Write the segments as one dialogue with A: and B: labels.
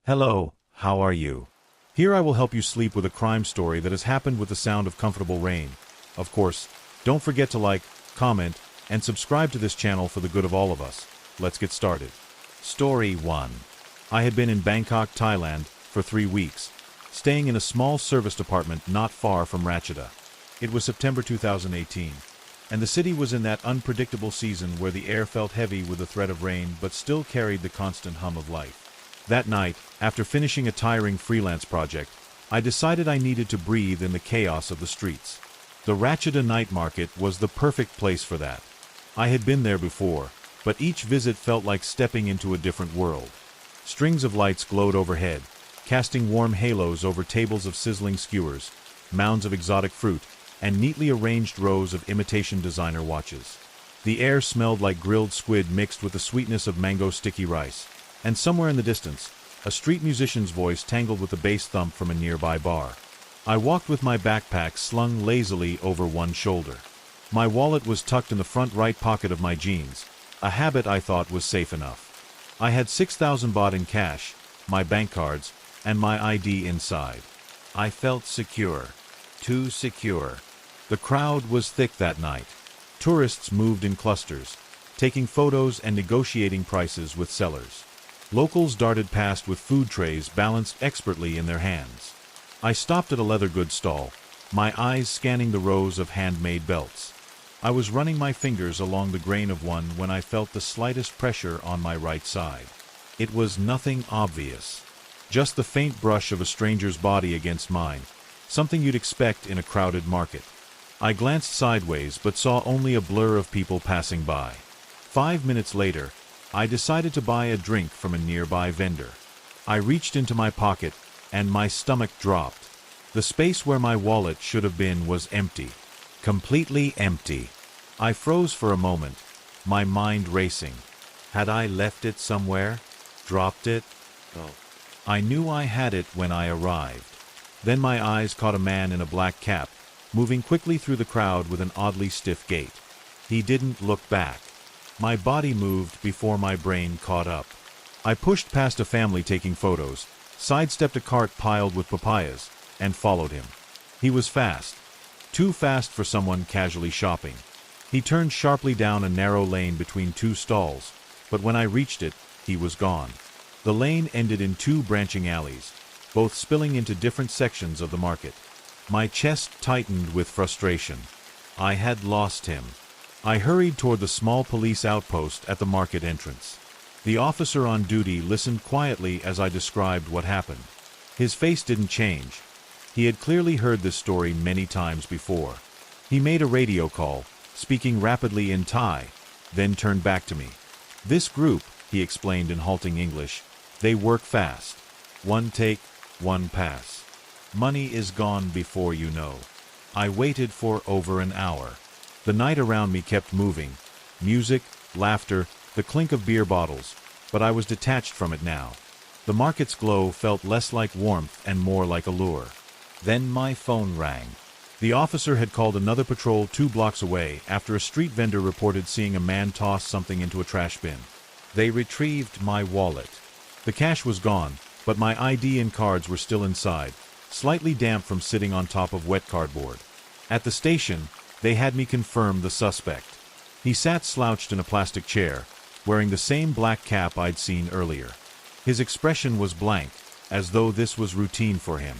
A: Hello, how are you? Here I will help you sleep with a crime story that has happened with the sound of comfortable rain. Of course, don't forget to like, comment, and subscribe to this channel for the good of all of us. Let's get started. Story 1. I had been in Bangkok, Thailand, for 3 weeks, staying in a small serviced apartment not far from Ratchada. It was September 2018, and the city was in that unpredictable season where the air felt heavy with the threat of rain but still carried the constant hum of life. That night, after finishing a tiring freelance project, I decided I needed to breathe in the chaos of the streets. The Ratchada night market was the perfect place for that. I had been there before, but each visit felt like stepping into a different world. Strings of lights glowed overhead, casting warm halos over tables of sizzling skewers, mounds of exotic fruit, and neatly arranged rows of imitation designer watches. The air smelled like grilled squid mixed with the sweetness of mango sticky rice. And somewhere in the distance, a street musician's voice tangled with the bass thump from a nearby bar. I walked with my backpack slung lazily over one shoulder. My wallet was tucked in the front right pocket of my jeans, a habit I thought was safe enough. I had 6,000 baht in cash, my bank cards, and my ID inside. I felt secure. Too secure. The crowd was thick that night. Tourists moved in clusters, taking photos and negotiating prices with sellers. Locals darted past with food trays balanced expertly in their hands. I stopped at a leather goods stall, my eyes scanning the rows of handmade belts. I was running my fingers along the grain of one when I felt the slightest pressure on my right side. It was nothing obvious, just the faint brush of a stranger's body against mine, something you'd expect in a crowded market. I glanced sideways but saw only a blur of people passing by. 5 minutes later, I decided to buy a drink from a nearby vendor. I reached into my pocket, and my stomach dropped. The space where my wallet should have been was empty. Completely empty. I froze for a moment, my mind racing. Had I left it somewhere? Dropped it? Oh. I knew I had it when I arrived. Then my eyes caught a man in a black cap, moving quickly through the crowd with an oddly stiff gait. He didn't look back. My body moved before my brain caught up. I pushed past a family taking photos, sidestepped a cart piled with papayas, and followed him. He was fast. Too fast for someone casually shopping. He turned sharply down a narrow lane between 2 stalls, but when I reached it, he was gone. The lane ended in 2 branching alleys, both spilling into different sections of the market. My chest tightened with frustration. I had lost him. I hurried toward the small police outpost at the market entrance. The officer on duty listened quietly as I described what happened. His face didn't change. He had clearly heard this story many times before. He made a radio call, speaking rapidly in Thai, then turned back to me. "This group," he explained in halting English, "they work fast. 1 take, 1 pass. Money is gone before you know." I waited for over an hour. The night around me kept moving. Music, laughter, the clink of beer bottles, but I was detached from it now. The market's glow felt less like warmth and more like allure. Then my phone rang. The officer had called another patrol 2 blocks away after a street vendor reported seeing a man toss something into a trash bin. They retrieved my wallet. The cash was gone, but my ID and cards were still inside, slightly damp from sitting on top of wet cardboard. At the station, they had me confirm the suspect. He sat slouched in a plastic chair, wearing the same black cap I'd seen earlier. His expression was blank, as though this was routine for him.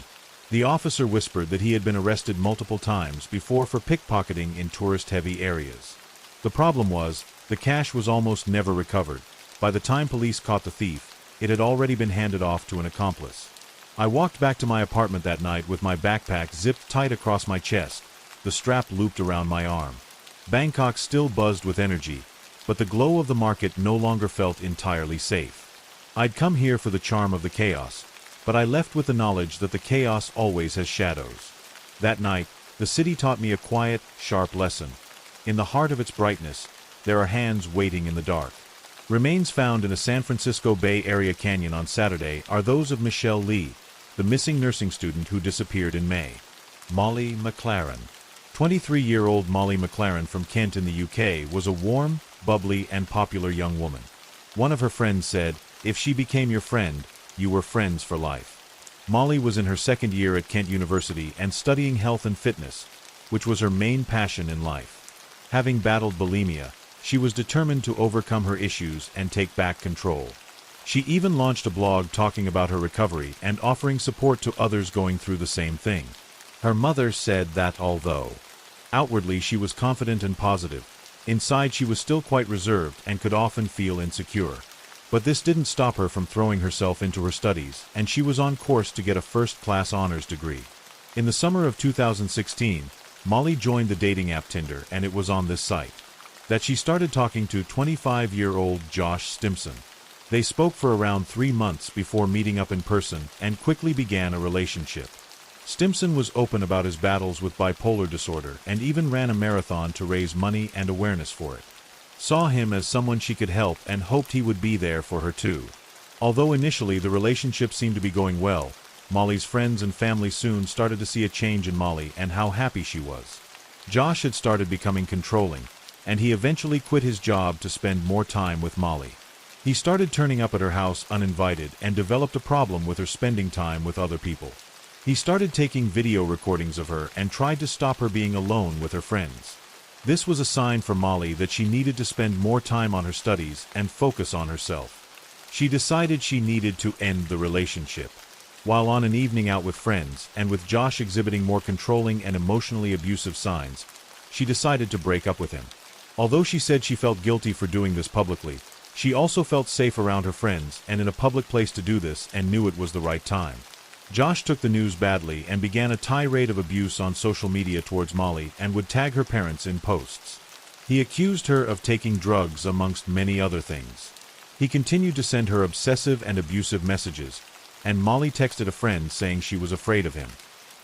A: The officer whispered that he had been arrested multiple times before for pickpocketing in tourist-heavy areas. The problem was, the cash was almost never recovered. By the time police caught the thief, it had already been handed off to an accomplice. I walked back to my apartment that night with my backpack zipped tight across my chest, the strap looped around my arm. Bangkok still buzzed with energy, but the glow of the market no longer felt entirely safe. I'd come here for the charm of the chaos, but I left with the knowledge that the chaos always has shadows. That night, the city taught me a quiet, sharp lesson. In the heart of its brightness, there are hands waiting in the dark. Remains found in a San Francisco Bay Area canyon on Saturday are those of Michelle Lee, the missing nursing student who disappeared in May. Molly McLaren. 23-year-old Molly McLaren from Kent in the UK was a warm, bubbly, and popular young woman. One of her friends said, "If she became your friend, you were friends for life. Molly was in her second year at Kent University and studying health and fitness, which was her main passion in life. Having battled bulimia, she was determined to overcome her issues and take back control. She even launched a blog talking about her recovery and offering support to others going through the same thing. Her mother said that although outwardly she was confident and positive, inside she was still quite reserved and could often feel insecure. But this didn't stop her from throwing herself into her studies, and she was on course to get a first-class honors degree. In the summer of 2016, Molly joined the dating app Tinder, and it was on this site that she started talking to 25-year-old Josh Stimson. They spoke for around 3 months before meeting up in person and quickly began a relationship. Stimson was open about his battles with bipolar disorder and even ran a marathon to raise money and awareness for it. Saw him as someone she could help and hoped he would be there for her too. Although initially the relationship seemed to be going well, Molly's friends and family soon started to see a change in Molly and how happy she was. Josh had started becoming controlling, and he eventually quit his job to spend more time with Molly. He started turning up at her house uninvited and developed a problem with her spending time with other people. He started taking video recordings of her and tried to stop her being alone with her friends. This was a sign for Molly that she needed to spend more time on her studies and focus on herself. She decided she needed to end the relationship. While on an evening out with friends, and with Josh exhibiting more controlling and emotionally abusive signs, she decided to break up with him. Although she said she felt guilty for doing this publicly, she also felt safe around her friends and in a public place to do this and knew it was the right time. Josh took the news badly and began a tirade of abuse on social media towards Molly and would tag her parents in posts. He accused her of taking drugs amongst many other things. He continued to send her obsessive and abusive messages, and Molly texted a friend saying she was afraid of him.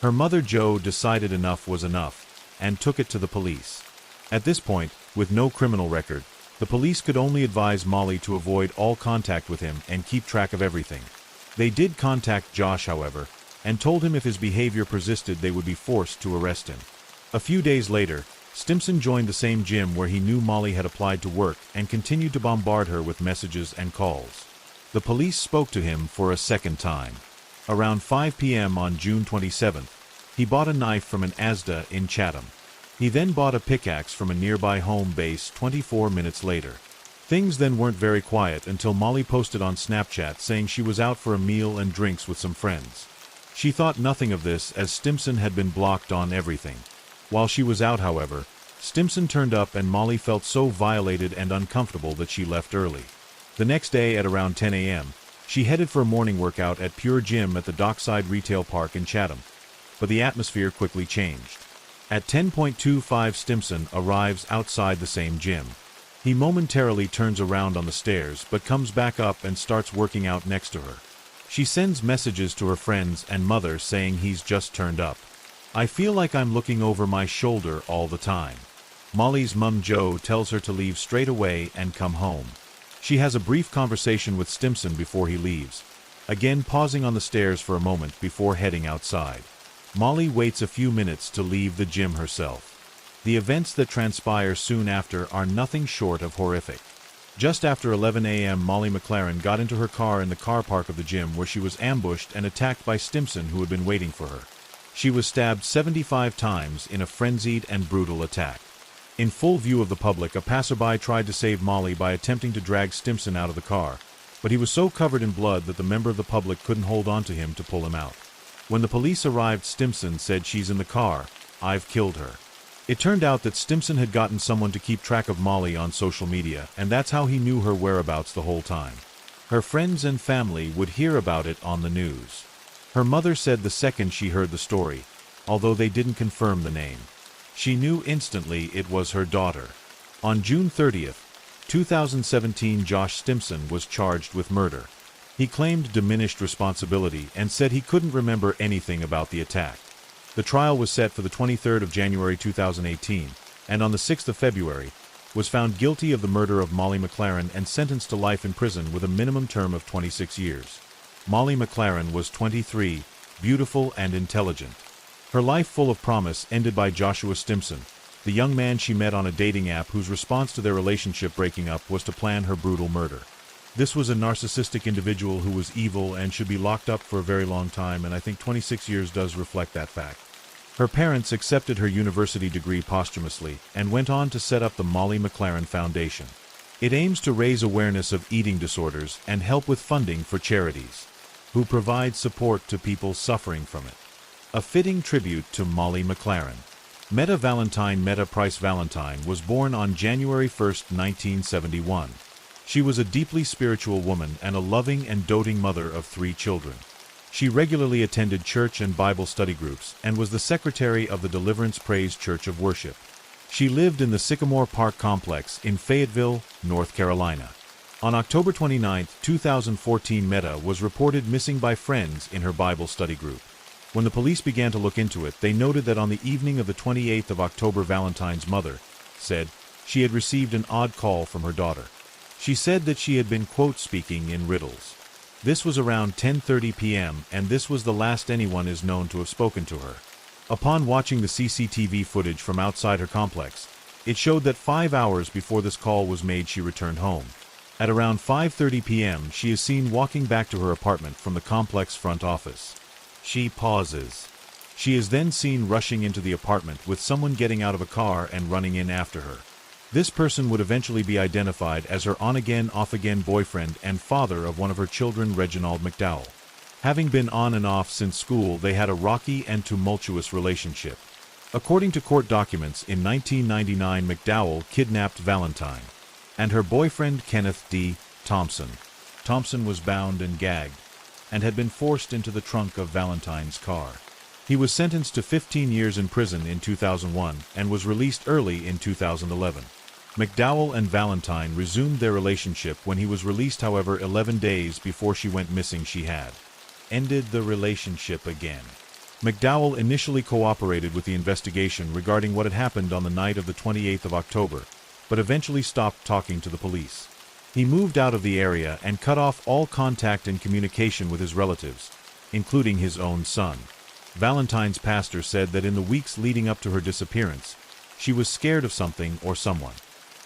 A: Her mother Jo decided enough was enough and took it to the police. At this point, with no criminal record, the police could only advise Molly to avoid all contact with him and keep track of everything. They did contact Josh, however, and told him if his behavior persisted they would be forced to arrest him. A few days later, Stimson joined the same gym where he knew Molly had applied to work and continued to bombard her with messages and calls. The police spoke to him for a second time. Around 5 p.m. on June 27th, he bought a knife from an Asda in Chatham. He then bought a pickaxe from a nearby home base 24 minutes later. Things then weren't very quiet until Molly posted on Snapchat saying she was out for a meal and drinks with some friends. She thought nothing of this as Stimson had been blocked on everything. While she was out, however, Stimson turned up and Molly felt so violated and uncomfortable that she left early. The next day at around 10 a.m., she headed for a morning workout at Pure Gym at the Dockside Retail Park in Chatham. But the atmosphere quickly changed. At 10:25, Stimson arrives outside the same gym. He momentarily turns around on the stairs but comes back up and starts working out next to her. She sends messages to her friends and mother saying he's just turned up. I feel like I'm looking over my shoulder all the time. Molly's mum Jo tells her to leave straight away and come home. She has a brief conversation with Stimson before he leaves, again pausing on the stairs for a moment before heading outside. Molly waits a few minutes to leave the gym herself. The events that transpire soon after are nothing short of horrific. Just after 11 a.m., Molly McLaren got into her car in the car park of the gym where she was ambushed and attacked by Stimson, who had been waiting for her. She was stabbed 75 times in a frenzied and brutal attack. In full view of the public, a passerby tried to save Molly by attempting to drag Stimson out of the car, but he was so covered in blood that the member of the public couldn't hold on to him to pull him out. When the police arrived, Stimson said, "She's in the car. I've killed her." It turned out that Stimson had gotten someone to keep track of Molly on social media, and that's how he knew her whereabouts the whole time. Her friends and family would hear about it on the news. Her mother said the second she heard the story, although they didn't confirm the name. She knew instantly it was her daughter. On June 30th, 2017, Josh Stimson was charged with murder. He claimed diminished responsibility and said he couldn't remember anything about the attack. The trial was set for the 23rd of January 2018, and on the 6th of February, was found guilty of the murder of Molly McLaren and sentenced to life in prison with a minimum term of 26 years. Molly McLaren was 23, beautiful and intelligent. Her life full of promise ended by Joshua Stimson, the young man she met on a dating app whose response to their relationship breaking up was to plan her brutal murder. This was a narcissistic individual who was evil and should be locked up for a very long time, and I think 26 years does reflect that fact. Her parents accepted her university degree posthumously and went on to set up the Molly McLaren Foundation. It aims to raise awareness of eating disorders and help with funding for charities, who provide support to people suffering from it. A fitting tribute to Molly McLaren. Meta Valentine Meta Price Valentine was born on January 1, 1971. She was a deeply spiritual woman and a loving and doting mother of 3 children. She regularly attended church and Bible study groups and was the secretary of the Deliverance Praise Church of Worship. She lived in the Sycamore Park complex in Fayetteville, North Carolina. On October 29, 2014, Meta was reported missing by friends in her Bible study group. When the police began to look into it, they noted that on the evening of the 28th of October, Valentine's mother said she had received an odd call from her daughter. She said that she had been, quote, speaking in riddles. This was around 10:30 p.m., and this was the last anyone is known to have spoken to her. Upon watching the CCTV footage from outside her complex, it showed that 5 hours before this call was made, she returned home. At around 5:30 p.m., she is seen walking back to her apartment from the complex front office. She pauses. She is then seen rushing into the apartment with someone getting out of a car and running in after her. This person would eventually be identified as her on-again, off-again boyfriend and father of one of her children, Reginald McDowell. Having been on and off since school, they had a rocky and tumultuous relationship. According to court documents, in 1999, McDowell kidnapped Valentine and her boyfriend, Kenneth D. Thompson. Thompson was bound and gagged and had been forced into the trunk of Valentine's car. He was sentenced to 15 years in prison in 2001 and was released early in 2011. McDowell and Valentine resumed their relationship when he was released. However, 11 days before she went missing, she had ended the relationship again. McDowell initially cooperated with the investigation regarding what had happened on the night of the 28th of October, but eventually stopped talking to the police. He moved out of the area and cut off all contact and communication with his relatives, including his own son. Valentine's pastor said that in the weeks leading up to her disappearance, she was scared of something or someone.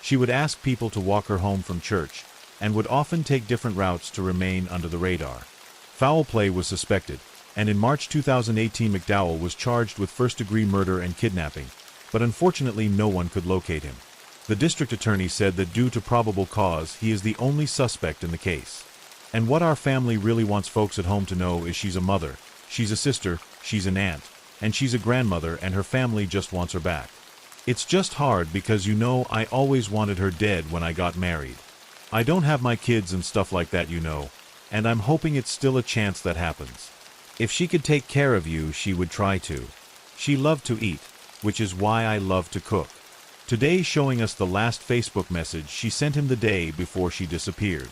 A: She would ask people to walk her home from church and would often take different routes to remain under the radar. Foul play was suspected, and in March 2018 McDowell was charged with first-degree murder and kidnapping, but unfortunately no one could locate him. The district attorney said that due to probable cause, he is the only suspect in the case. And what our family really wants folks at home to know is she's a mother, she's a sister, she's an aunt, and she's a grandmother, and her family just wants her back. It's just hard because, you know, I always wanted her dead when I got married. I don't have my kids and stuff like that, you know, and I'm hoping it's still a chance that happens. If she could take care of you, she would try to. She loved to eat, which is why I love to cook. Today showing us the last Facebook message she sent him the day before she disappeared.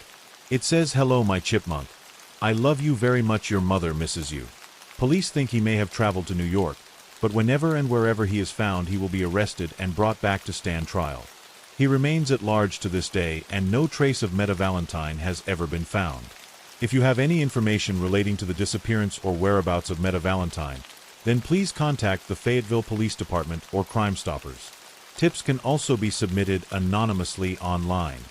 A: It says, "Hello my chipmunk. I love you very much, your mother misses you." Police think he may have traveled to New York, but whenever and wherever he is found, he will be arrested and brought back to stand trial. He remains at large to this day, and no trace of Meta Valentine has ever been found. If you have any information relating to the disappearance or whereabouts of Meta Valentine, then please contact the Fayetteville Police Department or Crime Stoppers. Tips can also be submitted anonymously online.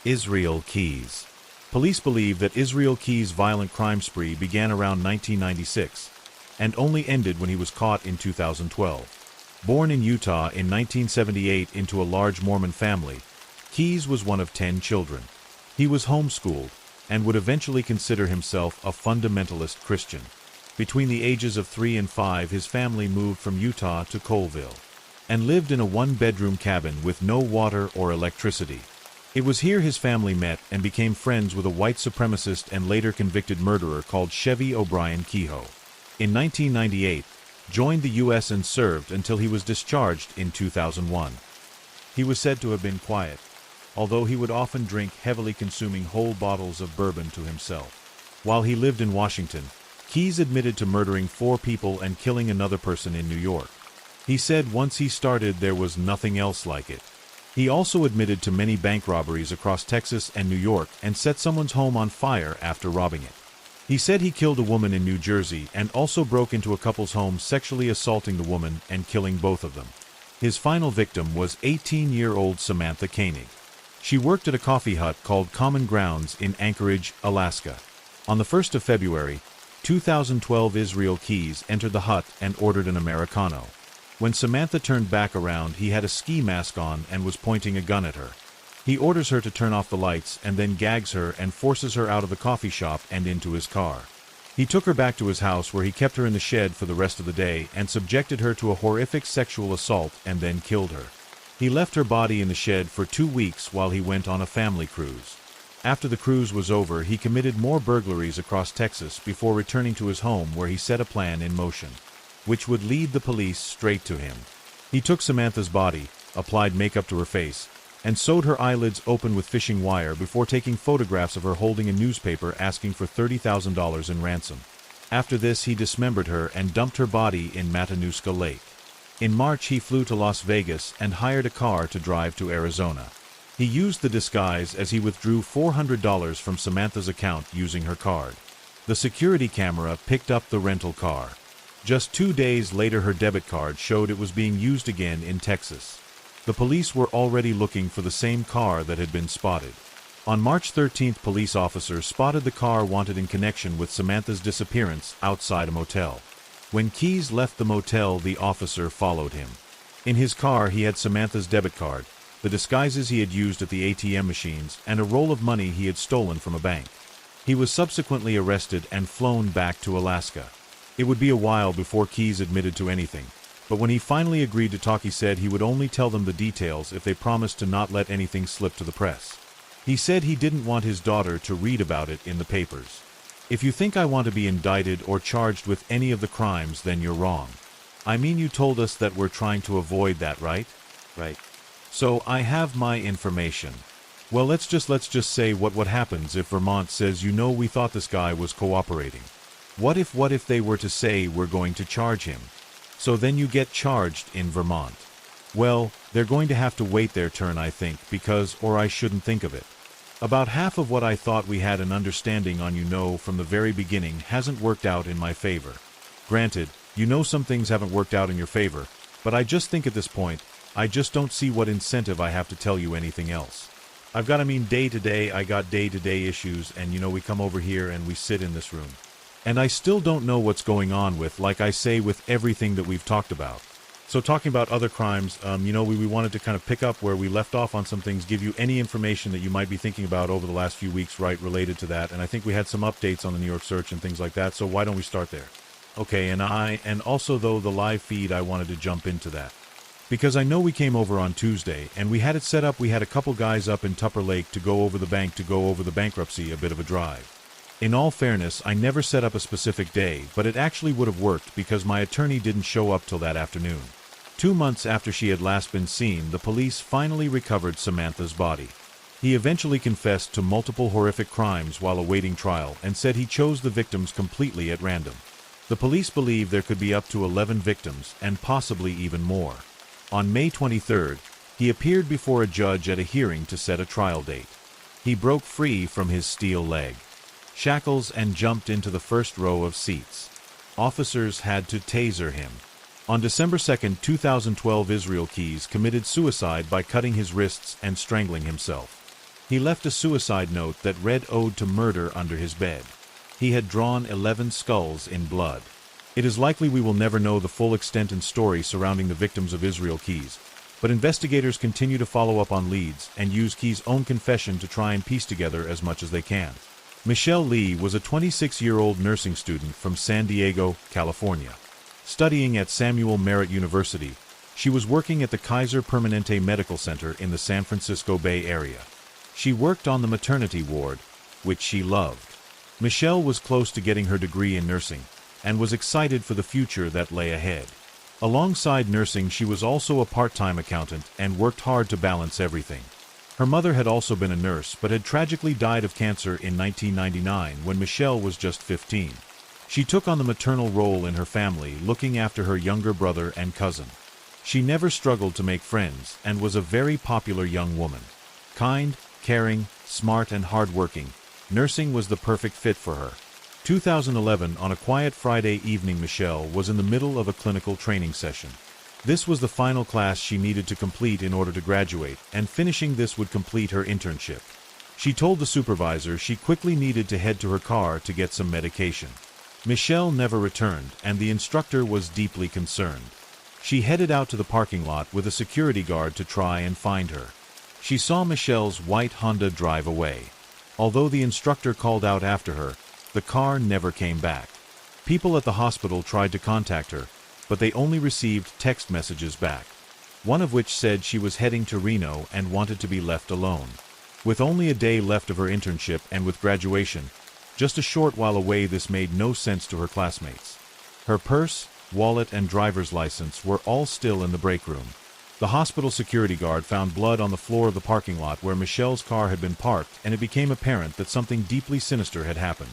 A: Israel Keys. Police believe that Israel Keys' violent crime spree began around 1996 and only ended when he was caught in 2012. Born in Utah in 1978 into a large Mormon family, Keys was one of 10 children. He was homeschooled and would eventually consider himself a fundamentalist Christian. Between the ages of 3 and 5, his family moved from Utah to Colville and lived in a one-bedroom cabin with no water or electricity. It was here his family met and became friends with a white supremacist and later convicted murderer called Chevy O'Brien Kehoe. In 1998, joined the U.S. and served until he was discharged in 2001. He was said to have been quiet, although he would often drink, heavily consuming whole bottles of bourbon to himself. While he lived in Washington, Keys admitted to murdering 4 people and killing another person in New York. He said once he started, there was nothing else like it. He also admitted to many bank robberies across Texas and New York and set someone's home on fire after robbing it. He said he killed a woman in New Jersey and also broke into a couple's home, sexually assaulting the woman and killing both of them. His final victim was 18-year-old Samantha Koenig. She worked at a coffee hut called Common Grounds in Anchorage, Alaska. On the 1st of February, 2012, Israel Keys entered the hut and ordered an Americano. When Samantha turned back around, he had a ski mask on and was pointing a gun at her. He orders her to turn off the lights and then gags her and forces her out of the coffee shop and into his car. He took her back to his house where he kept her in the shed for the rest of the day and subjected her to a horrific sexual assault and then killed her. He left her body in the shed for 2 weeks while he went on a family cruise. After the cruise was over, he committed more burglaries across Texas before returning to his home where he set a plan in motion, which would lead the police straight to him. He took Samantha's body, applied makeup to her face, and sewed her eyelids open with fishing wire before taking photographs of her holding a newspaper asking for $30,000 in ransom. After this, he dismembered her and dumped her body in Matanuska Lake. In March, he flew to Las Vegas and hired a car to drive to Arizona. He used the disguise as he withdrew $400 from Samantha's account using her card. The security camera picked up the rental car. Just 2 days later, her debit card showed it was being used again in Texas. The police were already looking for the same car that had been spotted. On March 13th, police officers spotted the car wanted in connection with Samantha's disappearance outside a motel. When Keys left the motel, the officer followed him. In his car, he had Samantha's debit card, the disguises he had used at the ATM machines, and a roll of money he had stolen from a bank. He was subsequently arrested and flown back to Alaska. It would be a while before Keys admitted to anything, but when he finally agreed to talk, he said he would only tell them the details if they promised to not let anything slip to the press. He said he didn't want his daughter to read about it in the papers. "If you think I want to be indicted or charged with any of the crimes, then you're wrong. I mean, you told us that we're trying to avoid that, right? Right. So I have my information. Well, let's just say what happens if Vermont says, we thought this guy was cooperating. What if they were to say we're going to charge him? So then you get charged in Vermont. Well, they're going to have to wait their turn, I think, or I shouldn't think of it. About half of what I thought we had an understanding on, from the very beginning hasn't worked out in my favor. Granted, some things haven't worked out in your favor, but I just think at this point, I just don't see what incentive I have to tell you anything else. I've got, day to day, I got day-to-day issues, and we come over here and we sit in this room. And I still don't know what's going on with everything that we've talked about. So talking about other crimes, we wanted to kind of pick up where we left off on some things, give you any information that you might be thinking about over the last few weeks, right, related to that. And I think we had some updates on the New York search and things like that, so why don't we start there? Okay, and also though the live feed, I wanted to jump into that. Because I know we came over on Tuesday, and we had it set up, we had a couple guys up in Tupper Lake to go over the bankruptcy, a bit of a drive. In all fairness, I never set up a specific day, but it actually would have worked because my attorney didn't show up till that afternoon. 2 months after she had last been seen, the police finally recovered Samantha's body. He eventually confessed to multiple horrific crimes while awaiting trial and said he chose the victims completely at random. The police believe there could be up to 11 victims and possibly even more. On May 23rd, he appeared before a judge at a hearing to set a trial date. He broke free from his steel leg, shackles, and jumped into the first row of seats. Officers had to taser him. On December 2, 2012, Israel Keys committed suicide by cutting his wrists and strangling himself. He left a suicide note that read "Ode to Murder" under his bed. He had drawn 11 skulls in blood. It is likely we will never know the full extent and story surrounding the victims of Israel Keys, but investigators continue to follow up on leads and use Keys' own confession to try and piece together as much as they can. Michelle Lee was a 26-year-old nursing student from San Diego, California. Studying at Samuel Merritt University, she was working at the Kaiser Permanente Medical Center in the San Francisco Bay Area. She worked on the maternity ward, which she loved. Michelle was close to getting her degree in nursing, and was excited for the future that lay ahead. Alongside nursing, she was also a part-time accountant and worked hard to balance everything. Her mother had also been a nurse, but had tragically died of cancer in 1999 when Michelle was just 15. She took on the maternal role in her family, looking after her younger brother and cousin. She never struggled to make friends and was a very popular young woman. Kind, caring, smart, and hardworking, nursing was the perfect fit for her. 2011, on a quiet Friday evening, Michelle was in the middle of a clinical training session. This was the final class she needed to complete in order to graduate, and finishing this would complete her internship. She told the supervisor she quickly needed to head to her car to get some medication. Michelle never returned, and the instructor was deeply concerned. She headed out to the parking lot with a security guard to try and find her. She saw Michelle's white Honda drive away. Although the instructor called out after her, the car never came back. People at the hospital tried to contact her, but they only received text messages back, one of which said she was heading to Reno and wanted to be left alone. With only a day left of her internship and with graduation, just a short while away, this made no sense to her classmates. Her purse, wallet, and driver's license were all still in the break room. The hospital security guard found blood on the floor of the parking lot where Michelle's car had been parked, and it became apparent that something deeply sinister had happened.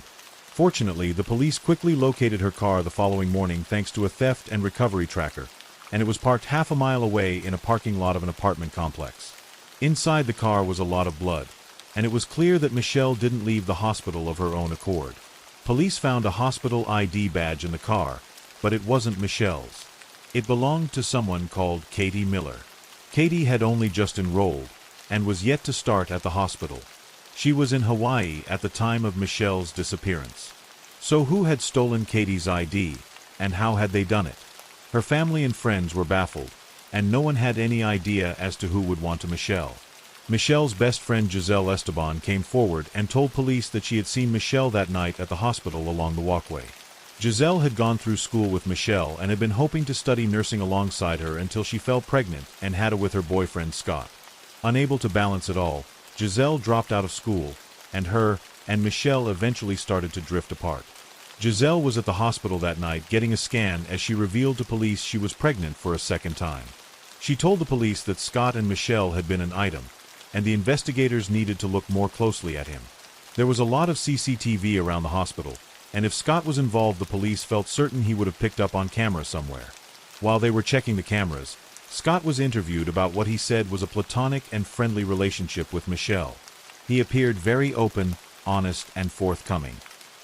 A: Fortunately, the police quickly located her car the following morning thanks to a theft and recovery tracker, and it was parked half a mile away in a parking lot of an apartment complex. Inside the car was a lot of blood, and it was clear that Michelle didn't leave the hospital of her own accord. Police found a hospital ID badge in the car, but it wasn't Michelle's. It belonged to someone called Katie Miller. Katie had only just enrolled, and was yet to start at the hospital. She was in Hawaii at the time of Michelle's disappearance. So who had stolen Katie's ID, and how had they done it? Her family and friends were baffled, and no one had any idea as to who would want to Michelle. Michelle's best friend Giselle Esteban came forward and told police that she had seen Michelle that night at the hospital along the walkway. Giselle had gone through school with Michelle and had been hoping to study nursing alongside her until she fell pregnant and had it with her boyfriend Scott. Unable to balance it all, Giselle dropped out of school, and her and Michelle eventually started to drift apart. Giselle was at the hospital that night getting a scan as she revealed to police she was pregnant for a second time. She told the police that Scott and Michelle had been an item, and the investigators needed to look more closely at him. There was a lot of CCTV around the hospital, and if Scott was involved, the police felt certain he would have picked up on camera somewhere. While they were checking the cameras, Scott was interviewed about what he said was a platonic and friendly relationship with Michelle. He appeared very open, honest, and forthcoming.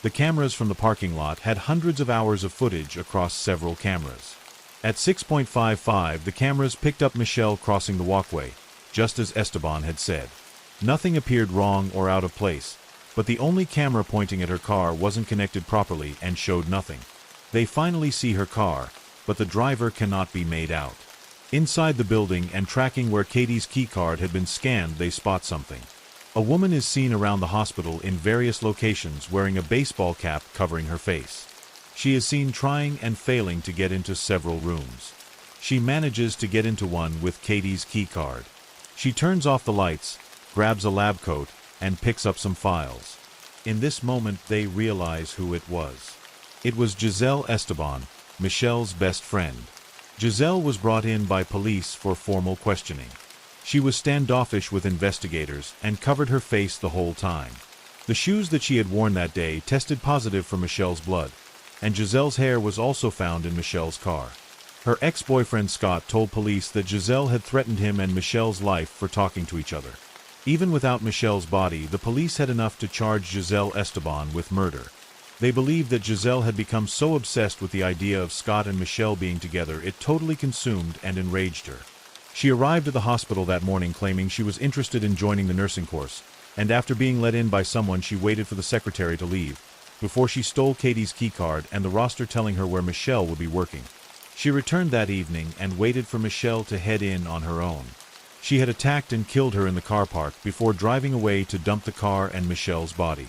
A: The cameras from the parking lot had hundreds of hours of footage across several cameras. At 6:55, the cameras picked up Michelle crossing the walkway, just as Esteban had said. Nothing appeared wrong or out of place, but the only camera pointing at her car wasn't connected properly and showed nothing. They finally see her car, but the driver cannot be made out. Inside the building and tracking where Katie's keycard had been scanned, they spot something. A woman is seen around the hospital in various locations wearing a baseball cap covering her face. She is seen trying and failing to get into several rooms. She manages to get into one with Katie's keycard. She turns off the lights, grabs a lab coat, and picks up some files. In this moment, they realize who it was. It was Giselle Esteban, Michelle's best friend. Giselle was brought in by police for formal questioning. She was standoffish with investigators and covered her face the whole time. The shoes that she had worn that day tested positive for Michelle's blood, and Giselle's hair was also found in Michelle's car. Her ex-boyfriend Scott told police that Giselle had threatened him and Michelle's life for talking to each other. Even without Michelle's body, the police had enough to charge Giselle Esteban with murder. They believed that Giselle had become so obsessed with the idea of Scott and Michelle being together it totally consumed and enraged her. She arrived at the hospital that morning claiming she was interested in joining the nursing course, and after being let in by someone she waited for the secretary to leave, before she stole Katie's keycard and the roster telling her where Michelle would be working. She returned that evening and waited for Michelle to head in on her own. She had attacked and killed her in the car park before driving away to dump the car and Michelle's body.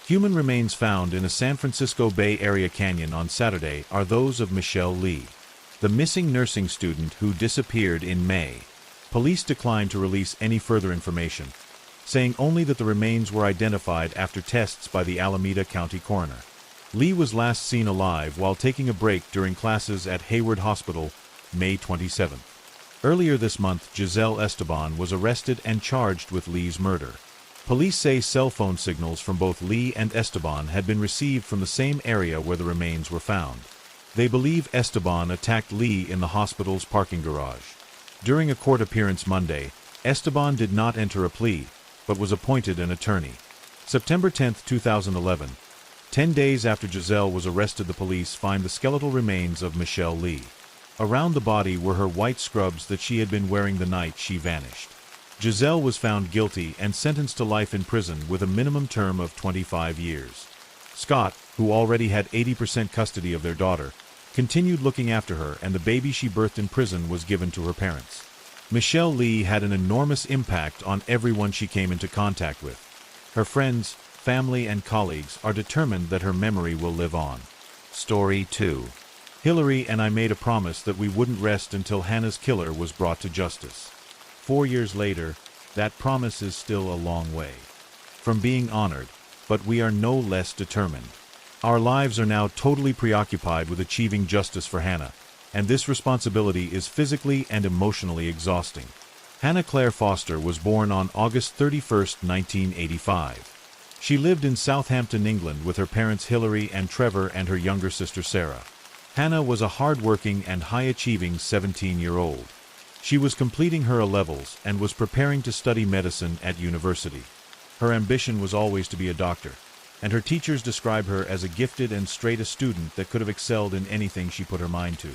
A: Human remains found in a San Francisco Bay Area canyon on Saturday are those of Michelle Lee, the missing nursing student who disappeared in May. Police declined to release any further information, saying only that the remains were identified after tests by the Alameda County coroner. Lee was last seen alive while taking a break during classes at Hayward Hospital, May 27. Earlier this month, Giselle Esteban was arrested and charged with Lee's murder. Police say cell phone signals from both Lee and Esteban had been received from the same area where the remains were found. They believe Esteban attacked Lee in the hospital's parking garage. During a court appearance Monday, Esteban did not enter a plea, but was appointed an attorney. September 10, 2011. 10 days after Giselle was arrested, the police find the skeletal remains of Michelle Lee. Around the body were her white scrubs that she had been wearing the night she vanished. Giselle was found guilty and sentenced to life in prison with a minimum term of 25 years. Scott, who already had 80% custody of their daughter, continued looking after her, and the baby she birthed in prison was given to her parents. Michelle Lee had an enormous impact on everyone she came into contact with. Her friends, family, and colleagues are determined that her memory will live on. Story 2. Hillary and I made a promise that we wouldn't rest until Hannah's killer was brought to justice. 4 years later, that promise is still a long way from being honored, but we are no less determined. Our lives are now totally preoccupied with achieving justice for Hannah, and this responsibility is physically and emotionally exhausting. Hannah Claire Foster was born on August 31, 1985. She lived in Southampton, England with her parents Hillary and Trevor and her younger sister Sarah. Hannah was a hard-working and high-achieving 17-year-old. She was completing her A-levels and was preparing to study medicine at university. Her ambition was always to be a doctor, and her teachers describe her as a gifted and straight-a student that could have excelled in anything she put her mind to.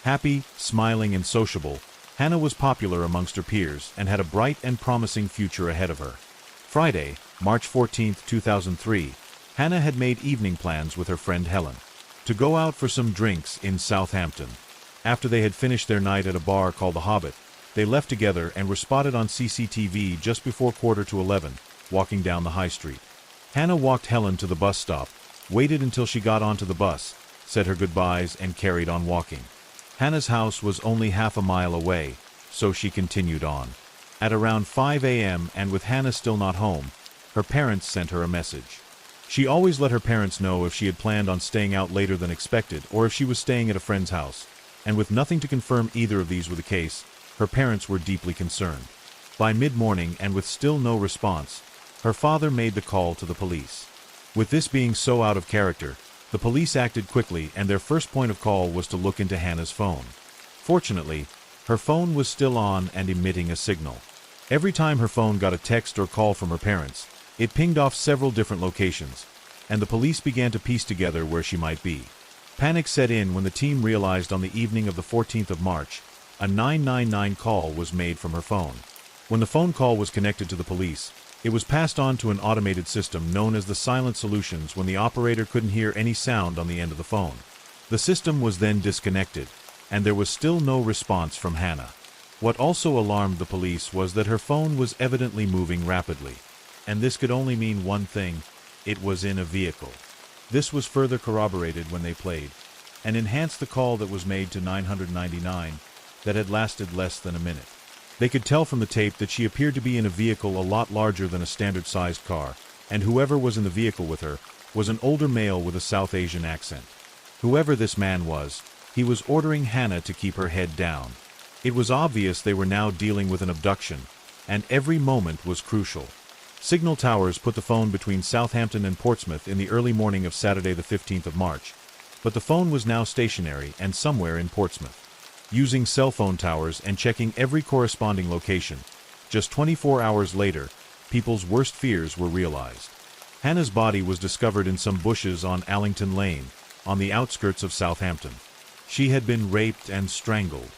A: Happy, smiling, and sociable, Hannah was popular amongst her peers and had a bright and promising future ahead of her. Friday, March 14, 2003, Hannah had made evening plans with her friend Helen to go out for some drinks in Southampton. After they had finished their night at a bar called The Hobbit, they left together and were spotted on CCTV just before 11:15, walking down the high street. Hannah walked Helen to the bus stop, waited until she got onto the bus, said her goodbyes, and carried on walking. Hannah's house was only half a mile away, so she continued on. At around 5 a.m., and with Hannah still not home, her parents sent her a message. She always let her parents know if she had planned on staying out later than expected or if she was staying at a friend's house, and with nothing to confirm either of these were the case, her parents were deeply concerned. By mid-morning, and with still no response, her father made the call to the police. With this being so out of character, the police acted quickly, and their first point of call was to look into Hannah's phone. Fortunately, her phone was still on and emitting a signal. Every time her phone got a text or call from her parents, it pinged off several different locations, and the police began to piece together where she might be. Panic set in when the team realized on the evening of the 14th of March, a 999 call was made from her phone. When the phone call was connected to the police, it was passed on to an automated system known as the silent solutions when the operator couldn't hear any sound on the end of the phone. The system was then disconnected, and there was still no response from Hannah. What also alarmed the police was that her phone was evidently moving rapidly. And this could only mean one thing: it was in a vehicle. This was further corroborated when they played and enhanced the call that was made to 999 that had lasted less than a minute. They could tell from the tape that she appeared to be in a vehicle a lot larger than a standard-sized car, and whoever was in the vehicle with her was an older male with a South Asian accent. Whoever this man was, he was ordering Hannah to keep her head down. It was obvious they were now dealing with an abduction, and every moment was crucial. Signal towers put the phone between Southampton and Portsmouth in the early morning of Saturday the 15th of March, but the phone was now stationary and somewhere in Portsmouth. Using cell phone towers and checking every corresponding location, just 24 hours later, people's worst fears were realized. Hannah's body was discovered in some bushes on Allington Lane, on the outskirts of Southampton. She had been raped and strangled.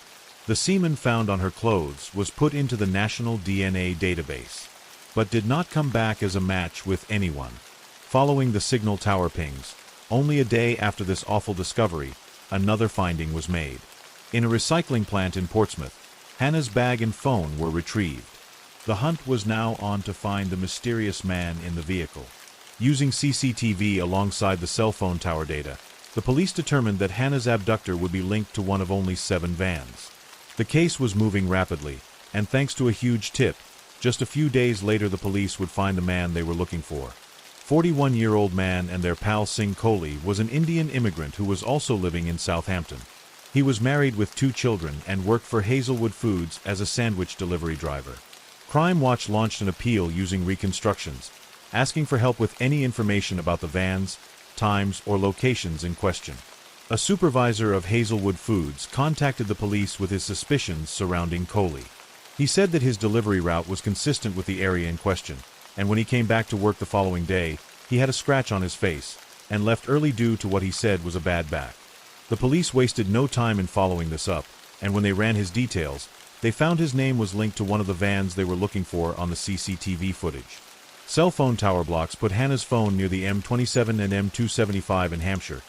A: The semen found on her clothes was put into the National DNA database, but did not come back as a match with anyone. Following the signal tower pings, only a day after this awful discovery, another finding was made. In a recycling plant in Portsmouth, Hannah's bag and phone were retrieved. The hunt was now on to find the mysterious man in the vehicle. Using CCTV alongside the cell phone tower data, the police determined that Hannah's abductor would be linked to one of only 7 vans. The case was moving rapidly, and thanks to a huge tip, just a few days later the police would find the man they were looking for. 41-year-old man and their pal Singh Kohli was an Indian immigrant who was also living in Southampton. He was married with 2 children and worked for Hazelwood Foods as a sandwich delivery driver. Crime Watch launched an appeal using reconstructions, asking for help with any information about the vans, times, or locations in question. A supervisor of Hazelwood Foods contacted the police with his suspicions surrounding Kohli. He said that his delivery route was consistent with the area in question, and when he came back to work the following day, he had a scratch on his face, and left early due to what he said was a bad back. The police wasted no time in following this up, and when they ran his details, they found his name was linked to one of the vans they were looking for on the CCTV footage. Cell phone tower blocks put Hannah's phone near the M27 and M275 in Hampshire,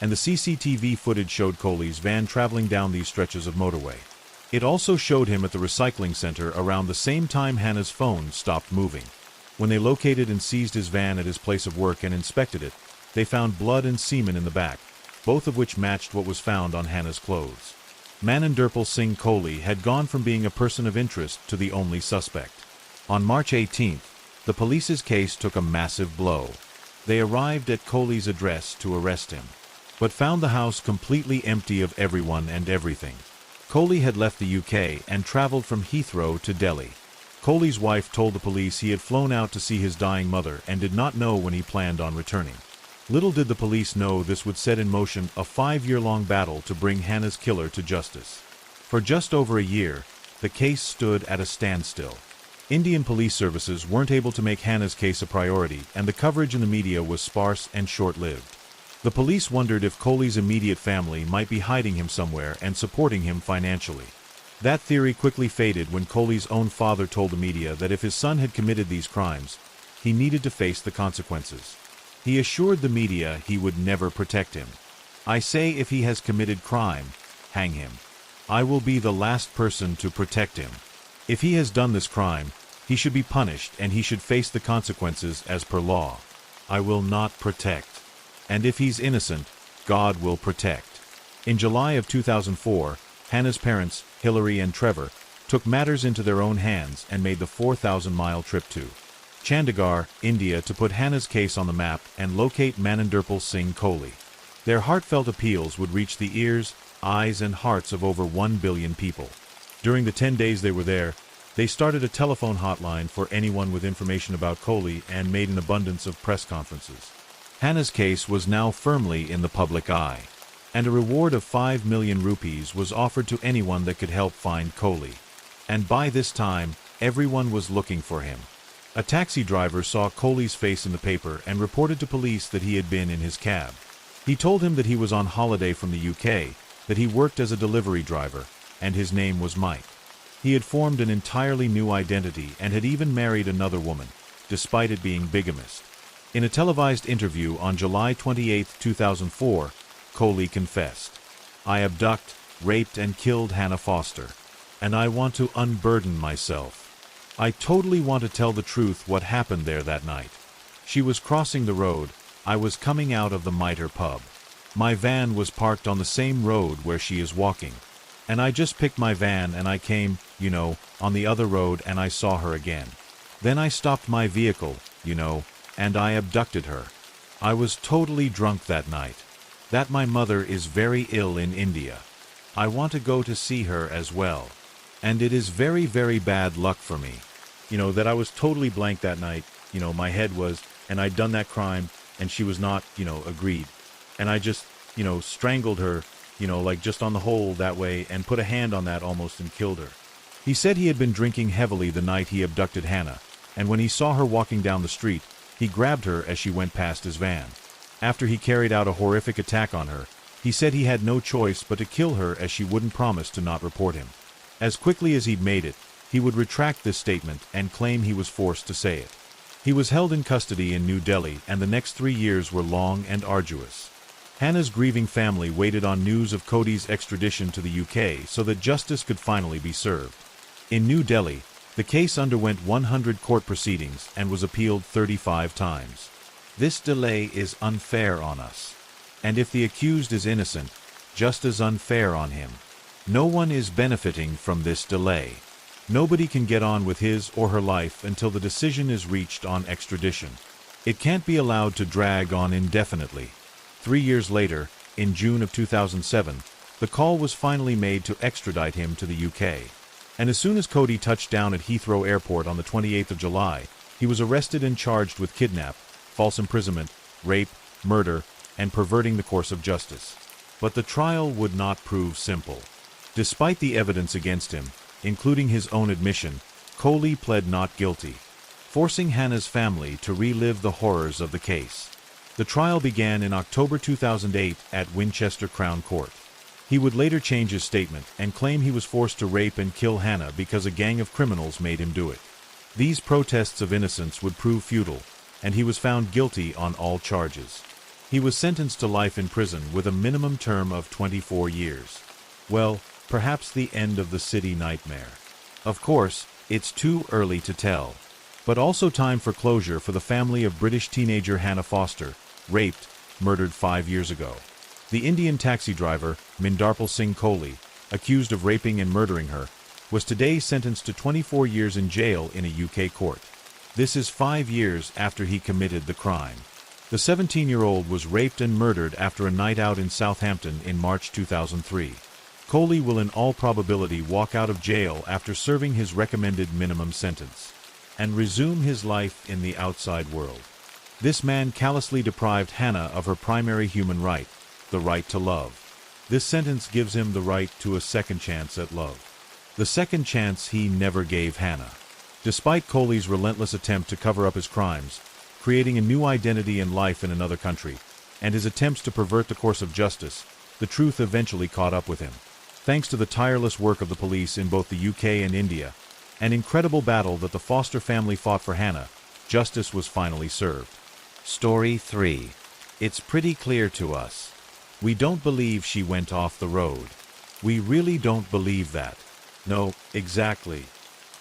A: and the CCTV footage showed Coley's van traveling down these stretches of motorway. It also showed him at the recycling center around the same time Hannah's phone stopped moving. When they located and seized his van at his place of work and inspected it, they found blood and semen in the back, both of which matched what was found on Hannah's clothes. Mananderpal Singh Coley had gone from being a person of interest to the only suspect. On March 18th, the police's case took a massive blow. They arrived at Coley's address to arrest him, but found the house completely empty of everyone and everything. Coley had left the UK and traveled from Heathrow to Delhi. Coley's wife told the police he had flown out to see his dying mother and did not know when he planned on returning. Little did the police know this would set in motion a 5-year-long battle to bring Hannah's killer to justice. For just over a year, the case stood at a standstill. Indian police services weren't able to make Hannah's case a priority, and the coverage in the media was sparse and short-lived. The police wondered if Coley's immediate family might be hiding him somewhere and supporting him financially. That theory quickly faded when Coley's own father told the media that if his son had committed these crimes, he needed to face the consequences. He assured the media he would never protect him. "I say if he has committed crime, hang him. I will be the last person to protect him. If he has done this crime, he should be punished and he should face the consequences as per law. I will not protect. And if he's innocent, God will protect." In July of 2004, Hannah's parents, Hillary and Trevor, took matters into their own hands and made the 4,000-mile trip to Chandigarh, India to put Hannah's case on the map and locate Mananderpal Singh Coley. Their heartfelt appeals would reach the ears, eyes and hearts of over 1 billion people. During the 10 days they were there, they started a telephone hotline for anyone with information about Coley and made an abundance of press conferences. Hannah's case was now firmly in the public eye, and a reward of 5 million rupees was offered to anyone that could help find Coley. And by this time, everyone was looking for him. A taxi driver saw Coley's face in the paper and reported to police that he had been in his cab. He told him that he was on holiday from the UK, that he worked as a delivery driver, and his name was Mike. He had formed an entirely new identity and had even married another woman, despite it being bigamist. In a televised interview on July 28, 2004, Coley confessed, "I abducted, raped and killed Hannah Foster. And I want to unburden myself. I totally want to tell the truth what happened there that night. She was crossing the road, I was coming out of the Mitre pub. My van was parked on the same road where she is walking. And I just picked my van and I came, on the other road and I saw her again. Then I stopped my vehicle, and I abducted her. I was totally drunk that night. That my mother is very ill in India. I want to go to see her as well. And it is very, very bad luck for me. That I was totally blank that night. My head was, and I'd done that crime, and she was not, agreed. And I just, strangled her, like just on the hole that way, and put a hand on that almost and killed her." He said he had been drinking heavily the night he abducted Hannah, and when he saw her walking down the street, he grabbed her as she went past his van. After he carried out a horrific attack on her, he said he had no choice but to kill her as she wouldn't promise to not report him. As quickly as he'd made it, he would retract this statement and claim he was forced to say it. He was held in custody in New Delhi, and the next 3 years were long and arduous. Hannah's grieving family waited on news of Cody's extradition to the UK so that justice could finally be served. In New Delhi, the case underwent 100 court proceedings and was appealed 35 times. "This delay is unfair on us. And if the accused is innocent, just as unfair on him. No one is benefiting from this delay. Nobody can get on with his or her life until the decision is reached on extradition. It can't be allowed to drag on indefinitely." 3 years later, in June of 2007, the call was finally made to extradite him to the UK. And as soon as Cody touched down at Heathrow Airport on the 28th of July, he was arrested and charged with kidnap, false imprisonment, rape, murder, and perverting the course of justice. But the trial would not prove simple. Despite the evidence against him, including his own admission, Coley pled not guilty, forcing Hannah's family to relive the horrors of the case. The trial began in October 2008 at Winchester Crown Court. He would later change his statement and claim he was forced to rape and kill Hannah because a gang of criminals made him do it. These protests of innocence would prove futile, and he was found guilty on all charges. He was sentenced to life in prison with a minimum term of 24 years. Well, perhaps the end of the city nightmare. Of course, it's too early to tell. But also time for closure for the family of British teenager Hannah Foster, raped, murdered 5 years ago. The Indian taxi driver, Mindarpal Singh Kohli, accused of raping and murdering her, was today sentenced to 24 years in jail in a UK court. This is 5 years after he committed the crime. The 17-year-old was raped and murdered after a night out in Southampton in March 2003. Kohli will in all probability walk out of jail after serving his recommended minimum sentence and resume his life in the outside world. This man callously deprived Hannah of her primary human right, the right to love. This sentence gives him the right to a second chance at love. The second chance he never gave Hannah. Despite Kohli's relentless attempt to cover up his crimes, creating a new identity and life in another country, and his attempts to pervert the course of justice, the truth eventually caught up with him. Thanks to the tireless work of the police in both the UK and India, an incredible battle that the Foster family fought for Hannah, justice was finally served. Story 3. It's pretty clear to us. We don't believe she went off the road. We really don't believe that. No, exactly.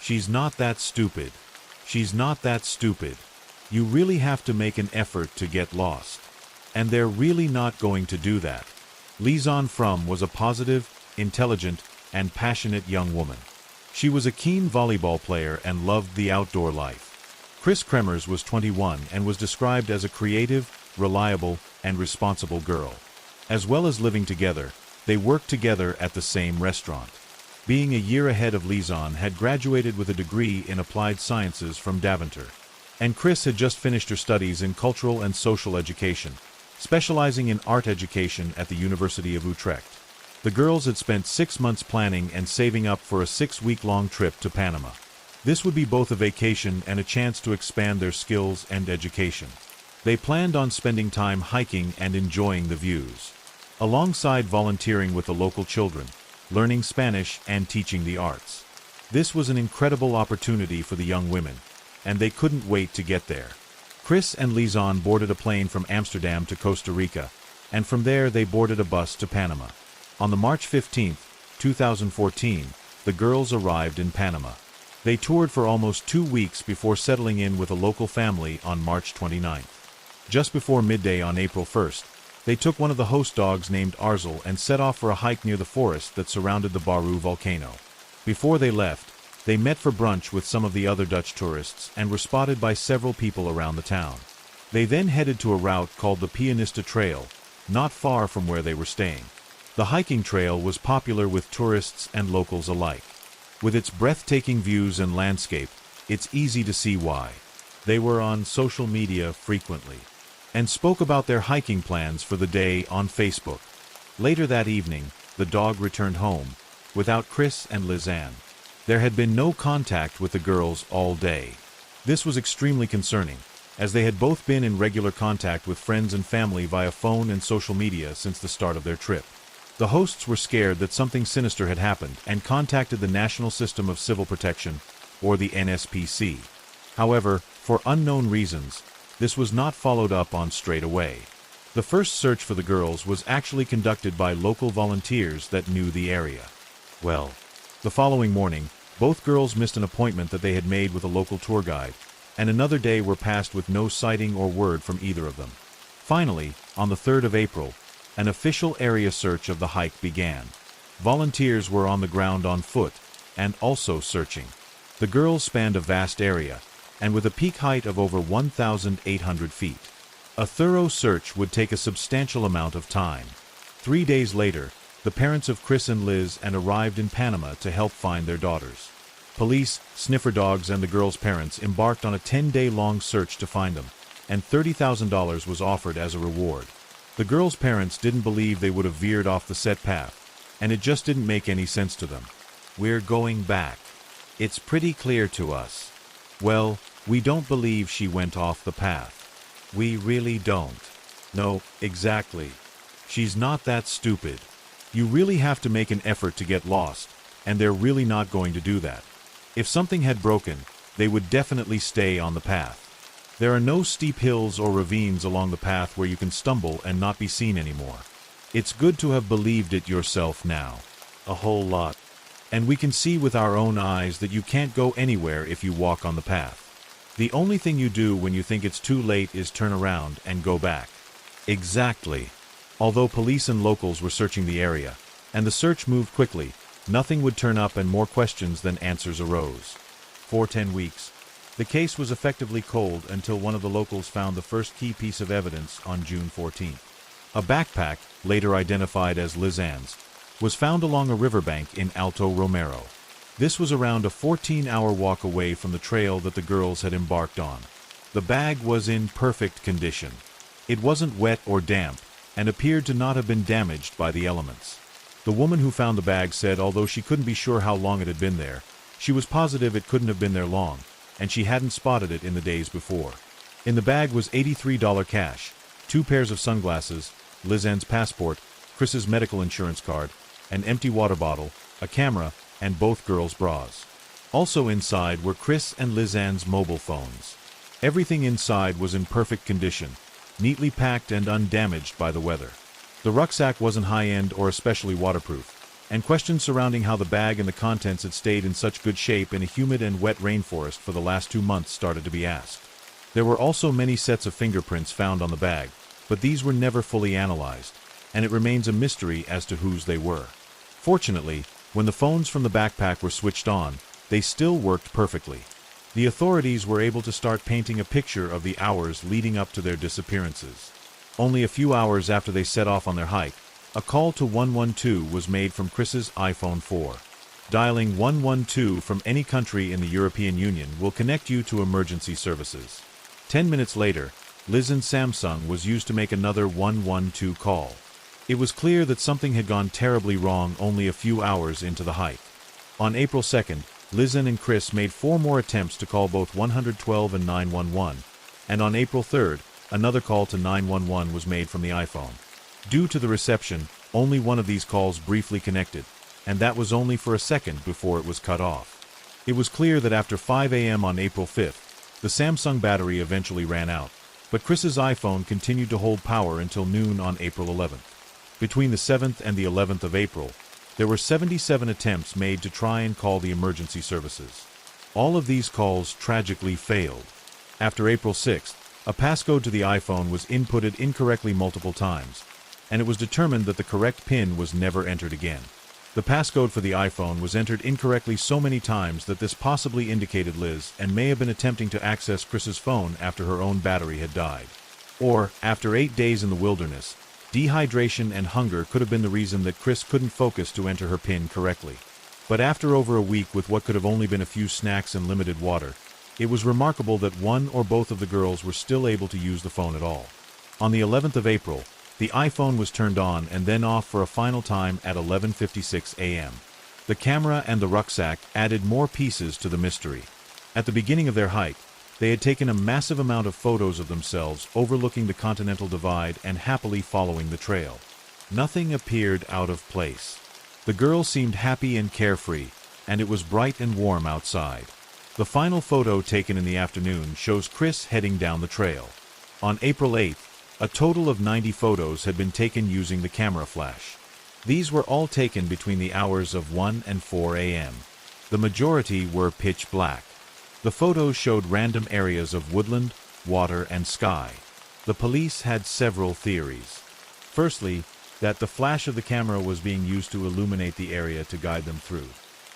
A: She's not that stupid. She's not that stupid. You really have to make an effort to get lost. And they're really not going to do that. Lisanne Frum was a positive, intelligent, and passionate young woman. She was a keen volleyball player and loved the outdoor life. Chris Kremers was 21 and was described as a creative, reliable, and responsible girl. As well as living together, they worked together at the same restaurant. Being a year ahead of Lisanne had graduated with a degree in applied sciences from Deventer. And Chris had just finished her studies in cultural and social education, specializing in art education at the University of Utrecht. The girls had spent 6 months planning and saving up for a 6-week-long trip to Panama. This would be both a vacation and a chance to expand their skills and education. They planned on spending time hiking and enjoying the views, alongside volunteering with the local children, learning Spanish and teaching the arts. This was an incredible opportunity for the young women, and they couldn't wait to get there. Chris and Lisanne boarded a plane from Amsterdam to Costa Rica, and from there they boarded a bus to Panama. On the March 15, 2014, the girls arrived in Panama. They toured for almost 2 weeks before settling in with a local family on March 29. Just before midday on April 1st, they took one of the host dogs named Arzel and set off for a hike near the forest that surrounded the Baru volcano. Before they left, they met for brunch with some of the other Dutch tourists and were spotted by several people around the town. They then headed to a route called the Pianista Trail, not far from where they were staying. The hiking trail was popular with tourists and locals alike. With its breathtaking views and landscape, it's easy to see why. They were on social media frequently and spoke about their hiking plans for the day on Facebook. Later that evening, the dog returned home, without Chris and Lisanne. There had been no contact with the girls all day. This was extremely concerning, as they had both been in regular contact with friends and family via phone and social media since the start of their trip. The hosts were scared that something sinister had happened and contacted the National System of Civil Protection, or the NSPC. However, for unknown reasons, this was not followed up on straight away. The first search for the girls was actually conducted by local volunteers that knew the area. Well, the following morning, both girls missed an appointment that they had made with a local tour guide, and another day were passed with no sighting or word from either of them. Finally, on the 3rd of April, an official area search of the hike began. Volunteers were on the ground on foot, and also searching. The girls spanned a vast area, and with a peak height of over 1,800 feet. A thorough search would take a substantial amount of time. 3 days later, the parents of Chris and Liz arrived in Panama to help find their daughters. Police, sniffer dogs, and the girls' parents embarked on a 10-day-long search to find them, and $30,000 was offered as a reward. The girls' parents didn't believe they would have veered off the set path, and it just didn't make any sense to them. We're going back. It's pretty clear to us. Well, we don't believe she went off the path. We really don't. No, exactly. She's not that stupid. You really have to make an effort to get lost, and they're really not going to do that. If something had broken, they would definitely stay on the path. There are no steep hills or ravines along the path where you can stumble and not be seen anymore. It's good to have believed it yourself now. A whole lot. And we can see with our own eyes that you can't go anywhere if you walk on the path. The only thing you do when you think it's too late is turn around and go back. Exactly. Although police and locals were searching the area, and the search moved quickly, nothing would turn up and more questions than answers arose. For 10 weeks, the case was effectively cold until one of the locals found the first key piece of evidence on June 14th. A backpack, later identified as Liz Ann's, was found along a riverbank in Alto Romero. This was around a 14-hour walk away from the trail that the girls had embarked on. The bag was in perfect condition. It wasn't wet or damp, and appeared to not have been damaged by the elements. The woman who found the bag said although she couldn't be sure how long it had been there, she was positive it couldn't have been there long, and she hadn't spotted it in the days before. In the bag was $83 cash, 2 pairs of sunglasses, Liz Ann's passport, Chris's medical insurance card, an empty water bottle, a camera, and both girls' bras. Also inside were Chris and Liz Ann's mobile phones. Everything inside was in perfect condition, neatly packed and undamaged by the weather. The rucksack wasn't high-end or especially waterproof, and questions surrounding how the bag and the contents had stayed in such good shape in a humid and wet rainforest for the last 2 months started to be asked. There were also many sets of fingerprints found on the bag, but these were never fully analyzed, and it remains a mystery as to whose they were. Fortunately, when the phones from the backpack were switched on, they still worked perfectly. The authorities were able to start painting a picture of the hours leading up to their disappearances. Only a few hours after they set off on their hike, a call to 112 was made from Chris's iPhone 4. Dialing 112 from any country in the European Union will connect you to emergency services. 10 minutes later, Liz Ann's Samsung was used to make another 112 call. It was clear that something had gone terribly wrong only a few hours into the hike. On April 2nd, Liz Ann and Chris made 4 more attempts to call both 112 and 911, and on April 3rd, another call to 911 was made from the iPhone. Due to the reception, only one of these calls briefly connected, and that was only for a second before it was cut off. It was clear that after 5 a.m. on April 5th, the Samsung battery eventually ran out, but Chris's iPhone continued to hold power until noon on April 11th. Between the 7th and the 11th of April, there were 77 attempts made to try and call the emergency services. All of these calls tragically failed. After April 6th, a passcode to the iPhone was inputted incorrectly multiple times, and it was determined that the correct PIN was never entered again. The passcode for the iPhone was entered incorrectly so many times that this possibly indicated Liz and may have been attempting to access Chris's phone after her own battery had died. Or, after 8 days in the wilderness, dehydration and hunger could have been the reason that Chris couldn't focus to enter her PIN correctly. But after over a week with what could have only been a few snacks and limited water, it was remarkable that one or both of the girls were still able to use the phone at all. On the 11th of April, the iPhone was turned on and then off for a final time at 11:56 a.m. The camera and the rucksack added more pieces to the mystery. At the beginning of their hike, they had taken a massive amount of photos of themselves overlooking the Continental Divide and happily following the trail. Nothing appeared out of place. The girls seemed happy and carefree, and it was bright and warm outside. The final photo taken in the afternoon shows Chris heading down the trail. On April 8th, a total of 90 photos had been taken using the camera flash. These were all taken between the hours of 1 and 4 a.m. The majority were pitch black. The photos showed random areas of woodland, water, and sky. The police had several theories. Firstly, that the flash of the camera was being used to illuminate the area to guide them through.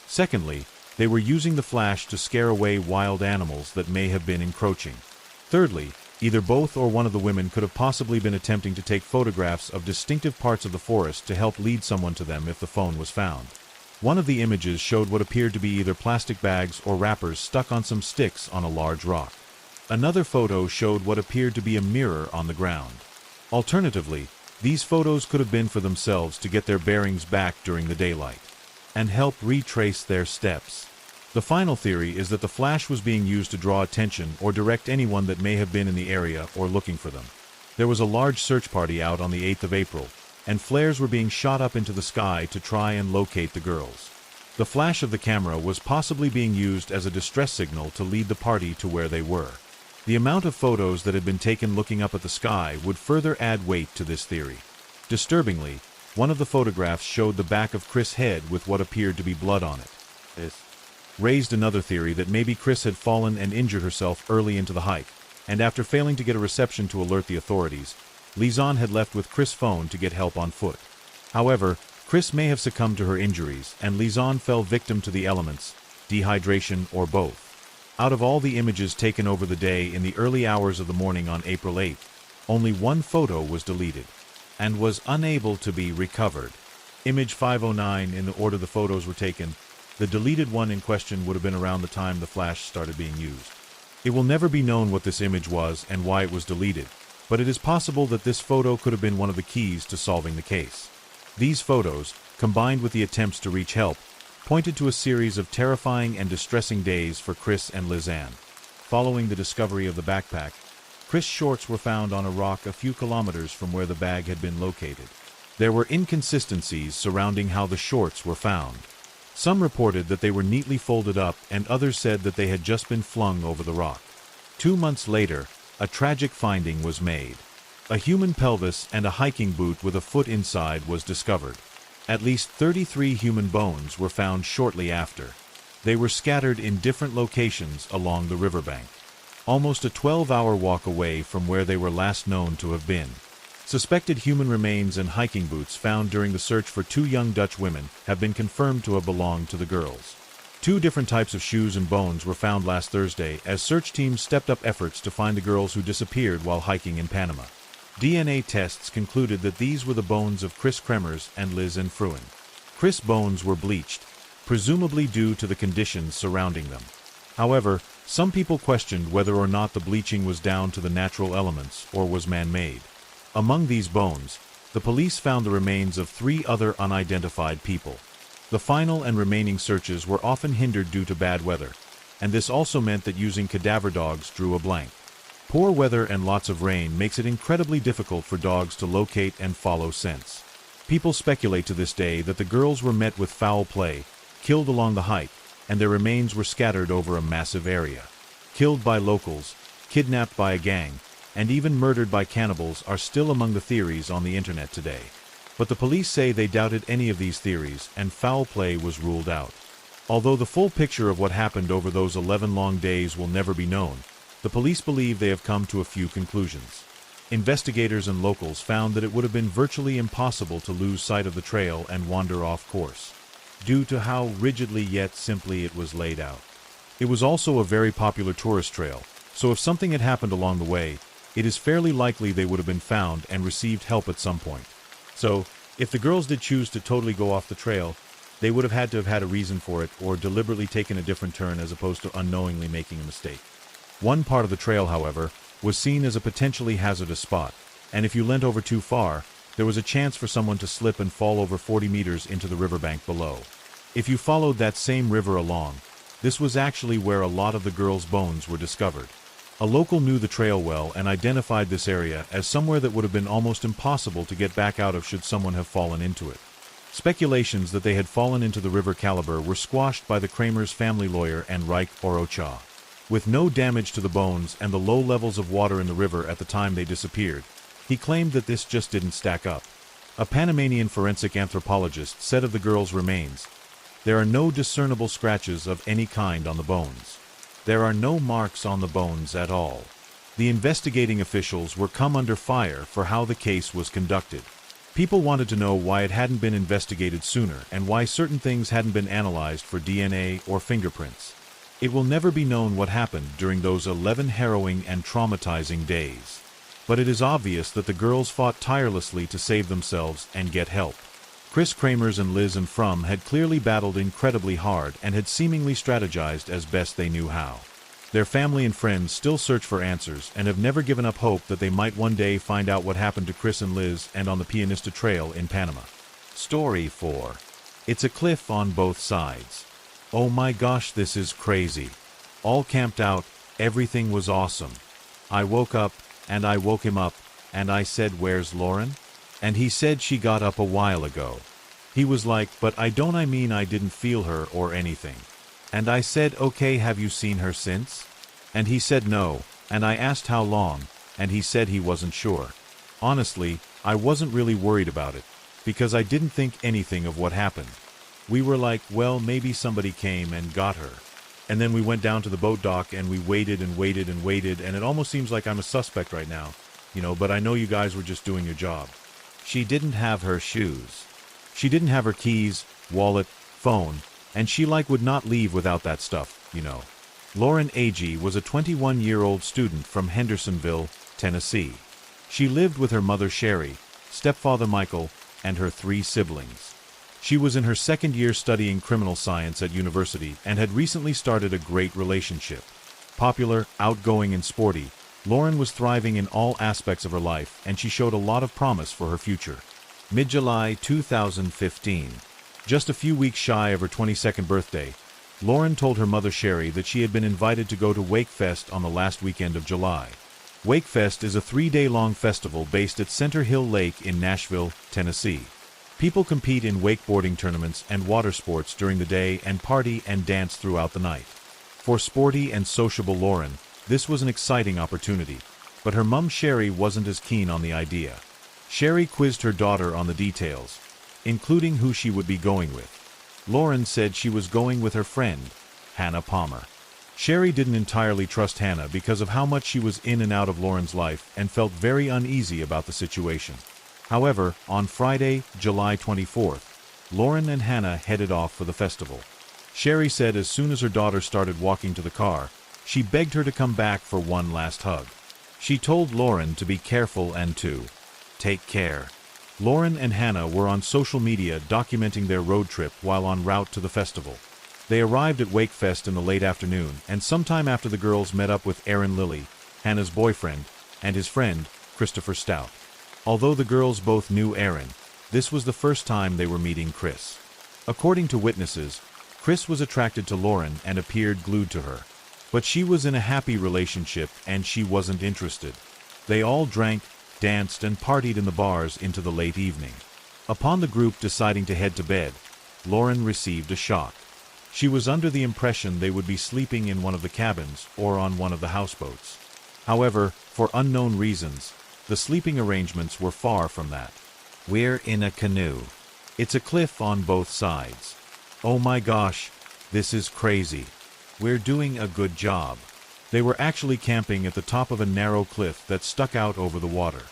A: Secondly, they were using the flash to scare away wild animals that may have been encroaching. Thirdly, either both or one of the women could have possibly been attempting to take photographs of distinctive parts of the forest to help lead someone to them if the phone was found. One of the images showed what appeared to be either plastic bags or wrappers stuck on some sticks on a large rock. Another photo showed what appeared to be a mirror on the ground. Alternatively, these photos could have been for themselves to get their bearings back during the daylight and help retrace their steps. The final theory is that the flash was being used to draw attention or direct anyone that may have been in the area or looking for them. There was a large search party out on the 8th of April, and flares were being shot up into the sky to try and locate the girls. The flash of the camera was possibly being used as a distress signal to lead the party to where they were. The amount of photos that had been taken looking up at the sky would further add weight to this theory. Disturbingly, one of the photographs showed the back of Chris' head with what appeared to be blood on it. This raised another theory that maybe Chris had fallen and injured herself early into the hike, and after failing to get a reception to alert the authorities, Lisanne had left with Chris' phone to get help on foot. However, Chris may have succumbed to her injuries, and Lisanne fell victim to the elements, dehydration or both. Out of all the images taken over the day in the early hours of the morning on April 8th, only one photo was deleted, and was unable to be recovered. Image 509 in the order the photos were taken, the deleted one in question would have been around the time the flash started being used. It will never be known what this image was and why it was deleted, but it is possible that this photo could have been one of the keys to solving the case. These photos, combined with the attempts to reach help, pointed to a series of terrifying and distressing days for Chris and Lisanne. Following the discovery of the backpack, Chris' shorts were found on a rock a few kilometers from where the bag had been located. There were inconsistencies surrounding how the shorts were found. Some reported that they were neatly folded up, and others said that they had just been flung over the rock. 2 months later, a tragic finding was made. A human pelvis and a hiking boot with a foot inside was discovered. At least 33 human bones were found shortly after. They were scattered in different locations along the riverbank, almost a 12-hour walk away from where they were last known to have been. Suspected human remains and hiking boots found during the search for 2 young Dutch women have been confirmed to have belonged to the girls. 2 different types of shoes and bones were found last Thursday as search teams stepped up efforts to find the girls who disappeared while hiking in Panama. DNA tests concluded that these were the bones of Chris Kremers and Lisanne Fruin. Chris' bones were bleached, presumably due to the conditions surrounding them. However, some people questioned whether or not the bleaching was down to the natural elements or was man-made. Among these bones, the police found the remains of 3 other unidentified people. The final and remaining searches were often hindered due to bad weather, and this also meant that using cadaver dogs drew a blank. Poor weather and lots of rain makes it incredibly difficult for dogs to locate and follow scents. People speculate to this day that the girls were met with foul play, killed along the hike, and their remains were scattered over a massive area. Killed by locals, kidnapped by a gang, and even murdered by cannibals are still among the theories on the internet today. But the police say they doubted any of these theories, and foul play was ruled out. Although the full picture of what happened over those 11 long days will never be known, the police believe they have come to a few conclusions. Investigators and locals found that it would have been virtually impossible to lose sight of the trail and wander off course, due to how rigidly yet simply it was laid out. It was also a very popular tourist trail, so if something had happened along the way, it is fairly likely they would have been found and received help at some point. So, if the girls did choose to totally go off the trail, they would have had a reason for it or deliberately taken a different turn as opposed to unknowingly making a mistake. One part of the trail, however, was seen as a potentially hazardous spot, and if you leant over too far, there was a chance for someone to slip and fall over 40 meters into the riverbank below. If you followed that same river along, this was actually where a lot of the girls' bones were discovered. A local knew the trail well and identified this area as somewhere that would have been almost impossible to get back out of should someone have fallen into it. Speculations that they had fallen into the river Caliber were squashed by the Kramers' family lawyer Enrique Orocha. With no damage to the bones and the low levels of water in the river at the time they disappeared, he claimed that this just didn't stack up. A Panamanian forensic anthropologist said of the girls' remains, "There are no discernible scratches of any kind on the bones. There are no marks on the bones at all." The investigating officials were come under fire for how the case was conducted. People wanted to know why it hadn't been investigated sooner and why certain things hadn't been analyzed for DNA or fingerprints. It will never be known what happened during those 11 harrowing and traumatizing days. But it is obvious that the girls fought tirelessly to save themselves and get help. Chris Kramers and Lisanne Fruin had clearly battled incredibly hard and had seemingly strategized as best they knew how. Their family and friends still search for answers and have never given up hope that they might one day find out what happened to Chris and Liz and on the Pianista Trail in Panama. Story 4. It's a cliff on both sides. Oh my gosh, this is crazy. All camped out, everything was awesome. I woke up, and I woke him up, And I said, "Where's Lauren?" And he said she got up a while ago. He was like, "But I mean I didn't feel her or anything." And I said, "Okay, have you seen her since?" And he said no, and I asked how long, and he said he wasn't sure. Honestly, I wasn't really worried about it, because I didn't think anything of what happened. We were like, well, maybe somebody came and got her. And then we went down to the boat dock and we waited and waited and waited, and it almost seems like I'm a suspect right now, but I know you guys were just doing your job. She didn't have her shoes. She didn't have her keys, wallet, phone, and she would not leave without that stuff. Lauren Agee was a 21-year-old student from Hendersonville, Tennessee. She lived with her mother Sherry, stepfather Michael, and her 3 siblings. She was in her second year studying criminal science at university and had recently started a great relationship. Popular, outgoing, and sporty, Lauren was thriving in all aspects of her life, and she showed a lot of promise for her future. Mid-July 2015. Just a few weeks shy of her 22nd birthday, Lauren told her mother Sherry that she had been invited to go to Wakefest on the last weekend of July. Wakefest is a 3-day-long festival based at Center Hill Lake in Nashville, Tennessee. People compete in wakeboarding tournaments and water sports during the day and party and dance throughout the night. For sporty and sociable Lauren, this was an exciting opportunity, but her mum Sherry wasn't as keen on the idea. Sherry quizzed her daughter on the details, including who she would be going with. Lauren said she was going with her friend, Hannah Palmer. Sherry didn't entirely trust Hannah because of how much she was in and out of Lauren's life and felt very uneasy about the situation. However, on Friday, July 24th, Lauren and Hannah headed off for the festival. Sherry said as soon as her daughter started walking to the car, she begged her to come back for one last hug. She told Lauren to be careful and to take care. Lauren and Hannah were on social media documenting their road trip while en route to the festival. They arrived at Wakefest in the late afternoon, and sometime after the girls met up with Aaron Lilly, Hannah's boyfriend, and his friend, Christopher Stout. Although the girls both knew Aaron, this was the first time they were meeting Chris. According to witnesses, Chris was attracted to Lauren and appeared glued to her. But she was in a happy relationship and she wasn't interested. They all drank, danced, and partied in the bars into the late evening. Upon the group deciding to head to bed, Lauren received a shock. She was under the impression they would be sleeping in one of the cabins or on one of the houseboats. However, for unknown reasons, the sleeping arrangements were far from that. "We're in a canoe. It's a cliff on both sides. Oh my gosh, this is crazy. We're doing a good job." They were actually camping at the top of a narrow cliff that stuck out over the water.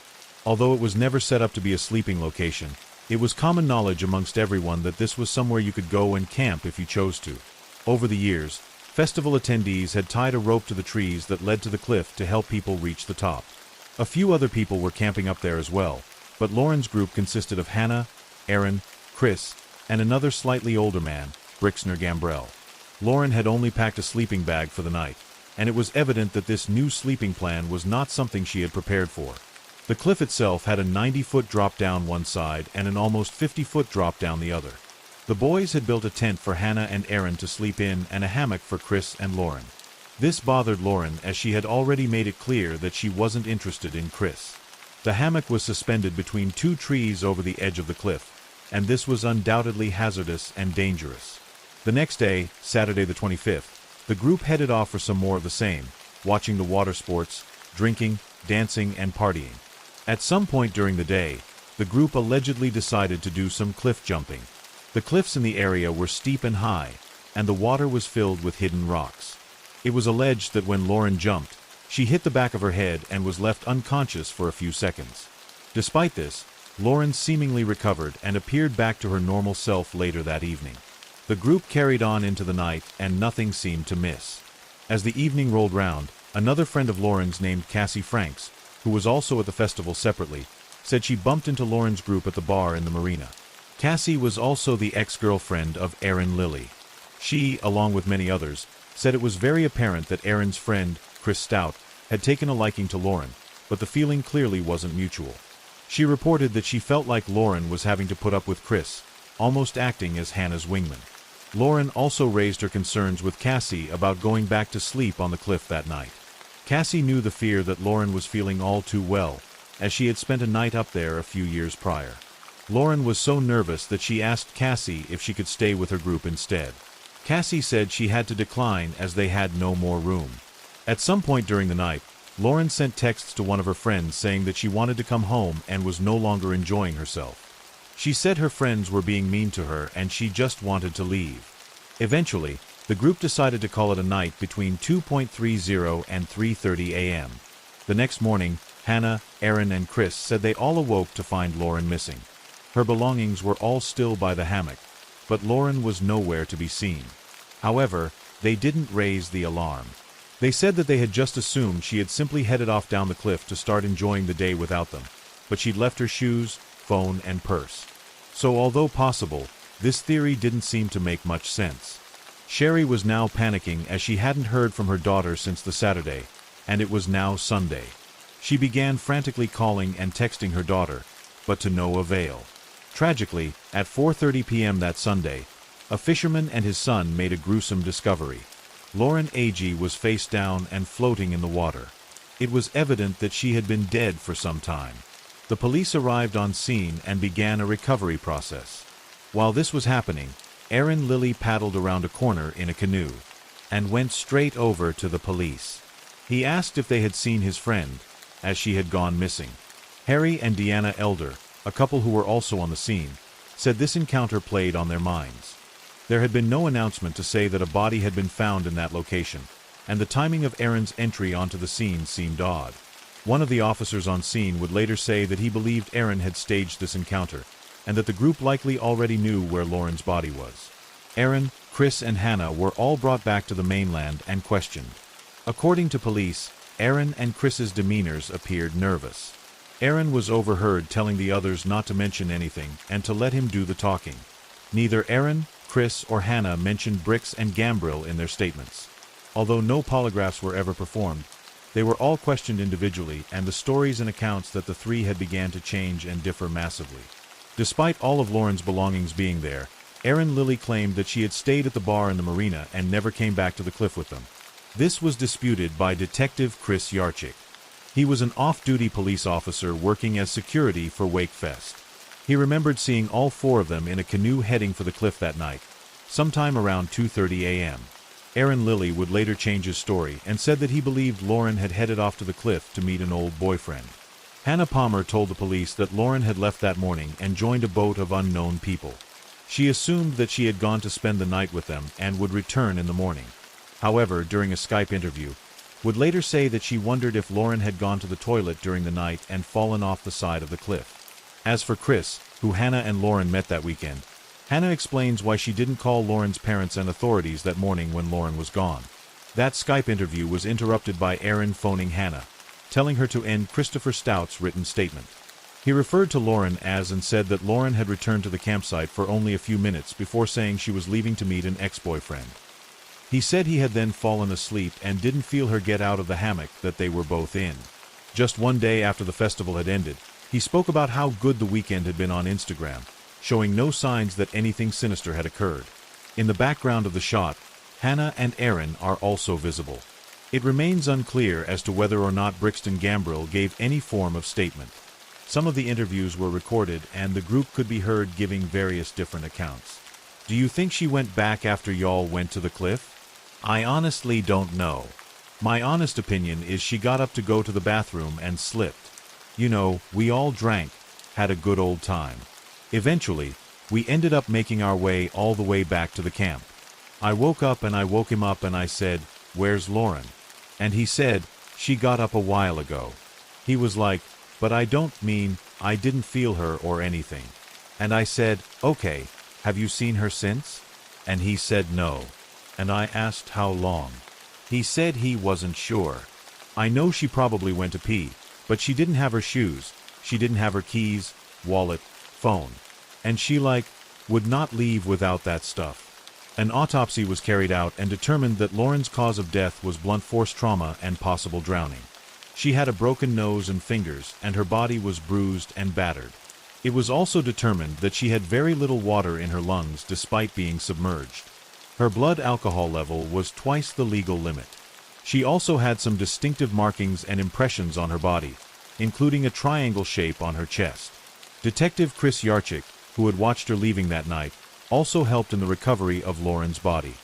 A: Although it was never set up to be a sleeping location, it was common knowledge amongst everyone that this was somewhere you could go and camp if you chose to. Over the years, festival attendees had tied a rope to the trees that led to the cliff to help people reach the top. A few other people were camping up there as well, but Lauren's group consisted of Hannah, Aaron, Chris, and another slightly older man, Brixner Gambrell. Lauren had only packed a sleeping bag for the night, and it was evident that this new sleeping plan was not something she had prepared for. The cliff itself had a 90-foot drop down one side and an almost 50-foot drop down the other. The boys had built a tent for Hannah and Aaron to sleep in and a hammock for Chris and Lauren. This bothered Lauren as she had already made it clear that she wasn't interested in Chris. The hammock was suspended between 2 trees over the edge of the cliff, and this was undoubtedly hazardous and dangerous. The next day, Saturday the 25th, the group headed off for some more of the same, watching the water sports, drinking, dancing, and partying. At some point during the day, the group allegedly decided to do some cliff jumping. The cliffs in the area were steep and high, and the water was filled with hidden rocks. It was alleged that when Lauren jumped, she hit the back of her head and was left unconscious for a few seconds. Despite this, Lauren seemingly recovered and appeared back to her normal self later that evening. The group carried on into the night and nothing seemed to miss. As the evening rolled round, another friend of Lauren's named Cassie Franks, who was also at the festival separately, said she bumped into Lauren's group at the bar in the marina. Cassie was also the ex-girlfriend of Aaron Lilly. She, along with many others, said it was very apparent that Aaron's friend, Chris Stout, had taken a liking to Lauren, but the feeling clearly wasn't mutual. She reported that she felt like Lauren was having to put up with Chris, almost acting as Hannah's wingman. Lauren also raised her concerns with Cassie about going back to sleep on the cliff that night. Cassie knew the fear that Lauren was feeling all too well, as she had spent a night up there a few years prior. Lauren was so nervous that she asked Cassie if she could stay with her group instead. Cassie said she had to decline as they had no more room. At some point during the night, Lauren sent texts to one of her friends saying that she wanted to come home and was no longer enjoying herself. She said her friends were being mean to her and she just wanted to leave. Eventually, the group decided to call it a night between 2:30 and 3:30 a.m. The next morning, Hannah, Aaron, and Chris said they all awoke to find Lauren missing. Her belongings were all still by the hammock, but Lauren was nowhere to be seen. However, they didn't raise the alarm. They said that they had just assumed she had simply headed off down the cliff to start enjoying the day without them, but she'd left her shoes, phone, and purse. So although possible, this theory didn't seem to make much sense. Sherry was now panicking as she hadn't heard from her daughter since the Saturday, and it was now Sunday. She began frantically calling and texting her daughter, but to no avail. Tragically, at 4:30 p.m. that Sunday, a fisherman and his son made a gruesome discovery. Lauren Agee was face down and floating in the water. It was evident that she had been dead for some time. The police arrived on scene and began a recovery process. While this was happening, Aaron Lilly paddled around a corner in a canoe and went straight over to the police. He asked if they had seen his friend, as she had gone missing. Harry and Deanna Elder, a couple who were also on the scene, said this encounter played on their minds. There had been no announcement to say that a body had been found in that location, and the timing of Aaron's entry onto the scene seemed odd. One of the officers on scene would later say that he believed Aaron had staged this encounter, and that the group likely already knew where Lauren's body was. Aaron, Chris, and Hannah were all brought back to the mainland and questioned. According to police, Aaron and Chris's demeanors appeared nervous. Aaron was overheard telling the others not to mention anything and to let him do the talking. Neither Aaron, Chris, or Hannah mentioned Bricks and Gambrill in their statements. Although no polygraphs were ever performed, they were all questioned individually, and the stories and accounts that the three had began to change and differ massively. Despite all of Lauren's belongings being there, Aaron Lilly claimed that she had stayed at the bar in the marina and never came back to the cliff with them. This was disputed by Detective Chris Yarchik. He was an off-duty police officer working as security for Wakefest. He remembered seeing all four of them in a canoe heading for the cliff that night, sometime around 2:30 a.m. Aaron Lilly would later change his story and said that he believed Lauren had headed off to the cliff to meet an old boyfriend. Hannah Palmer told the police that Lauren had left that morning and joined a boat of unknown people. She assumed that she had gone to spend the night with them and would return in the morning. However, during a Skype interview, would later say that she wondered if Lauren had gone to the toilet during the night and fallen off the side of the cliff. As for Chris, who Hannah and Lauren met that weekend, Hannah explains why she didn't call Lauren's parents and authorities that morning when Lauren was gone. That Skype interview was interrupted by Aaron phoning Hannah, telling her to end Christopher Stout's written statement. He referred to Lauren as and said that Lauren had returned to the campsite for only a few minutes before saying she was leaving to meet an ex-boyfriend. He said he had then fallen asleep and didn't feel her get out of the hammock that they were both in. Just one day after the festival had ended, he spoke about how good the weekend had been on Instagram, showing no signs that anything sinister had occurred. In the background of the shot, Hannah and Aaron are also visible. It remains unclear as to whether or not Brixton Gambrill gave any form of statement. Some of the interviews were recorded and the group could be heard giving various different accounts. Do you think she went back after y'all went to the cliff? I honestly don't know. My honest opinion is she got up to go to the bathroom and slipped. You know, we all drank, had a good old time. Eventually, we ended up making our way all the way back to the camp. I woke up and I woke him up and I said, "Where's Lauren?" And he said, "She got up a while ago." He was like, "But I don't mean, I didn't feel her or anything." And I said, "Okay, have you seen her since?" And he said no. And I asked how long. He said he wasn't sure. I know she probably went to pee, but she didn't have her shoes, she didn't have her keys, wallet, phone. And she would not leave without that stuff. An autopsy was carried out and determined that Lauren's cause of death was blunt force trauma and possible drowning. She had a broken nose and fingers, and her body was bruised and battered. It was also determined that she had very little water in her lungs despite being submerged. Her blood alcohol level was twice the legal limit. She also had some distinctive markings and impressions on her body, including a triangle shape on her chest. Detective Chris Yarchik, who had watched her leaving that night, also helped in the recovery of Lauren's body.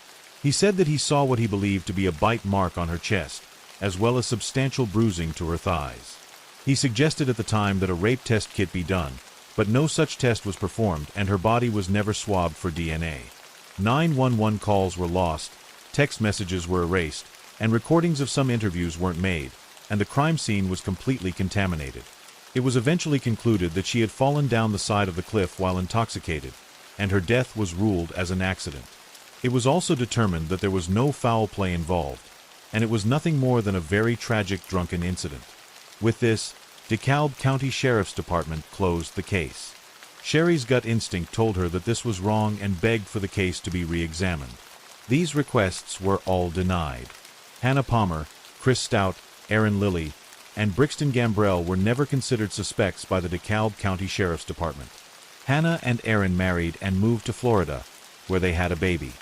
A: He said that he saw what he believed to be a bite mark on her chest, as well as substantial bruising to her thighs. He suggested at the time that a rape test kit be done, but no such test was performed and her body was never swabbed for DNA. 911 calls were lost, text messages were erased, and recordings of some interviews weren't made, and the crime scene was completely contaminated. It was eventually concluded that she had fallen down the side of the cliff while intoxicated, and her death was ruled as an accident. It was also determined that there was no foul play involved, and it was nothing more than a very tragic drunken incident. With this, DeKalb County Sheriff's Department closed the case. Sherry's gut instinct told her that this was wrong and begged for the case to be re-examined. These requests were all denied. Hannah Palmer, Chris Stout, Aaron Lilly, and Brixton Gambrell were never considered suspects by the DeKalb County Sheriff's Department. Hannah and Aaron married and moved to Florida, where they had a baby.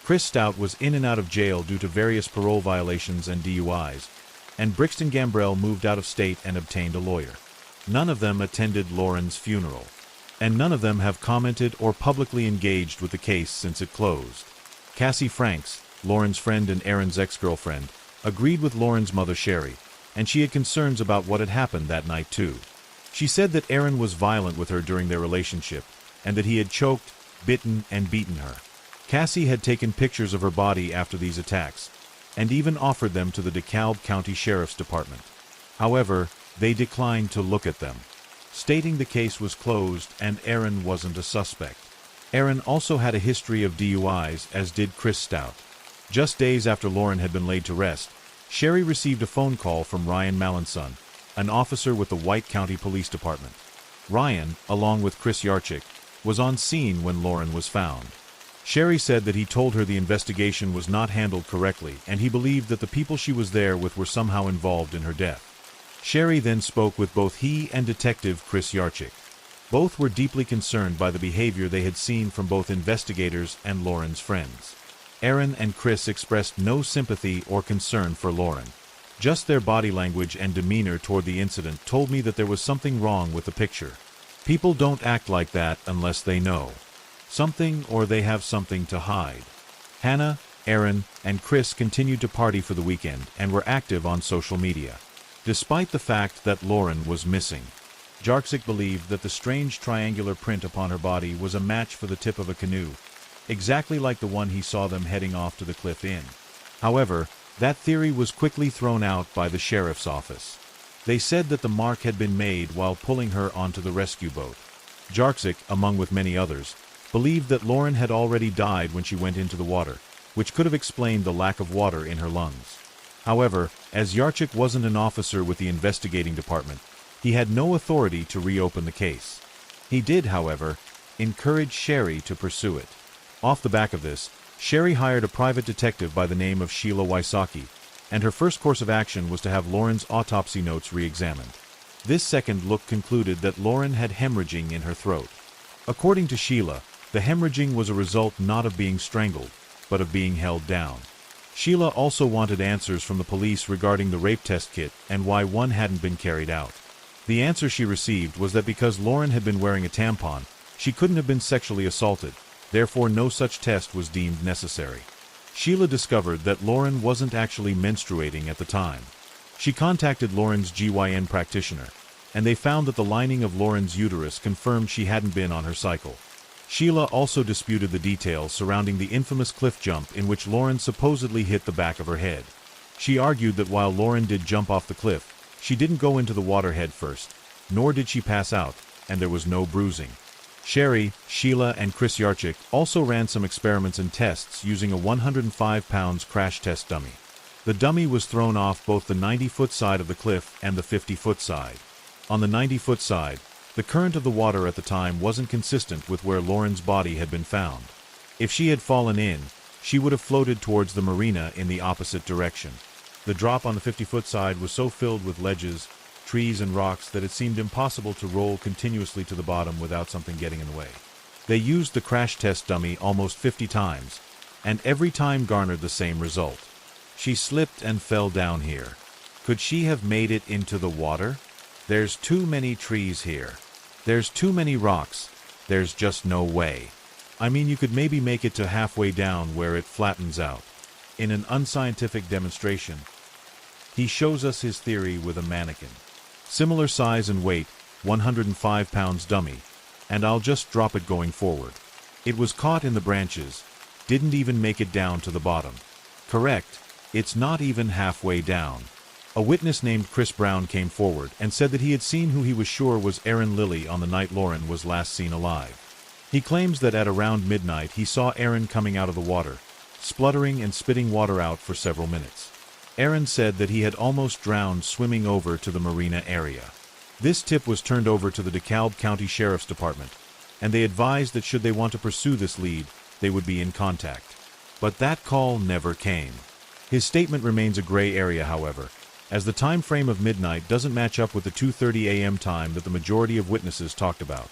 A: Chris Stout was in and out of jail due to various parole violations and DUIs, and Brixton Gambrell moved out of state and obtained a lawyer. None of them attended Lauren's funeral, and none of them have commented or publicly engaged with the case since it closed. Cassie Franks, Lauren's friend and Aaron's ex-girlfriend, agreed with Lauren's mother Sherry, and she had concerns about what had happened that night too. She said that Aaron was violent with her during their relationship, and that he had choked, bitten, and beaten her. Cassie had taken pictures of her body after these attacks, and even offered them to the DeKalb County Sheriff's Department. However, they declined to look at them, stating the case was closed and Aaron wasn't a suspect. Aaron also had a history of DUIs, as did Chris Stout. Just days after Lauren had been laid to rest, Sherry received a phone call from Ryan Mallinson, an officer with the White County Police Department. Ryan, along with Chris Yarchik, was on scene when Lauren was found. Sherry said that he told her the investigation was not handled correctly and he believed that the people she was there with were somehow involved in her death. Sherry then spoke with both he and Detective Chris Yarchik. Both were deeply concerned by the behavior they had seen from both investigators and Lauren's friends. Aaron and Chris expressed no sympathy or concern for Lauren. Just their body language and demeanor toward the incident told me that there was something wrong with the picture. People don't act like that unless they know something or they have something to hide. Hannah, Aaron, and Chris continued to party for the weekend and were active on social media, despite the fact that Lauren was missing. Yarchik believed that the strange triangular print upon her body was a match for the tip of a canoe, exactly like the one he saw them heading off to the cliff in. However, that theory was quickly thrown out by the sheriff's office. They said that the mark had been made while pulling her onto the rescue boat. Yarchik, among with many others, believed that Lauren had already died when she went into the water, which could have explained the lack of water in her lungs. However, as Yarchik wasn't an officer with the investigating department, he had no authority to reopen the case. He did, however, encourage Sherry to pursue it. Off the back of this, Sherry hired a private detective by the name of Sheila Wysocki, and her first course of action was to have Lauren's autopsy notes re-examined. This second look concluded that Lauren had hemorrhaging in her throat. According to Sheila, the hemorrhaging was a result not of being strangled, but of being held down. Sheila also wanted answers from the police regarding the rape test kit and why one hadn't been carried out. The answer she received was that because Lauren had been wearing a tampon, she couldn't have been sexually assaulted, therefore no such test was deemed necessary. Sheila discovered that Lauren wasn't actually menstruating at the time. She contacted Lauren's GYN practitioner, and they found that the lining of Lauren's uterus confirmed she hadn't been on her cycle. Sheila also disputed the details surrounding the infamous cliff jump in which Lauren supposedly hit the back of her head. She argued that while Lauren did jump off the cliff, she didn't go into the water head first, nor did she pass out, and there was no bruising. Sherry, Sheila, and Chris Yarchik also ran some experiments and tests using a 105 pounds crash test dummy. The dummy was thrown off both the 90-foot side of the cliff and the 50-foot side. On the 90-foot side, the current of the water at the time wasn't consistent with where Lauren's body had been found. If she had fallen in, she would have floated towards the marina in the opposite direction. The drop on the 50-foot side was so filled with ledges, trees, and rocks that it seemed impossible to roll continuously to the bottom without something getting in the way. They used the crash test dummy almost 50 times, and every time garnered the same result. She slipped and fell down here. Could she have made it into the water? There's too many trees here. There's too many rocks. There's just no way. I mean, you could maybe make it to halfway down where it flattens out. In an unscientific demonstration, he shows us his theory with a mannequin. Similar size and weight, 105 pounds dummy, and I'll just drop it going forward. It was caught in the branches, didn't even make it down to the bottom. Correct, it's not even halfway down. A witness named Chris Brown came forward and said that he had seen who he was sure was Aaron Lilly on the night Lauren was last seen alive. He claims that at around midnight he saw Aaron coming out of the water, spluttering and spitting water out for several minutes. Aaron said that he had almost drowned swimming over to the marina area. This tip was turned over to the DeKalb County Sheriff's Department, and they advised that should they want to pursue this lead, they would be in contact. But that call never came. His statement remains a gray area, however, as the time frame of midnight doesn't match up with the 2:30 a.m. time that the majority of witnesses talked about.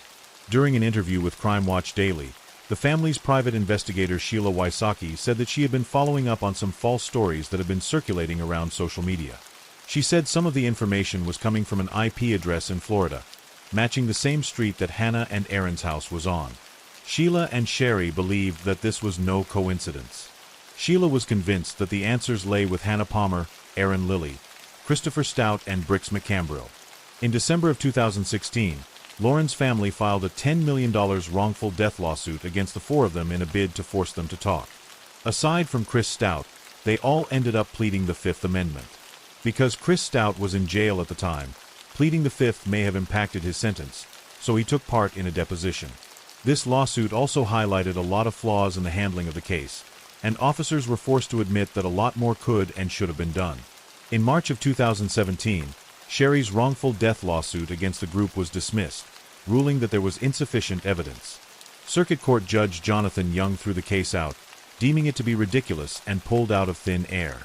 A: During an interview with Crime Watch Daily, the family's private investigator Sheila Wysocki said that she had been following up on some false stories that had been circulating around social media. She said some of the information was coming from an IP address in Florida, matching the same street that Hannah and Aaron's house was on. Sheila and Sherry believed that this was no coincidence. Sheila was convinced that the answers lay with Hannah Palmer, Aaron Lilly, Christopher Stout, and Brix McCambrill. In December of 2016, Lauren's family filed a $10 million wrongful death lawsuit against the four of them in a bid to force them to talk. Aside from Chris Stout, they all ended up pleading the Fifth Amendment. Because Chris Stout was in jail at the time, pleading the Fifth may have impacted his sentence, so he took part in a deposition. This lawsuit also highlighted a lot of flaws in the handling of the case, and officers were forced to admit that a lot more could and should have been done. In March of 2017, Sherry's wrongful death lawsuit against the group was dismissed, ruling that there was insufficient evidence. Circuit Court Judge Jonathan Young threw the case out, deeming it to be ridiculous and pulled out of thin air.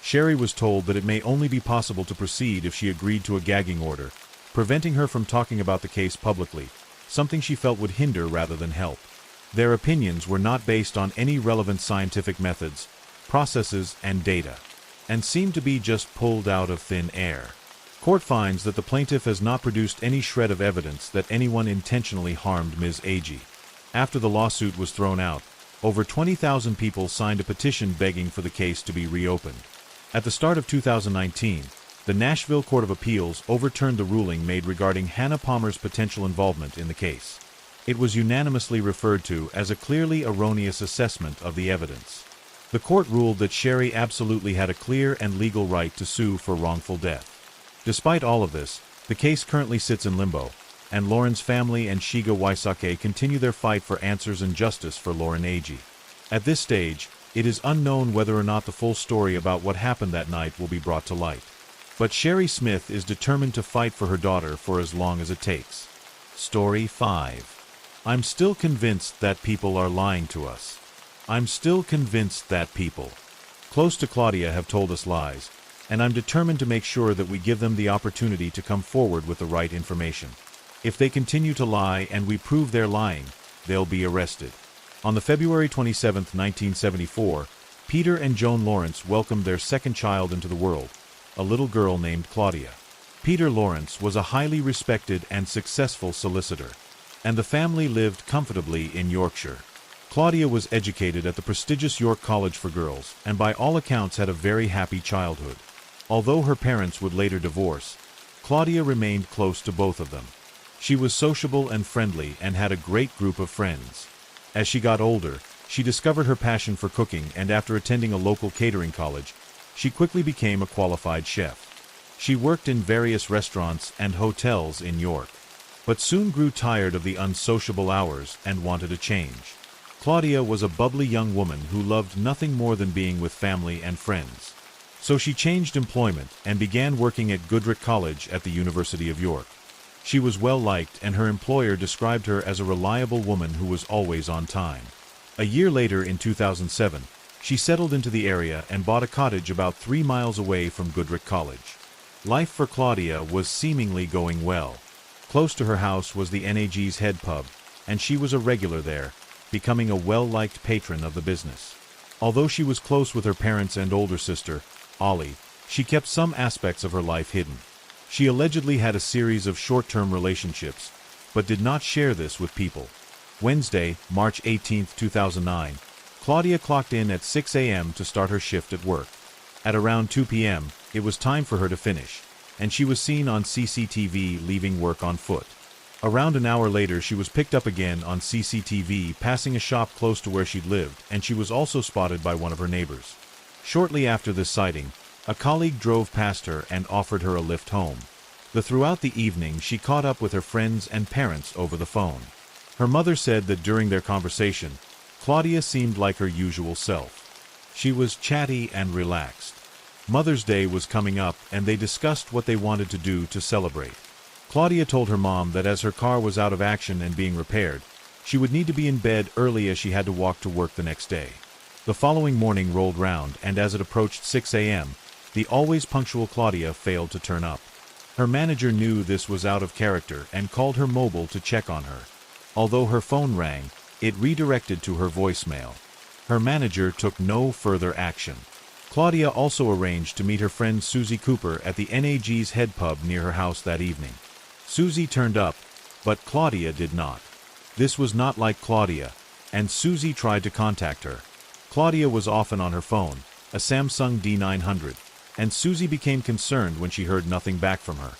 A: Sherry was told that it may only be possible to proceed if she agreed to a gagging order, preventing her from talking about the case publicly, something she felt would hinder rather than help. Their opinions were not based on any relevant scientific methods, processes, and data, and seemed to be just pulled out of thin air. Court finds that the plaintiff has not produced any shred of evidence that anyone intentionally harmed Ms. Agee. After the lawsuit was thrown out, over 20,000 people signed a petition begging for the case to be reopened. At the start of 2019, the Nashville Court of Appeals overturned the ruling made regarding Hannah Palmer's potential involvement in the case. It was unanimously referred to as a clearly erroneous assessment of the evidence. The court ruled that Sherry absolutely had a clear and legal right to sue for wrongful death. Despite all of this, the case currently sits in limbo, and Lauren's family and Shiga Wysocki continue their fight for answers and justice for Lauren Agee. At this stage, it is unknown whether or not the full story about what happened that night will be brought to light. But Sherry Smith is determined to fight for her daughter for as long as it takes. Story 5. I'm still convinced that people are lying to us. I'm still convinced that people close to Claudia have told us lies, and I'm determined to make sure that we give them the opportunity to come forward with the right information. If they continue to lie and we prove they're lying, they'll be arrested. On the February 27, 1974, Peter and Joan Lawrence welcomed their second child into the world, a little girl named Claudia. Peter Lawrence was a highly respected and successful solicitor, and the family lived comfortably in Yorkshire. Claudia was educated at the prestigious York College for Girls and by all accounts had a very happy childhood. Although her parents would later divorce, Claudia remained close to both of them. She was sociable and friendly and had a great group of friends. As she got older, she discovered her passion for cooking, and after attending a local catering college, she quickly became a qualified chef. She worked in various restaurants and hotels in York, but soon grew tired of the unsociable hours and wanted a change. Claudia was a bubbly young woman who loved nothing more than being with family and friends. So she changed employment and began working at Goodrich College at the University of York. She was well liked, and her employer described her as a reliable woman who was always on time. A year later, in 2007, she settled into the area and bought a cottage about 3 miles away from Goodrich College. Life for Claudia was seemingly going well. Close to her house was the NAG's head pub, and she was a regular there, becoming a well-liked patron of the business. Although she was close with her parents and older sister, Ollie, she kept some aspects of her life hidden. She allegedly had a series of short-term relationships, but did not share this with people. Wednesday, March 18, 2009, Claudia clocked in at 6 a.m. to start her shift at work. At around 2 p.m., it was time for her to finish, and she was seen on CCTV leaving work on foot. Around an hour later, she was picked up again on CCTV passing a shop close to where she'd lived, and she was also spotted by one of her neighbors. Shortly after this sighting, a colleague drove past her and offered her a lift home. Throughout the evening, she caught up with her friends and parents over the phone. Her mother said that during their conversation, Claudia seemed like her usual self. She was chatty and relaxed. Mother's Day was coming up, and they discussed what they wanted to do to celebrate. Claudia told her mom that as her car was out of action and being repaired, she would need to be in bed early as she had to walk to work the next day. The following morning rolled round, and as it approached 6 a.m., the always punctual Claudia failed to turn up. Her manager knew this was out of character and called her mobile to check on her. Although her phone rang, it redirected to her voicemail. Her manager took no further action. Claudia also arranged to meet her friend Susie Cooper at the NAG's head pub near her house that evening. Susie turned up, but Claudia did not. This was not like Claudia, and Susie tried to contact her. Claudia was often on her phone, a Samsung D900, and Susie became concerned when she heard nothing back from her.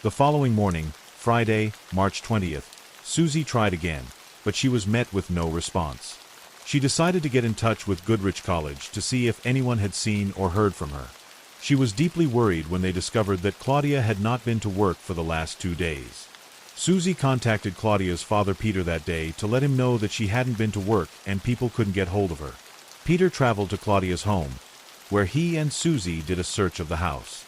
A: The following morning, Friday, March 20th, Susie tried again, but she was met with no response. She decided to get in touch with Goodrich College to see if anyone had seen or heard from her. She was deeply worried when they discovered that Claudia had not been to work for the last 2 days. Susie contacted Claudia's father Peter that day to let him know that she hadn't been to work and people couldn't get hold of her. Peter traveled to Claudia's home, where he and Susie did a search of the house.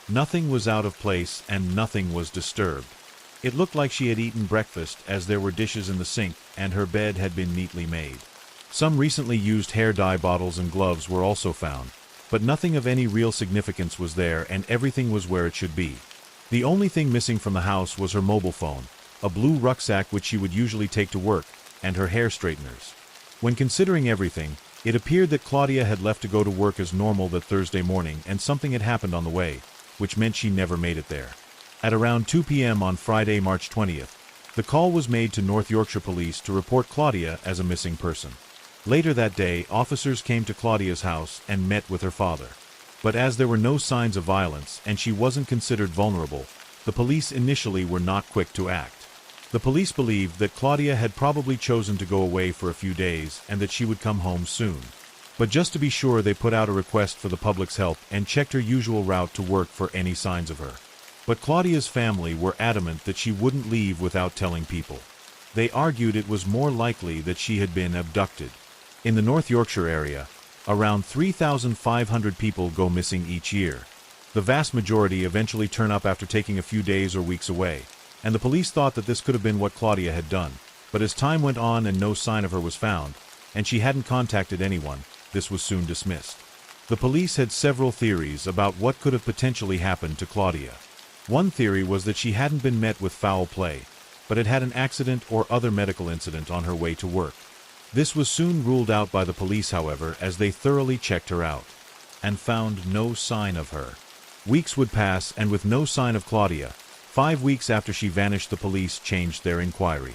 A: Nothing was out of place and nothing was disturbed. It looked like she had eaten breakfast, as there were dishes in the sink and her bed had been neatly made. Some recently used hair dye bottles and gloves were also found, but nothing of any real significance was there and everything was where it should be. The only thing missing from the house was her mobile phone, a blue rucksack which she would usually take to work, and her hair straighteners. When considering everything, it appeared that Claudia had left to go to work as normal that Thursday morning and something had happened on the way, which meant she never made it there. At around 2 p.m. on Friday, March 20th, the call was made to North Yorkshire Police to report Claudia as a missing person. Later that day, officers came to Claudia's house and met with her father. But as there were no signs of violence and she wasn't considered vulnerable, the police initially were not quick to act. The police believed that Claudia had probably chosen to go away for a few days and that she would come home soon. But just to be sure, they put out a request for the public's help and checked her usual route to work for any signs of her. But Claudia's family were adamant that she wouldn't leave without telling people. They argued it was more likely that she had been abducted. In the North Yorkshire area, around 3,500 people go missing each year. The vast majority eventually turn up after taking a few days or weeks away, and the police thought that this could have been what Claudia had done. But as time went on and no sign of her was found, and she hadn't contacted anyone, this was soon dismissed. The police had several theories about what could have potentially happened to Claudia. One theory was that she hadn't been met with foul play, but had had an accident or other medical incident on her way to work. This was soon ruled out by the police, however, as they thoroughly checked her out, and found no sign of her. Weeks would pass, and with no sign of Claudia, 5 weeks after she vanished, the police changed their inquiry.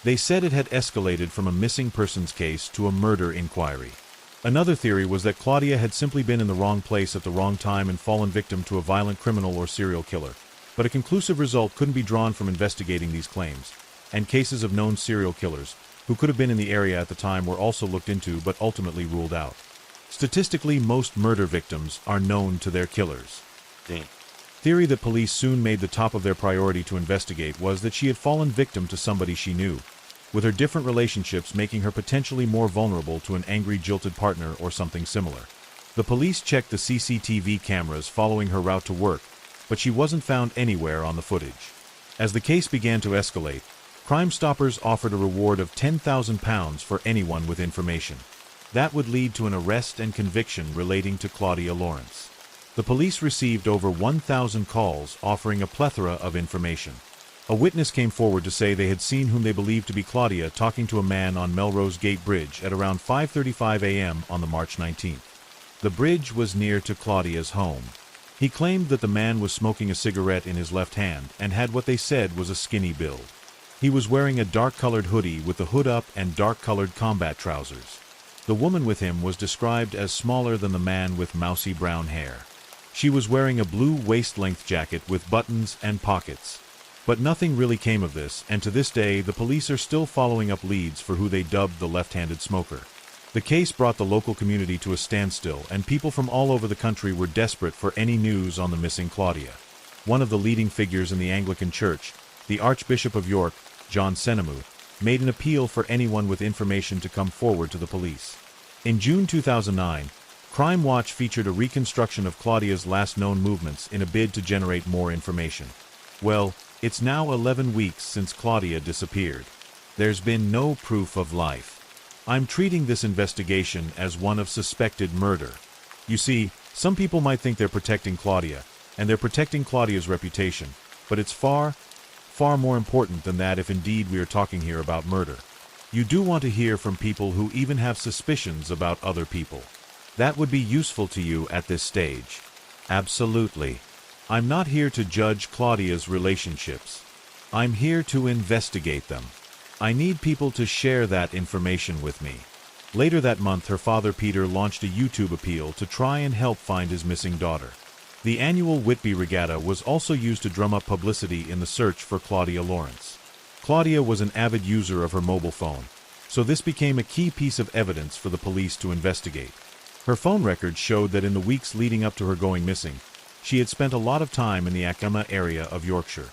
A: They said it had escalated from a missing persons case to a murder inquiry. Another theory was that Claudia had simply been in the wrong place at the wrong time and fallen victim to a violent criminal or serial killer. But a conclusive result couldn't be drawn from investigating these claims, and cases of known serial killers, who could have been in the area at the time, were also looked into but ultimately ruled out. Statistically, most murder victims are known to their killers. Theory that police soon made the top of their priority to investigate was that she had fallen victim to somebody she knew, with her different relationships making her potentially more vulnerable to an angry, jilted partner or something similar. The police checked the CCTV cameras following her route to work, but she wasn't found anywhere on the footage. As the case began to escalate, Crime Stoppers offered a reward of £10,000 for anyone with information. That would lead to an arrest and conviction relating to Claudia Lawrence. The police received over 1,000 calls offering a plethora of information. A witness came forward to say they had seen whom they believed to be Claudia talking to a man on Melrose Gate Bridge at around 5:35 a.m. on the March 19th. The bridge was near to Claudia's home. He claimed that the man was smoking a cigarette in his left hand and had what they said was a skinny build. He was wearing a dark-colored hoodie with the hood up and dark-colored combat trousers. The woman with him was described as smaller than the man with mousy brown hair. She was wearing a blue waist-length jacket with buttons and pockets. But nothing really came of this, and to this day the police are still following up leads for who they dubbed the left-handed smoker. The case brought the local community to a standstill, and people from all over the country were desperate for any news on the missing Claudia. One of the leading figures in the Anglican Church, the Archbishop of York, John Senemu, made an appeal for anyone with information to come forward to the police. In June 2009, Crime Watch featured a reconstruction of Claudia's last known movements in a bid to generate more information. Well, it's now 11 weeks since Claudia disappeared. There's been no proof of life. I'm treating this investigation as one of suspected murder. You see, some people might think they're protecting Claudia, and they're protecting Claudia's reputation, but it's far more important than that if indeed we are talking here about murder. You do want to hear from people who even have suspicions about other people. That would be useful to you at this stage. Absolutely. I'm not here to judge Claudia's relationships. I'm here to investigate them. I need people to share that information with me. Later that month, her father Peter launched a YouTube appeal to try and help find his missing daughter. The annual Whitby Regatta was also used to drum up publicity in the search for Claudia Lawrence. Claudia was an avid user of her mobile phone, so this became a key piece of evidence for the police to investigate. Her phone records showed that in the weeks leading up to her going missing, she had spent a lot of time in the Acoma area of Yorkshire.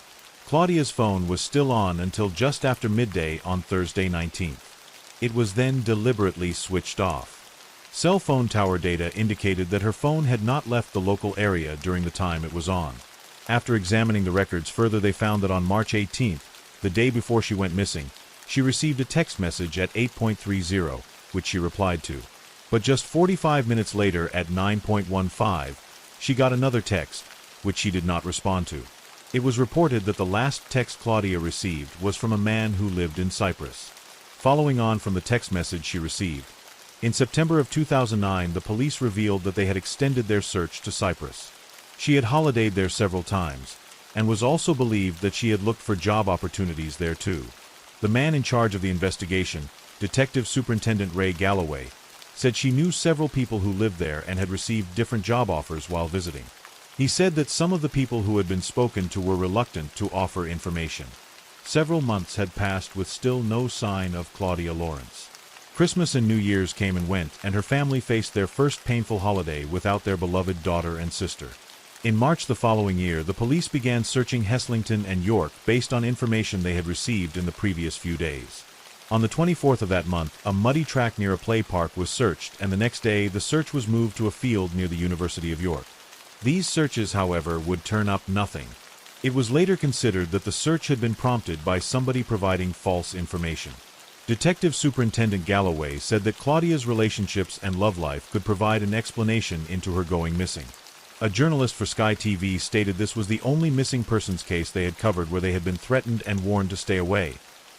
A: Claudia's phone was still on until just after midday on Thursday 19th. It was then deliberately switched off. Cell phone tower data indicated that her phone had not left the local area during the time it was on. After examining the records further, they found that on March 18th, the day before she went missing, she received a text message at 8:30, which she replied to. But just 45 minutes later at 9:15, she got another text, which she did not respond to. It was reported that the last text Claudia received was from a man who lived in Cyprus. Following on from the text message she received, in September of 2009, the police revealed that they had extended their search to Cyprus. She had holidayed there several times, and was also believed that she had looked for job opportunities there too. The man in charge of the investigation, Detective Superintendent Ray Galloway, said she knew several people who lived there and had received different job offers while visiting. He said that some of the people who had been spoken to were reluctant to offer information. Several months had passed with still no sign of Claudia Lawrence. Christmas and New Year's came and went, and her family faced their first painful holiday without their beloved daughter and sister. In March the following year, the police began searching Heslington and York based on information they had received in the previous few days. On the 24th of that month, a muddy track near a play park was searched, and the next day the search was moved to a field near the University of York. These searches, however, would turn up nothing. It was later considered that the search had been prompted by somebody providing false information. Detective Superintendent Galloway said that Claudia's relationships and love life could provide an explanation into her going missing. A journalist for Sky TV stated this was the only missing persons case they had covered where they had been threatened and warned to stay away.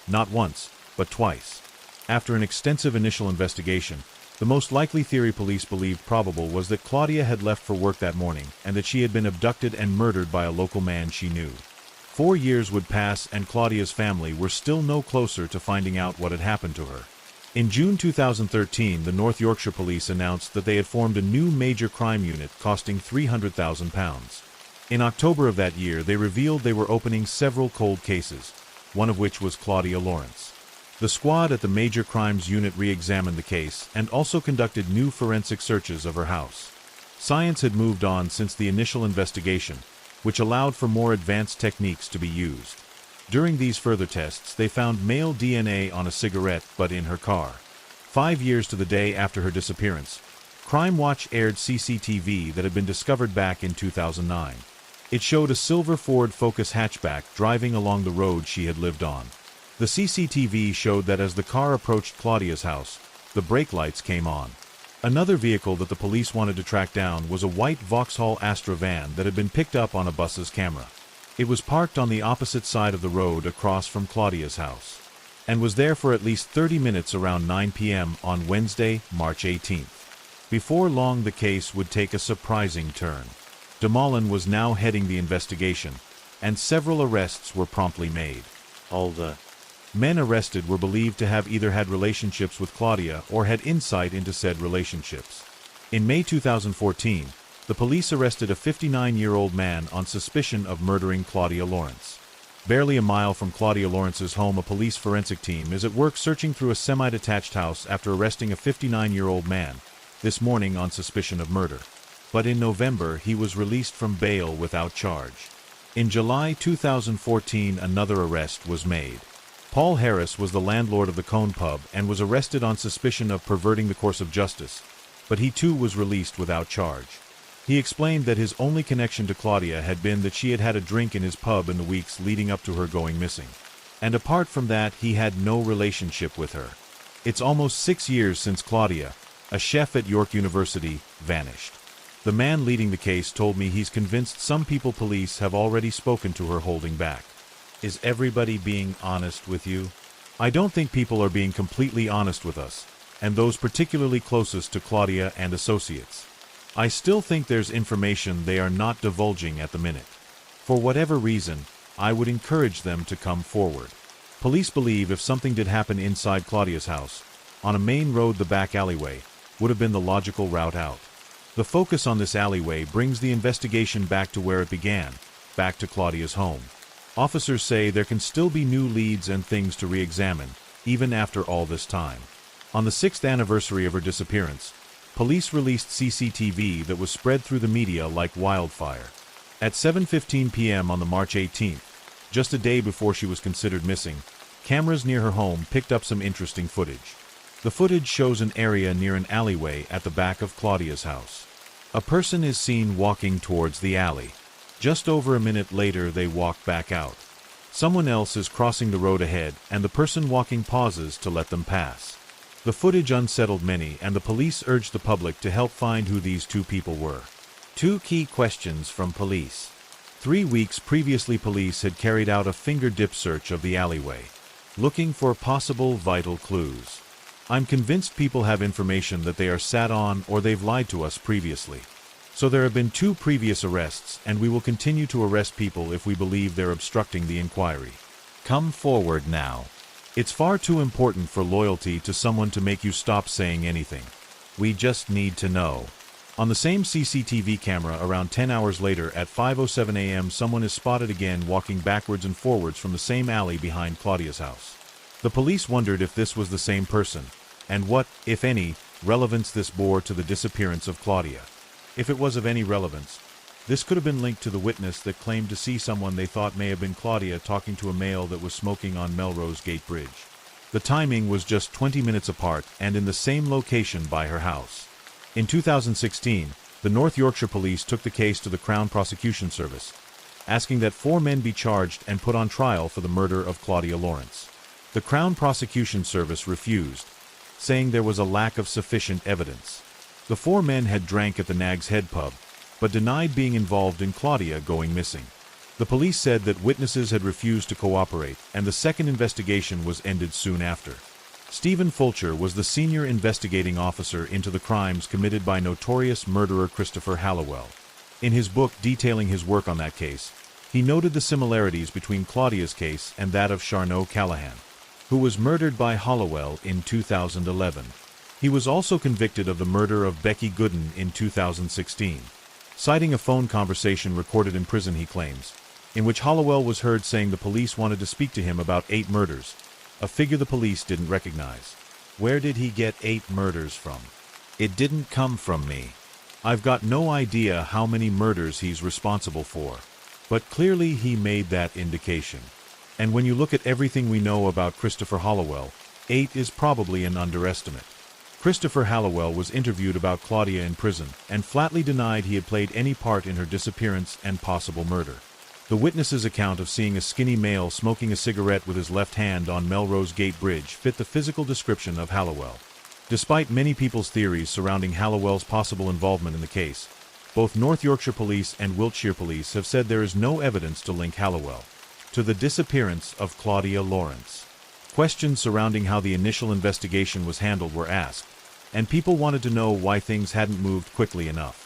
A: Not once, but twice. After an extensive initial investigation, the most likely theory police believed probable was that Claudia had left for work that morning and that she had been abducted and murdered by a local man she knew. 4 years would pass and Claudia's family were still no closer to finding out what had happened to her. In June 2013, the North Yorkshire Police announced that they had formed a new major crime unit costing £300,000. In October of that year, they revealed they were opening several cold cases, one of which was Claudia Lawrence. The squad at the Major Crimes Unit re-examined the case and also conducted new forensic searches of her house. Science had moved on since the initial investigation, which allowed for more advanced techniques to be used. During these further tests, they found male DNA on a cigarette but in her car. 5 years to the day after her disappearance, Crime Watch aired CCTV that had been discovered back in 2009. It showed a silver Ford Focus hatchback driving along the road she had lived on. The CCTV showed that as the car approached Claudia's house, the brake lights came on. Another vehicle that the police wanted to track down was a white Vauxhall Astra van that had been picked up on a bus's camera. It was parked on the opposite side of the road across from Claudia's house, and was there for at least 30 minutes around 9 p.m. on Wednesday, March 18th. Before long, the case would take a surprising turn. Demolin was now heading the investigation, and several arrests were promptly made. All the men arrested were believed to have either had relationships with Claudia or had insight into said relationships. In May 2014, the police arrested a 59-year-old man on suspicion of murdering Claudia Lawrence. Barely a mile from Claudia Lawrence's home, a police forensic team is at work searching through a semi-detached house after arresting a 59-year-old man this morning on suspicion of murder. But in November, he was released from bail without charge. In July 2014, another arrest was made. Paul Harris was the landlord of the Cone Pub and was arrested on suspicion of perverting the course of justice, but he too was released without charge. He explained that his only connection to Claudia had been that she had had a drink in his pub in the weeks leading up to her going missing. And apart from that, he had no relationship with her. It's almost 6 years since Claudia, a chef at York University, vanished. The man leading the case told me he's convinced some police have already spoken to her holding back. Is everybody being honest with you? I don't think people are being completely honest with us, and those particularly closest to Claudia and associates. I still think there's information they are not divulging at the minute. For whatever reason, I would encourage them to come forward. Police believe if something did happen inside Claudia's house, on a main road, the back alleyway would have been the logical route out. The focus on this alleyway brings the investigation back to where it began, back to Claudia's home. Officers say there can still be new leads and things to re-examine, even after all this time. On the 6th anniversary of her disappearance, police released CCTV that was spread through the media like wildfire. At 7:15 p.m. on the March 18th, just a day before she was considered missing, cameras near her home picked up some interesting footage. The footage shows an area near an alleyway at the back of Claudia's house. A person is seen walking towards the alley. Just over a minute later, they walk back out. Someone else is crossing the road ahead, and the person walking pauses to let them pass. The footage unsettled many, and the police urged the public to help find who these two people were. 2 key questions from police. 3 weeks previously, police had carried out a finger-dip search of the alleyway, looking for possible vital clues. I'm convinced people have information that they are sat on or they've lied to us previously. So there have been 2 previous arrests, and we will continue to arrest people if we believe they're obstructing the inquiry. Come forward now. It's far too important for loyalty to someone to make you stop saying anything. We just need to know. On the same CCTV camera around 10 hours later at 5:07 a.m., someone is spotted again walking backwards and forwards from the same alley behind Claudia's house. The police wondered if this was the same person, and what, if any, relevance this bore to the disappearance of Claudia. If it was of any relevance, this could have been linked to the witness that claimed to see someone they thought may have been Claudia talking to a male that was smoking on Melrose Gate Bridge. The timing was just 20 minutes apart and in the same location by her house. In 2016, the North Yorkshire Police took the case to the Crown Prosecution Service, asking that 4 men be charged and put on trial for the murder of Claudia Lawrence. The Crown Prosecution Service refused, saying there was a lack of sufficient evidence. The 4 men had drank at the Nag's Head pub, but denied being involved in Claudia going missing. The police said that witnesses had refused to cooperate, and the second investigation was ended soon after. Stephen Fulcher was the senior investigating officer into the crimes committed by notorious murderer Christopher Halliwell. In his book detailing his work on that case, he noted the similarities between Claudia's case and that of Charnoe Callahan, who was murdered by Halliwell in 2011. He was also convicted of the murder of Becky Gooden in 2016. Citing a phone conversation recorded in prison, he claims, in which Halliwell was heard saying the police wanted to speak to him about 8 murders, a figure the police didn't recognize. Where did he get 8 murders from? It didn't come from me. I've got no idea how many murders he's responsible for, but clearly he made that indication. And when you look at everything we know about Christopher Halliwell, 8 is probably an underestimate. Christopher Halliwell was interviewed about Claudia in prison and flatly denied he had played any part in her disappearance and possible murder. The witness's account of seeing a skinny male smoking a cigarette with his left hand on Melrose Gate Bridge fit the physical description of Halliwell. Despite many people's theories surrounding Halliwell's possible involvement in the case, both North Yorkshire Police and Wiltshire Police have said there is no evidence to link Halliwell to the disappearance of Claudia Lawrence. Questions surrounding how the initial investigation was handled were asked, and people wanted to know why things hadn't moved quickly enough.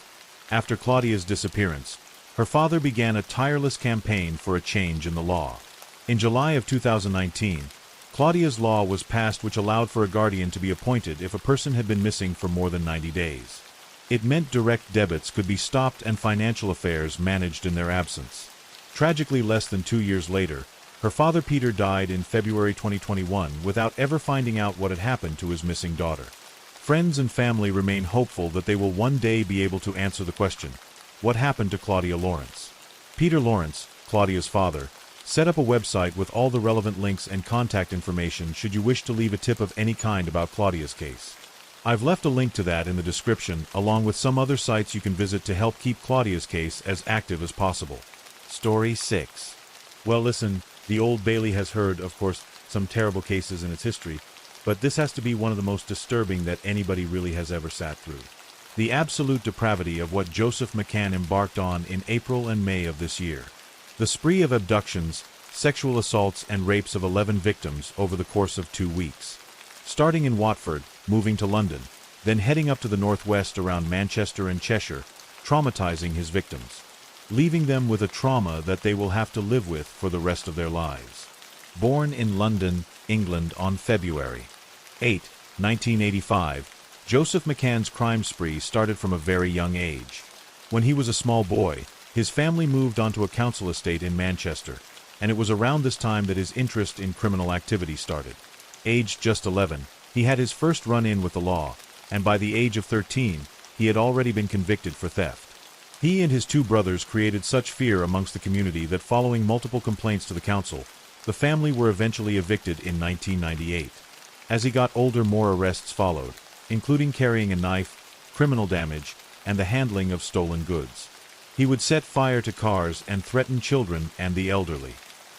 A: After Claudia's disappearance, her father began a tireless campaign for a change in the law. In July of 2019, Claudia's law was passed which allowed for a guardian to be appointed if a person had been missing for more than 90 days. It meant direct debits could be stopped and financial affairs managed in their absence. Tragically, less than 2 years later, her father Peter died in February 2021 without ever finding out what had happened to his missing daughter. Friends and family remain hopeful that they will one day be able to answer the question, what happened to Claudia Lawrence? Peter Lawrence, Claudia's father, set up a website with all the relevant links and contact information should you wish to leave a tip of any kind about Claudia's case. I've left a link to that in the description, along with some other sites you can visit to help keep Claudia's case as active as possible. Story 6. Well, listen, the Old Bailey has heard, of course, some terrible cases in its history, but this has to be one of the most disturbing that anybody really has ever sat through. The absolute depravity of what Joseph McCann embarked on in April and May of this year. The spree of abductions, sexual assaults, and rapes of 11 victims over the course of 2 weeks. Starting in Watford, moving to London, then heading up to the northwest around Manchester and Cheshire, traumatizing his victims, leaving them with a trauma that they will have to live with for the rest of their lives. Born in London, England on February 8, 1985, Joseph McCann's crime spree started from a very young age. When he was a small boy, his family moved onto a council estate in Manchester, and it was around this time that his interest in criminal activity started. Aged just 11, he had his first run-in with the law, and by the age of 13, he had already been convicted for theft. He and his 2 brothers created such fear amongst the community that following multiple complaints to the council, the family were eventually evicted in 1998. As he got older, more arrests followed, including carrying a knife, criminal damage, and the handling of stolen goods. He would set fire to cars and threaten children and the elderly.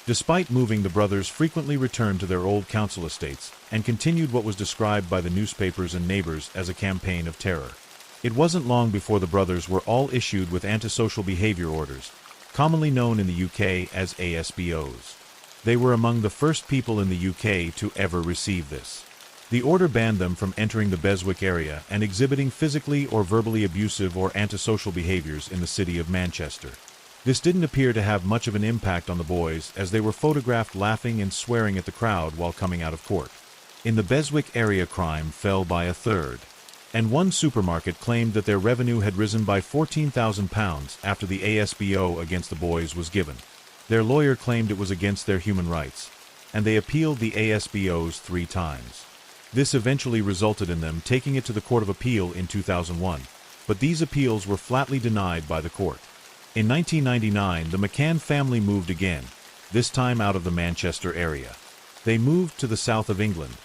A: Despite moving, the brothers frequently returned to their old council estates and continued what was described by the newspapers and neighbors as a campaign of terror. It wasn't long before the brothers were all issued with antisocial behavior orders, commonly known in the UK as ASBOs. They were among the first people in the UK to ever receive this. The order banned them from entering the Beswick area and exhibiting physically or verbally abusive or antisocial behaviors in the city of Manchester. This didn't appear to have much of an impact on the boys, as they were photographed laughing and swearing at the crowd while coming out of court. In the Beswick area, crime fell by a third, and one supermarket claimed that their revenue had risen by £14,000 after the ASBO against the boys was given. Their lawyer claimed it was against their human rights, and they appealed the ASBOs 3 times. This eventually resulted in them taking it to the Court of Appeal in 2001, but these appeals were flatly denied by the court. In 1999, the McCann family moved again, this time out of the Manchester area. They moved to the south of England,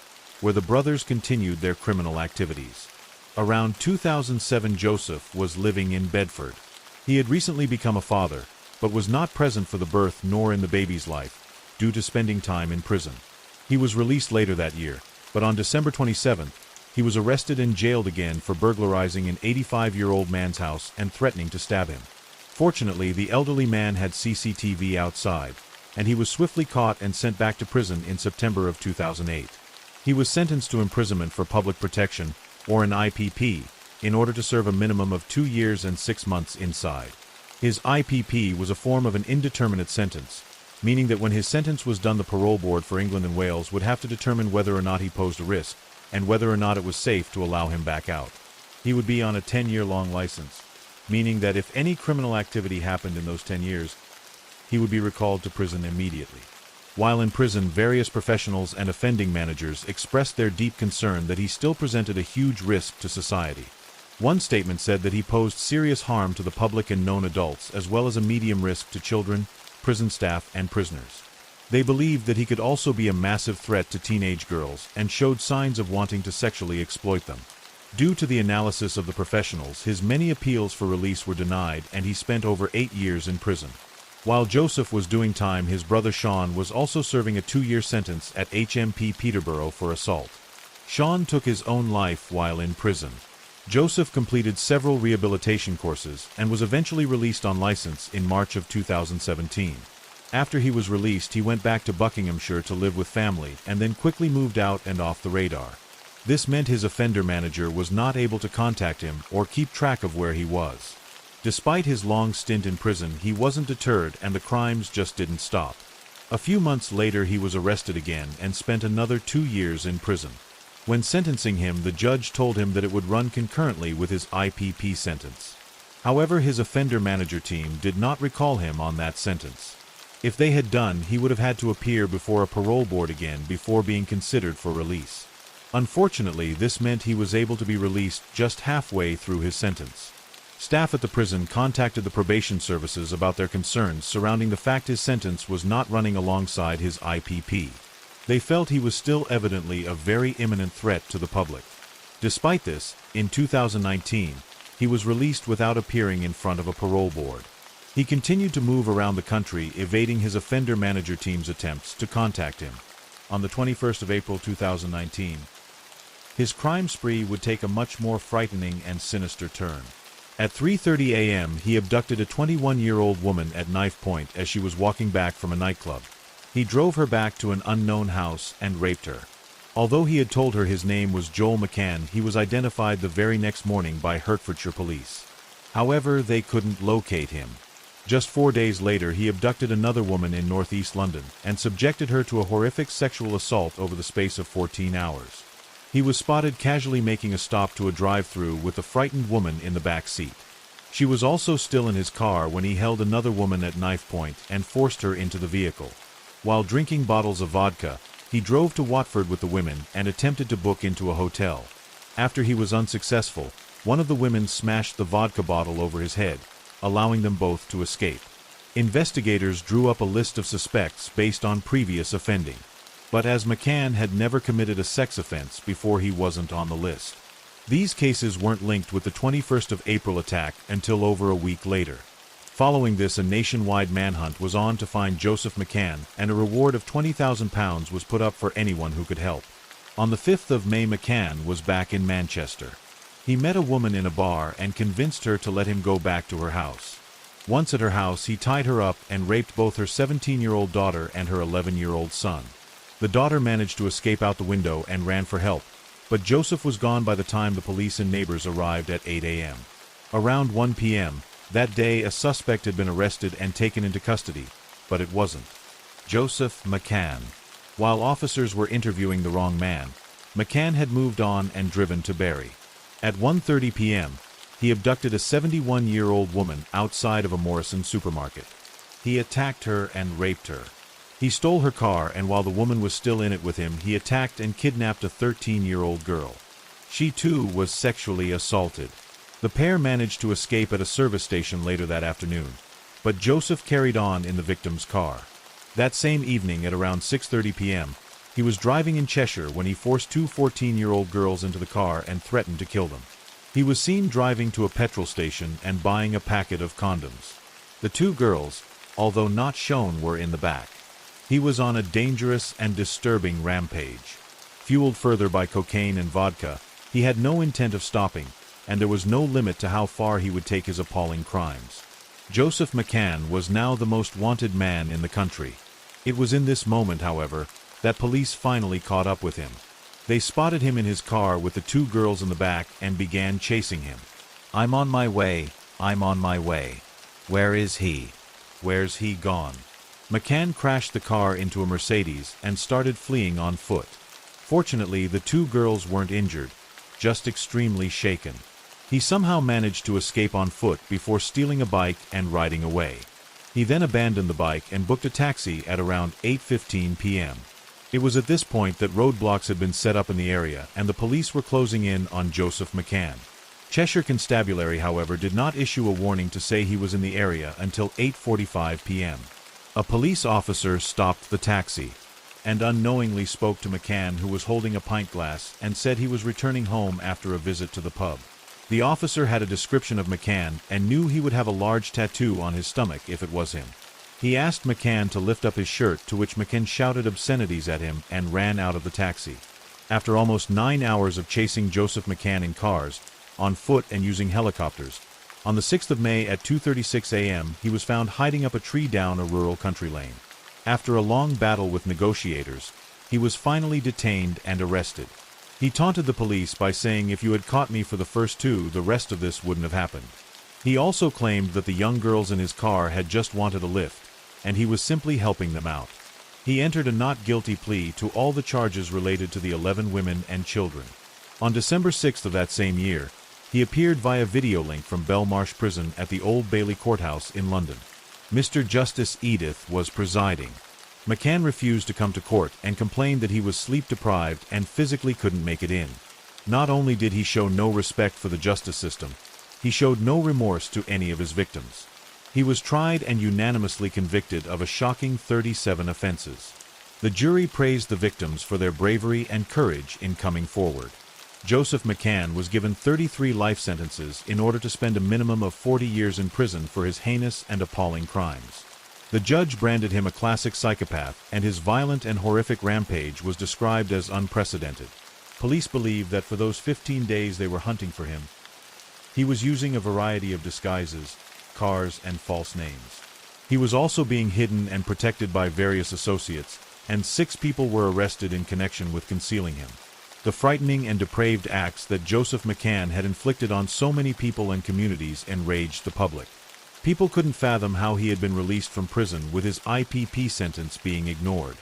A: where the brothers continued their criminal activities. Around 2007, Joseph was living in Bedford. He had recently become a father, but was not present for the birth nor in the baby's life, due to spending time in prison. He was released later that year, but on December 27th, he was arrested and jailed again for burglarizing an 85-year-old man's house and threatening to stab him. Fortunately, the elderly man had CCTV outside, and he was swiftly caught and sent back to prison in September of 2008. He was sentenced to imprisonment for public protection, or an IPP, in order to serve a minimum of 2 years and 6 months inside. His IPP was a form of an indeterminate sentence, meaning that when his sentence was done, the parole board for England and Wales would have to determine whether or not he posed a risk, and whether or not it was safe to allow him back out. He would be on a 10-year-long license, meaning that if any criminal activity happened in those 10 years, he would be recalled to prison immediately. While in prison, various professionals and offending managers expressed their deep concern that he still presented a huge risk to society. One statement said that he posed serious harm to the public and known adults, as well as a medium risk to children, prison staff, and prisoners. They believed that he could also be a massive threat to teenage girls and showed signs of wanting to sexually exploit them. Due to the analysis of the professionals, his many appeals for release were denied, and he spent over 8 years in prison. While Joseph was doing time, his brother Sean was also serving a 2-year sentence at HMP Peterborough for assault. Sean took his own life while in prison. Joseph completed several rehabilitation courses and was eventually released on license in March of 2017. After he was released, he went back to Buckinghamshire to live with family and then quickly moved out and off the radar. This meant his offender manager was not able to contact him or keep track of where he was. Despite his long stint in prison, he wasn't deterred and the crimes just didn't stop. A few months later he was arrested again and spent another 2 years in prison. When sentencing him, the judge told him that it would run concurrently with his IPP sentence. However, his offender manager team did not recall him on that sentence. If they had done, he would have had to appear before a parole board again before being considered for release. Unfortunately, this meant he was able to be released just halfway through his sentence. Staff at the prison contacted the probation services about their concerns surrounding the fact his sentence was not running alongside his IPP. They felt he was still evidently a very imminent threat to the public. Despite this, in 2019, he was released without appearing in front of a parole board. He continued to move around the country, evading his offender manager team's attempts to contact him. On the 21st of April 2019, his crime spree would take a much more frightening and sinister turn. At 3:30 a.m., he abducted a 21-year-old woman at knife point as she was walking back from a nightclub. He drove her back to an unknown house and raped her. Although he had told her his name was Joel McCann, he was identified the very next morning by Hertfordshire police. However, they couldn't locate him. Just 4 days later, he abducted another woman in northeast London and subjected her to a horrific sexual assault over the space of 14 hours. He was spotted casually making a stop to a drive-thru with a frightened woman in the back seat. She was also still in his car when he held another woman at knife point and forced her into the vehicle. While drinking bottles of vodka, he drove to Watford with the women and attempted to book into a hotel. After he was unsuccessful, one of the women smashed the vodka bottle over his head, allowing them both to escape. Investigators drew up a list of suspects based on previous offending. But as McCann had never committed a sex offense before, he wasn't on the list. These cases weren't linked with the 21st of April attack until over a week later. Following this, a nationwide manhunt was on to find Joseph McCann, and a reward of £20,000 was put up for anyone who could help. On the 5th of May, McCann was back in Manchester. He met a woman in a bar and convinced her to let him go back to her house. Once at her house, he tied her up and raped both her 17-year-old daughter and her 11-year-old son. The daughter managed to escape out the window and ran for help, but Joseph was gone by the time the police and neighbors arrived at 8 a.m. Around 1 p.m. that day, a suspect had been arrested and taken into custody, but it wasn't Joseph McCann. While officers were interviewing the wrong man, McCann had moved on and driven to Bury. At 1:30 p.m., he abducted a 71-year-old woman outside of a Morrison supermarket. He attacked her and raped her. He stole her car, and while the woman was still in it with him, he attacked and kidnapped a 13-year-old girl. She too was sexually assaulted. The pair managed to escape at a service station later that afternoon, but Joseph carried on in the victim's car. That same evening at around 6:30 p.m., he was driving in Cheshire when he forced two 14-year-old girls into the car and threatened to kill them. He was seen driving to a petrol station and buying a packet of condoms. The two girls, although not shown, were in the back. He was on a dangerous and disturbing rampage. Fueled further by cocaine and vodka, he had no intent of stopping, and there was no limit to how far he would take his appalling crimes. Joseph McCann was now the most wanted man in the country. It was in this moment, however, that police finally caught up with him. They spotted him in his car with the two girls in the back and began chasing him. "I'm on my way. I'm on my way. Where is he? Where's he gone?" McCann crashed the car into a Mercedes and started fleeing on foot. Fortunately, the two girls weren't injured, just extremely shaken. He somehow managed to escape on foot before stealing a bike and riding away. He then abandoned the bike and booked a taxi at around 8:15 p.m. It was at this point that roadblocks had been set up in the area and the police were closing in on Joseph McCann. Cheshire Constabulary, however, did not issue a warning to say he was in the area until 8:45 p.m. A police officer stopped the taxi and unknowingly spoke to McCann, who was holding a pint glass, and said he was returning home after a visit to the pub. The officer had a description of McCann and knew he would have a large tattoo on his stomach if it was him. He asked McCann to lift up his shirt, to which McCann shouted obscenities at him and ran out of the taxi. After almost 9 hours of chasing Joseph McCann in cars, on foot and using helicopters, on the 6th of May at 2:36 a.m. he was found hiding up a tree down a rural country lane. After a long battle with negotiators, he was finally detained and arrested. He taunted the police by saying, "If you had caught me for the first two, the rest of this wouldn't have happened." He also claimed that the young girls in his car had just wanted a lift, and he was simply helping them out. He entered a not guilty plea to all the charges related to the 11 women and children. On December 6th of that same year, he appeared via video link from Belmarsh Prison at the Old Bailey Courthouse in London. Mr. Justice Edith was presiding. McCann refused to come to court and complained that he was sleep-deprived and physically couldn't make it in. Not only did he show no respect for the justice system, he showed no remorse to any of his victims. He was tried and unanimously convicted of a shocking 37 offenses. The jury praised the victims for their bravery and courage in coming forward. Joseph McCann was given 33 life sentences in order to spend a minimum of 40 years in prison for his heinous and appalling crimes. The judge branded him a classic psychopath, and his violent and horrific rampage was described as unprecedented. Police believe that for those 15 days they were hunting for him, he was using a variety of disguises, cars, and false names. He was also being hidden and protected by various associates, and 6 people were arrested in connection with concealing him. The frightening and depraved acts that Joseph McCann had inflicted on so many people and communities enraged the public. People couldn't fathom how he had been released from prison with his IPP sentence being ignored.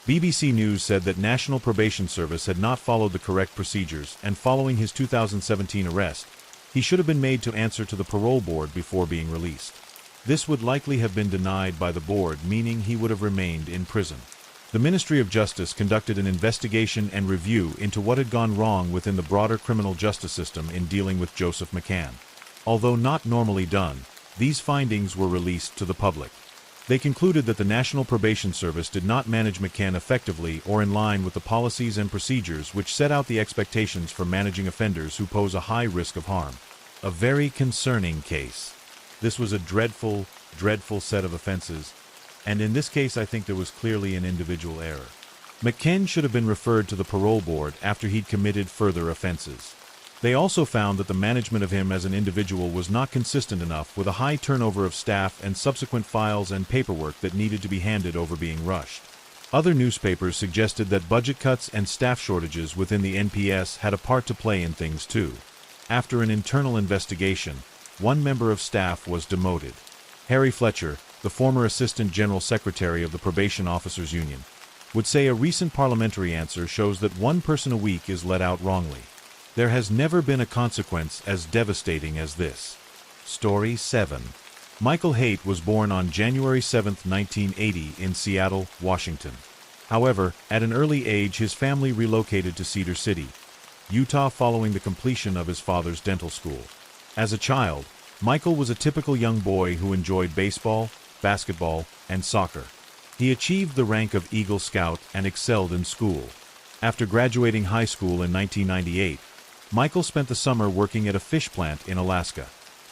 A: BBC News said that National Probation Service had not followed the correct procedures, and following his 2017 arrest, he should have been made to answer to the parole board before being released. This would likely have been denied by the board, meaning he would have remained in prison. The Ministry of Justice conducted an investigation and review into what had gone wrong within the broader criminal justice system in dealing with Joseph McCann. Although not normally done, these findings were released to the public. They concluded that the National Probation Service did not manage McCann effectively or in line with the policies and procedures which set out the expectations for managing offenders who pose a high risk of harm. A very concerning case. This was a dreadful, dreadful set of offenses, and in this case I think there was clearly an individual error. McCann should have been referred to the parole board after he'd committed further offenses. They also found that the management of him as an individual was not consistent enough, with a high turnover of staff and subsequent files and paperwork that needed to be handed over being rushed. Other newspapers suggested that budget cuts and staff shortages within the NPS had a part to play in things too. After an internal investigation, one member of staff was demoted. Harry Fletcher, the former Assistant General Secretary of the Probation Officers Union, would say a recent parliamentary answer shows that one person a week is let out wrongly. There has never been a consequence as devastating as this. Story 7. Michael Haight was born on January 7, 1980 in Seattle, Washington. However, at an early age his family relocated to Cedar City, Utah following the completion of his father's dental school. As a child, Michael was a typical young boy who enjoyed baseball, basketball, and soccer. He achieved the rank of Eagle Scout and excelled in school. After graduating high school in 1998, Michael spent the summer working at a fish plant in Alaska.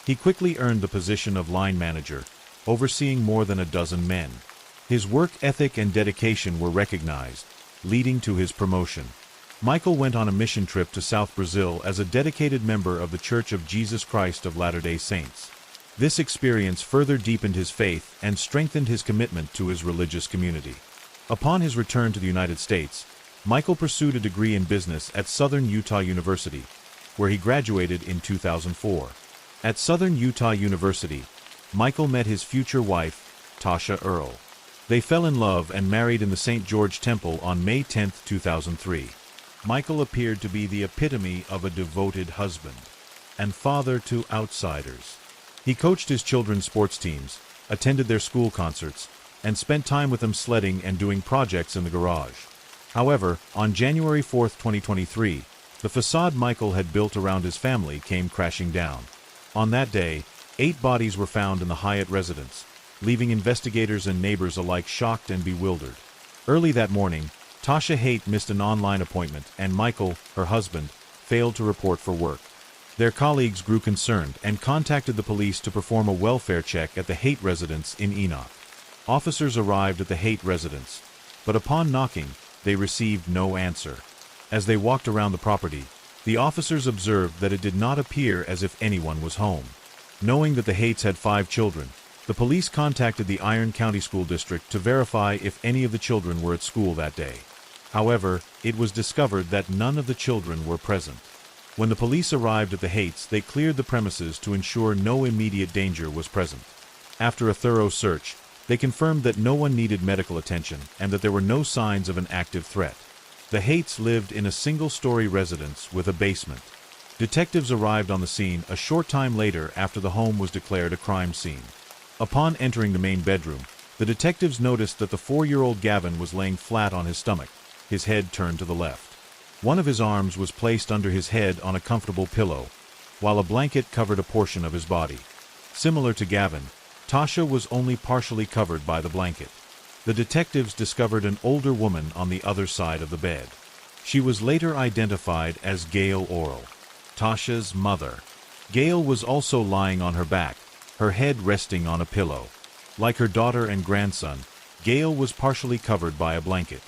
A: He quickly earned the position of line manager, overseeing more than a dozen men. His work ethic and dedication were recognized, leading to his promotion. Michael went on a mission trip to South Brazil as a dedicated member of the Church of Jesus Christ of Latter-day Saints. This experience further deepened his faith and strengthened his commitment to his religious community. Upon his return to the United States, Michael pursued a degree in business at Southern Utah University, where he graduated in 2004. At Southern Utah University, Michael met his future wife, Tasha Earle. They fell in love and married in the St. George Temple on May 10, 2003. Michael appeared to be the epitome of a devoted husband and father to outsiders. He coached his children's sports teams, attended their school concerts, and spent time with them sledding and doing projects in the garage. However, on January 4, 2023, the facade Michael had built around his family came crashing down. On that day, 8 bodies were found in the Hyatt residence, leaving investigators and neighbors alike shocked and bewildered. Early that morning, Tasha Haight missed an online appointment, and Michael, her husband, failed to report for work. Their colleagues grew concerned and contacted the police to perform a welfare check at the Haight residence in Enoch. Officers arrived at the Haight residence, but upon knocking, they received no answer. As they walked around the property, the officers observed that it did not appear as if anyone was home. Knowing that the Haight's had 5 children, the police contacted the Iron County School District to verify if any of the children were at school that day. However, it was discovered that none of the children were present. When the police arrived at the Haights, they cleared the premises to ensure no immediate danger was present. After a thorough search, they confirmed that no one needed medical attention and that there were no signs of an active threat. The Haights lived in a single-story residence with a basement. Detectives arrived on the scene a short time later after the home was declared a crime scene. Upon entering the main bedroom, the detectives noticed that the 4-year-old Gavin was laying flat on his stomach, his head turned to the left. One of his arms was placed under his head on a comfortable pillow, while a blanket covered a portion of his body. Similar to Gavin, Tasha was only partially covered by the blanket. The detectives discovered an older woman on the other side of the bed. She was later identified as Gail Orrell, Tasha's mother. Gail was also lying on her back, her head resting on a pillow. Like her daughter and grandson, Gail was partially covered by a blanket.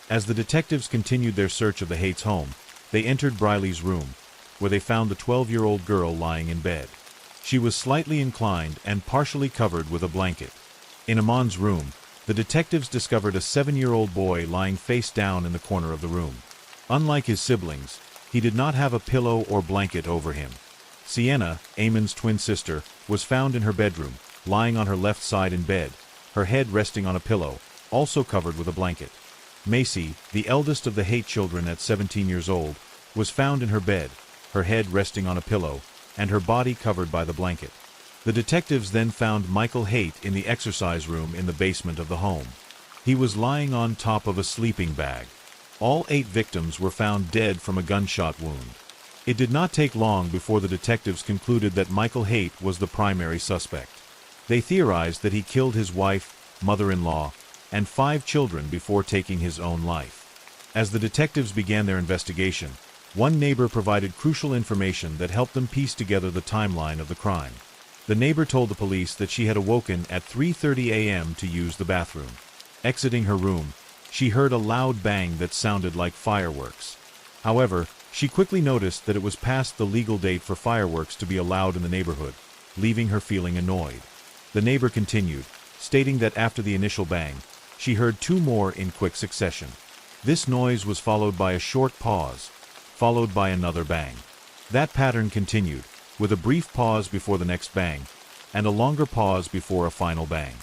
A: As the detectives continued their search of the Haights' home, they entered Briley's room, where they found the 12-year-old girl lying in bed. She was slightly inclined and partially covered with a blanket. In Amon's room, the detectives discovered a 7-year-old boy lying face down in the corner of the room. Unlike his siblings, he did not have a pillow or blanket over him. Sienna, Amon's twin sister, was found in her bedroom, lying on her left side in bed, her head resting on a pillow, also covered with a blanket. Macy, the eldest of the Haight children at 17 years old, was found in her bed, her head resting on a pillow, and her body covered by the blanket. The detectives then found Michael Haight in the exercise room in the basement of the home. He was lying on top of a sleeping bag. All 8 victims were found dead from a gunshot wound. It did not take long before the detectives concluded that Michael Haight was the primary suspect. They theorized that he killed his wife, mother-in-law, and 5 children before taking his own life. As the detectives began their investigation, one neighbor provided crucial information that helped them piece together the timeline of the crime. The neighbor told the police that she had awoken at 3:30 a.m. to use the bathroom. Exiting her room, she heard a loud bang that sounded like fireworks. However, she quickly noticed that it was past the legal date for fireworks to be allowed in the neighborhood, leaving her feeling annoyed. The neighbor continued, stating that after the initial bang, she heard 2 more in quick succession. This noise was followed by a short pause, followed by another bang. That pattern continued, with a brief pause before the next bang, and a longer pause before a final bang.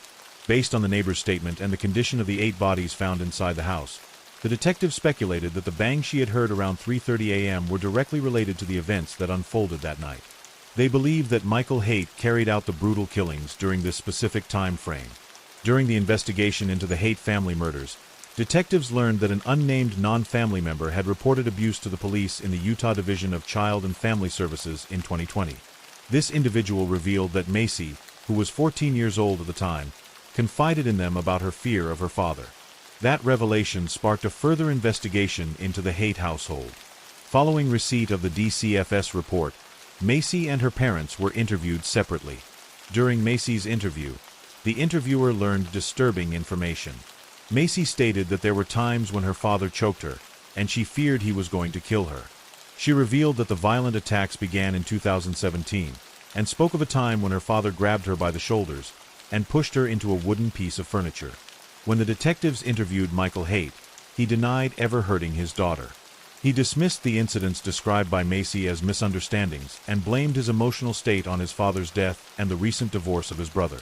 A: Based on the neighbor's statement and the condition of the 8 bodies found inside the house, the detective speculated that the bangs she had heard around 3:30 a.m. were directly related to the events that unfolded that night. They believed that Michael Haight carried out the brutal killings during this specific time frame. During the investigation into the Haight family murders, detectives learned that an unnamed non-family member had reported abuse to the police in the Utah Division of Child and Family Services in 2020. This individual revealed that Macy, who was 14 years old at the time, confided in them about her fear of her father. That revelation sparked a further investigation into the Haight household. Following receipt of the DCFS report, Macy and her parents were interviewed separately. During Macy's interview, the interviewer learned disturbing information. Macy stated that there were times when her father choked her, and she feared he was going to kill her. She revealed that the violent attacks began in 2017, and spoke of a time when her father grabbed her by the shoulders and pushed her into a wooden piece of furniture. When the detectives interviewed Michael Haight, he denied ever hurting his daughter. He dismissed the incidents described by Macy as misunderstandings and blamed his emotional state on his father's death and the recent divorce of his brother.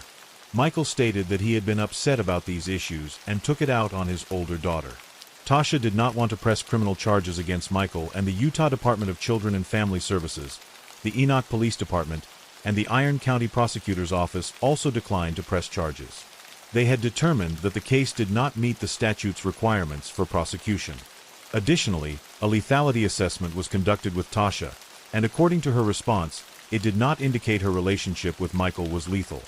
A: Michael stated that he had been upset about these issues and took it out on his older daughter. Tasha did not want to press criminal charges against Michael, and the Utah Department of Children and Family Services, the Enoch Police Department, and the Iron County Prosecutor's Office also declined to press charges. They had determined that the case did not meet the statute's requirements for prosecution. Additionally, a lethality assessment was conducted with Tasha, and according to her response, it did not indicate her relationship with Michael was lethal.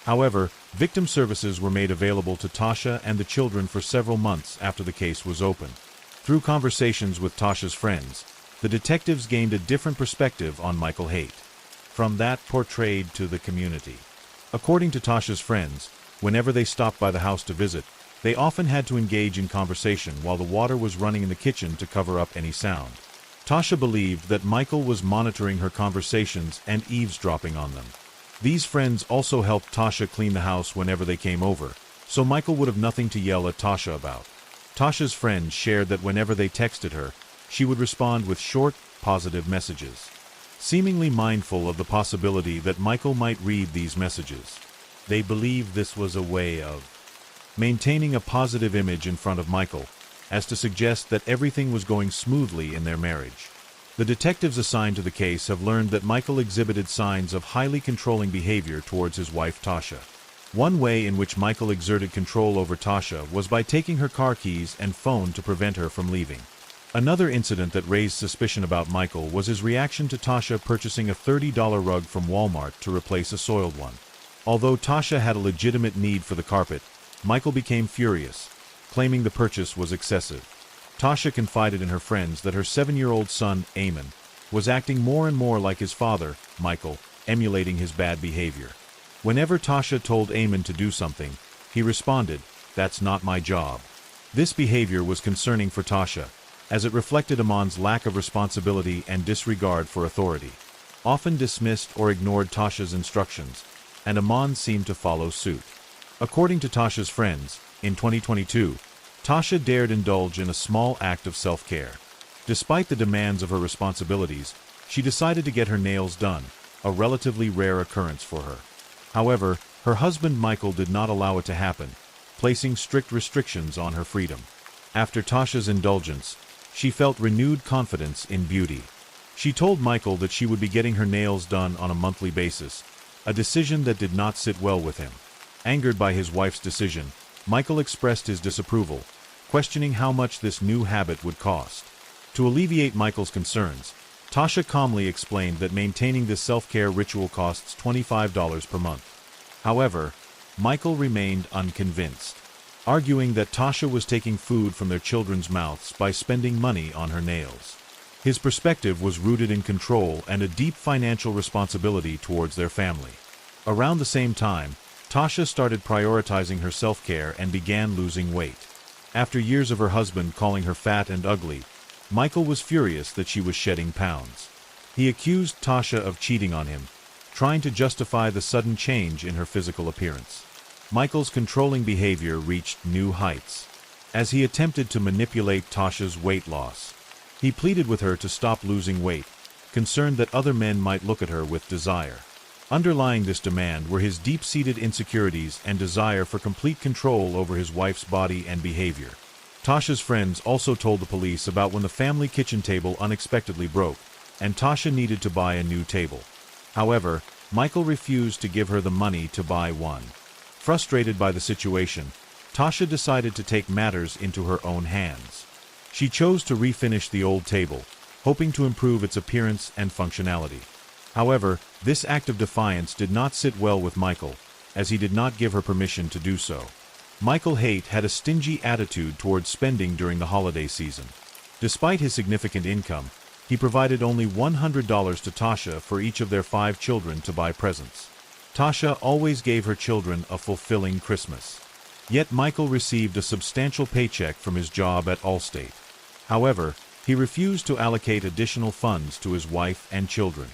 A: However, victim services were made available to Tasha and the children for several months after the case was opened. Through conversations with Tasha's friends, the detectives gained a different perspective on Michael Haight, from that portrayed to the community. According to Tasha's friends, whenever they stopped by the house to visit, they often had to engage in conversation while the water was running in the kitchen to cover up any sound. Tasha believed that Michael was monitoring her conversations and eavesdropping on them. These friends also helped Tasha clean the house whenever they came over, so Michael would have nothing to yell at Tasha about. Tasha's friends shared that whenever they texted her, she would respond with short, positive messages. Seemingly mindful of the possibility that Michael might read these messages, they believed this was a way of maintaining a positive image in front of Michael, as to suggest that everything was going smoothly in their marriage. The detectives assigned to the case have learned that Michael exhibited signs of highly controlling behavior towards his wife Tasha. One way in which Michael exerted control over Tasha was by taking her car keys and phone to prevent her from leaving. Another incident that raised suspicion about Michael was his reaction to Tasha purchasing a $30 rug from Walmart to replace a soiled one. Although Tasha had a legitimate need for the carpet, Michael became furious, claiming the purchase was excessive. Tasha confided in her friends that her 7-year-old son, Eamon, was acting more and more like his father, Michael, emulating his bad behavior. Whenever Tasha told Eamon to do something, he responded, "That's not my job." This behavior was concerning for Tasha, as it reflected Eamon's lack of responsibility and disregard for authority. Often dismissed or ignored Tasha's instructions, and Eamon seemed to follow suit. According to Tasha's friends, in 2022, Tasha dared indulge in a small act of self-care. Despite the demands of her responsibilities, she decided to get her nails done, a relatively rare occurrence for her. However, her husband Michael did not allow it to happen, placing strict restrictions on her freedom. After Tasha's indulgence, she felt renewed confidence in beauty. She told Michael that she would be getting her nails done on a monthly basis, a decision that did not sit well with him. Angered by his wife's decision, Michael expressed his disapproval, questioning how much this new habit would cost. To alleviate Michael's concerns, Tasha calmly explained that maintaining this self-care ritual costs $25 per month. However, Michael remained unconvinced, arguing that Tasha was taking food from their children's mouths by spending money on her nails. His perspective was rooted in control and a deep financial responsibility towards their family. Around the same time, Tasha started prioritizing her self-care and began losing weight. After years of her husband calling her fat and ugly, Michael was furious that she was shedding pounds. He accused Tasha of cheating on him, trying to justify the sudden change in her physical appearance. Michael's controlling behavior reached new heights, as he attempted to manipulate Tasha's weight loss. He pleaded with her to stop losing weight, concerned that other men might look at her with desire. Underlying this demand were his deep-seated insecurities and desire for complete control over his wife's body and behavior. Tasha's friends also told the police about when the family kitchen table unexpectedly broke, and Tasha needed to buy a new table. However, Michael refused to give her the money to buy one. Frustrated by the situation, Tasha decided to take matters into her own hands. She chose to refinish the old table, hoping to improve its appearance and functionality. However, this act of defiance did not sit well with Michael, as he did not give her permission to do so. Michael Haight had a stingy attitude towards spending during the holiday season. Despite his significant income, he provided only $100 to Tasha for each of their 5 children to buy presents. Tasha always gave her children a fulfilling Christmas. Yet Michael received a substantial paycheck from his job at Allstate. However, he refused to allocate additional funds to his wife and children.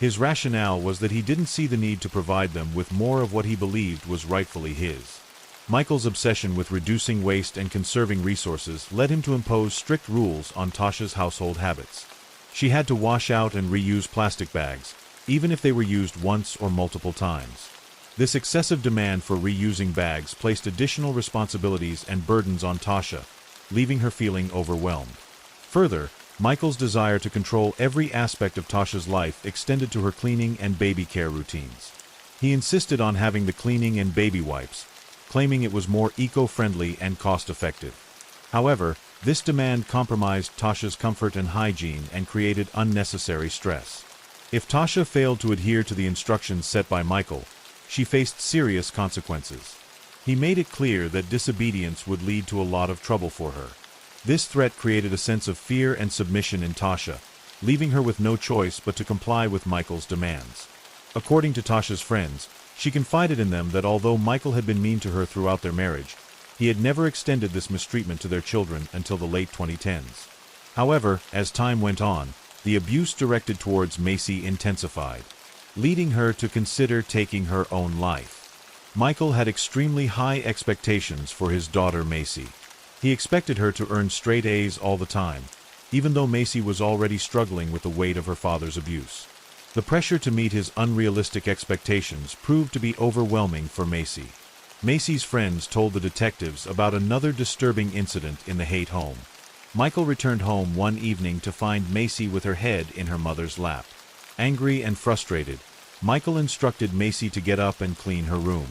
A: His rationale was that he didn't see the need to provide them with more of what he believed was rightfully his. Michael's obsession with reducing waste and conserving resources led him to impose strict rules on Tasha's household habits. She had to wash out and reuse plastic bags, even if they were used once or multiple times. This excessive demand for reusing bags placed additional responsibilities and burdens on Tasha, leaving her feeling overwhelmed. Further, Michael's desire to control every aspect of Tasha's life extended to her cleaning and baby care routines. He insisted on having the cleaning and baby wipes, claiming it was more eco-friendly and cost-effective. However, this demand compromised Tasha's comfort and hygiene and created unnecessary stress. If Tasha failed to adhere to the instructions set by Michael, she faced serious consequences. He made it clear that disobedience would lead to a lot of trouble for her. This threat created a sense of fear and submission in Tasha, leaving her with no choice but to comply with Michael's demands. According to Tasha's friends, she confided in them that although Michael had been mean to her throughout their marriage, he had never extended this mistreatment to their children until the late 2010s. However, as time went on, the abuse directed towards Macy intensified, leading her to consider taking her own life. Michael had extremely high expectations for his daughter Macy. He expected her to earn straight A's all the time, even though Macy was already struggling with the weight of her father's abuse. The pressure to meet his unrealistic expectations proved to be overwhelming for Macy. Macy's friends told the detectives about another disturbing incident in the Haight home. Michael returned home one evening to find Macy with her head in her mother's lap. Angry and frustrated, Michael instructed Macy to get up and clean her room.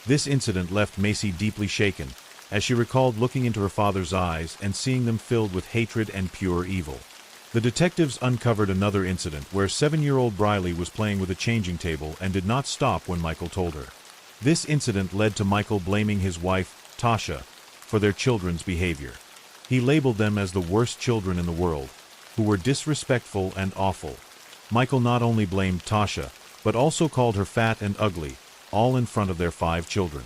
A: This incident left Macy deeply shaken, as she recalled looking into her father's eyes and seeing them filled with hatred and pure evil. The detectives uncovered another incident where 7-year-old Briley was playing with a changing table and did not stop when Michael told her. This incident led to Michael blaming his wife, Tasha, for their children's behavior. He labeled them as the worst children in the world, who were disrespectful and awful. Michael not only blamed Tasha, but also called her fat and ugly, all in front of their 5 children.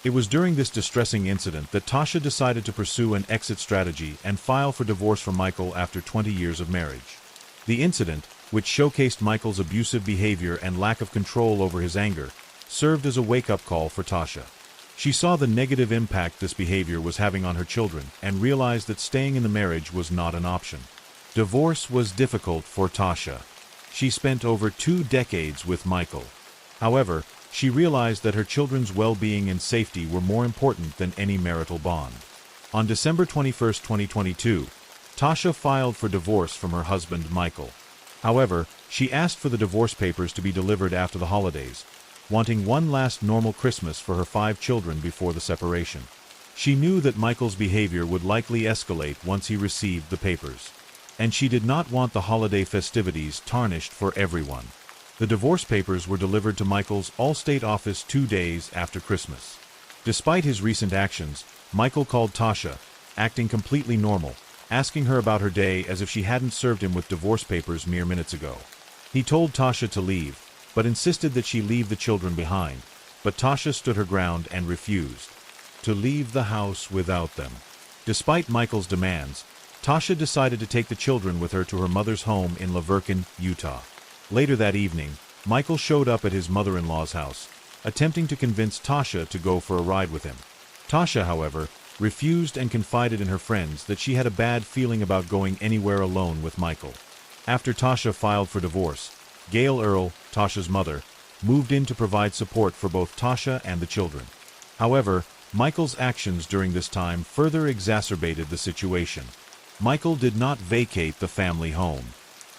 A: It was during this distressing incident that Tasha decided to pursue an exit strategy and file for divorce from Michael after 20 years of marriage. The incident, which showcased Michael's abusive behavior and lack of control over his anger, served as a wake-up call for Tasha. She saw the negative impact this behavior was having on her children and realized that staying in the marriage was not an option. Divorce was difficult for Tasha. She spent over 2 decades with Michael. However, she realized that her children's well-being and safety were more important than any marital bond. On December 21, 2022, Tasha filed for divorce from her husband Michael. However, she asked for the divorce papers to be delivered after the holidays, wanting one last normal Christmas for her 5 children before the separation. She knew that Michael's behavior would likely escalate once he received the papers, and she did not want the holiday festivities tarnished for everyone. The divorce papers were delivered to Michael's Allstate office 2 days after Christmas. Despite his recent actions, Michael called Tasha, acting completely normal, asking her about her day as if she hadn't served him with divorce papers mere minutes ago. He told Tasha to leave, but insisted that she leave the children behind, but Tasha stood her ground and refused to leave the house without them. Despite Michael's demands, Tasha decided to take the children with her to her mother's home in Laverkin, Utah. Later that evening, Michael showed up at his mother-in-law's house, attempting to convince Tasha to go for a ride with him. Tasha, however, refused and confided in her friends that she had a bad feeling about going anywhere alone with Michael. After Tasha filed for divorce, Gail Earl, Tasha's mother, moved in to provide support for both Tasha and the children. However, Michael's actions during this time further exacerbated the situation. Michael did not vacate the family home.